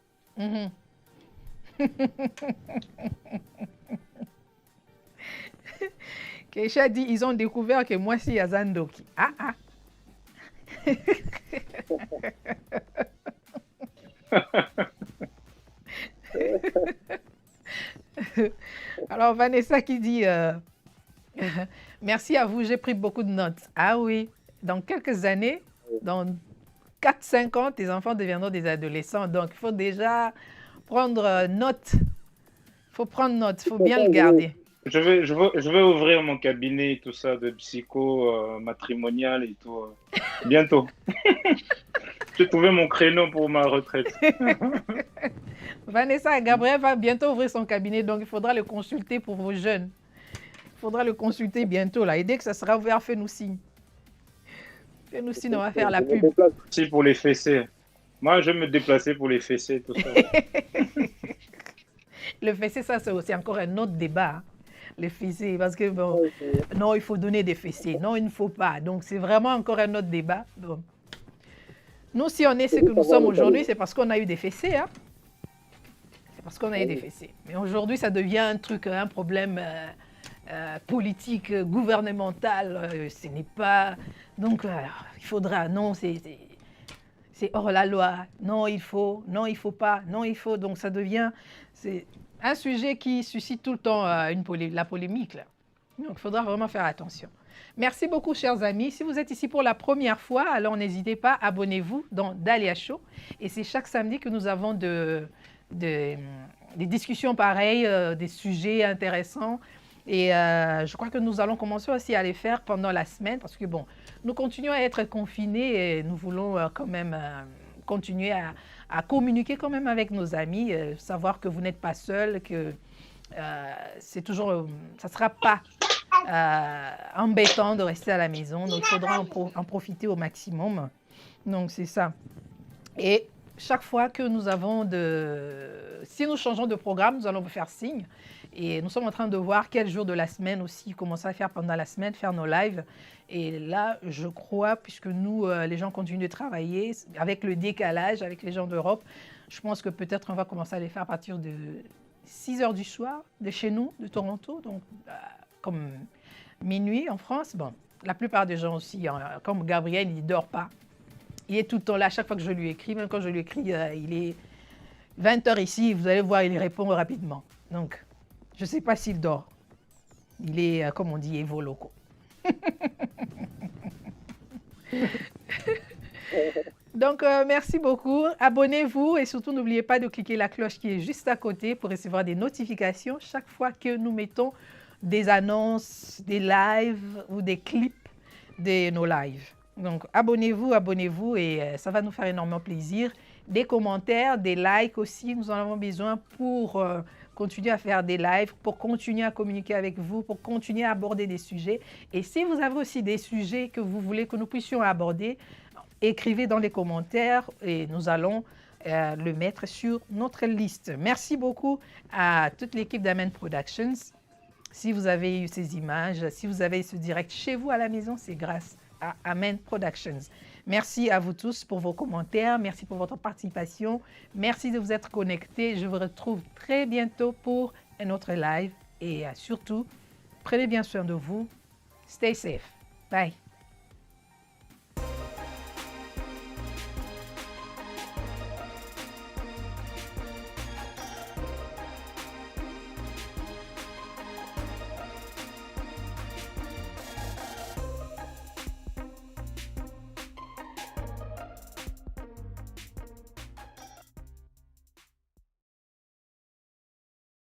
Keisha dit, ils ont découvert que moi, c'est Yazandoki. Ah. Alors, Vanessa qui dit, merci à vous, j'ai pris beaucoup de notes. Ah oui, dans quelques années, dans 4-5 ans, tes enfants deviendront des adolescents. Donc, il faut déjà prendre note. Il faut prendre note, il faut bien le garder. Je vais ouvrir mon cabinet, tout ça, de psycho matrimonial et tout. Bientôt. J'ai trouvé mon créneau pour ma retraite. Vanessa et Gabriel va bientôt ouvrir son cabinet, donc il faudra le consulter pour vos jeunes. Il faudra le consulter bientôt, là. Et dès que ça sera ouvert, fais-nous signe. Fais-nous signe, on va faire la pub. Si, pour les fessées. Moi, je vais me déplacer pour les fessées, tout ça. Le fessé, ça, c'est aussi encore un autre débat. Hein. Les fessées, parce que, bon, non, il faut donner des fessées. Non, il ne faut pas. Donc, c'est vraiment encore un autre débat. Bon. Nous, si on est ce que nous sommes aujourd'hui, c'est parce qu'on a eu des fessées. Hein. C'est parce qu'on a eu des fessées. Mais aujourd'hui, ça devient un truc, un problème politique, gouvernemental. Ce n'est pas... Donc, il faudra... Non, c'est hors la loi. Non, il faut. Non, il ne faut pas. Non, il faut. Donc, ça devient... C'est un sujet qui suscite tout le temps la polémique. Là. Donc, il faudra vraiment faire attention. Merci beaucoup, chers amis. Si vous êtes ici pour la première fois, alors n'hésitez pas, abonnez-vous dans Dahlia Show. Et c'est chaque samedi que nous avons des discussions pareilles, des sujets intéressants. Et je crois que nous allons commencer aussi à les faire pendant la semaine parce que, bon, nous continuons à être confinés et nous voulons quand même continuer à communiquer quand même avec nos amis, savoir que vous n'êtes pas seuls, que c'est toujours, ça ne sera pas embêtant de rester à la maison, donc il faudra en profiter au maximum. Donc c'est ça. Et chaque fois que nous avons si nous changeons de programme, nous allons vous faire signe. Et nous sommes en train de voir quel jour de la semaine aussi, commencer à faire pendant la semaine, faire nos lives. Et là, je crois, puisque nous, les gens continuent de travailler, avec le décalage, avec les gens d'Europe, je pense que peut-être on va commencer à les faire à partir de 6 h du soir, de chez nous, de Toronto, donc comme minuit en France. Bon, la plupart des gens aussi, comme Gabriel, il ne dort pas. Il est tout le temps là, chaque fois que je lui écris, même quand je lui écris, il est 20 h ici, vous allez voir, il répond rapidement. Donc, je ne sais pas s'il dort. Il est, comme on dit, évoloco. Donc, merci beaucoup. Abonnez-vous et surtout, n'oubliez pas de cliquer la cloche qui est juste à côté pour recevoir des notifications chaque fois que nous mettons des annonces, des lives ou des clips de nos lives. Donc, abonnez-vous et ça va nous faire énormément plaisir. Des commentaires, des likes aussi, nous en avons besoin pour continuer à faire des lives, pour continuer à communiquer avec vous, pour continuer à aborder des sujets. Et si vous avez aussi des sujets que vous voulez que nous puissions aborder, écrivez dans les commentaires et nous allons le mettre sur notre liste. Merci beaucoup à toute l'équipe d'Amen Productions. Si vous avez eu ces images, si vous avez ce direct chez vous à la maison, c'est grâce à Amen Productions. Merci à vous tous pour vos commentaires. Merci pour votre participation. Merci de vous être connectés. Je vous retrouve très bientôt pour un autre live. Et surtout, prenez bien soin de vous. Stay safe. Bye.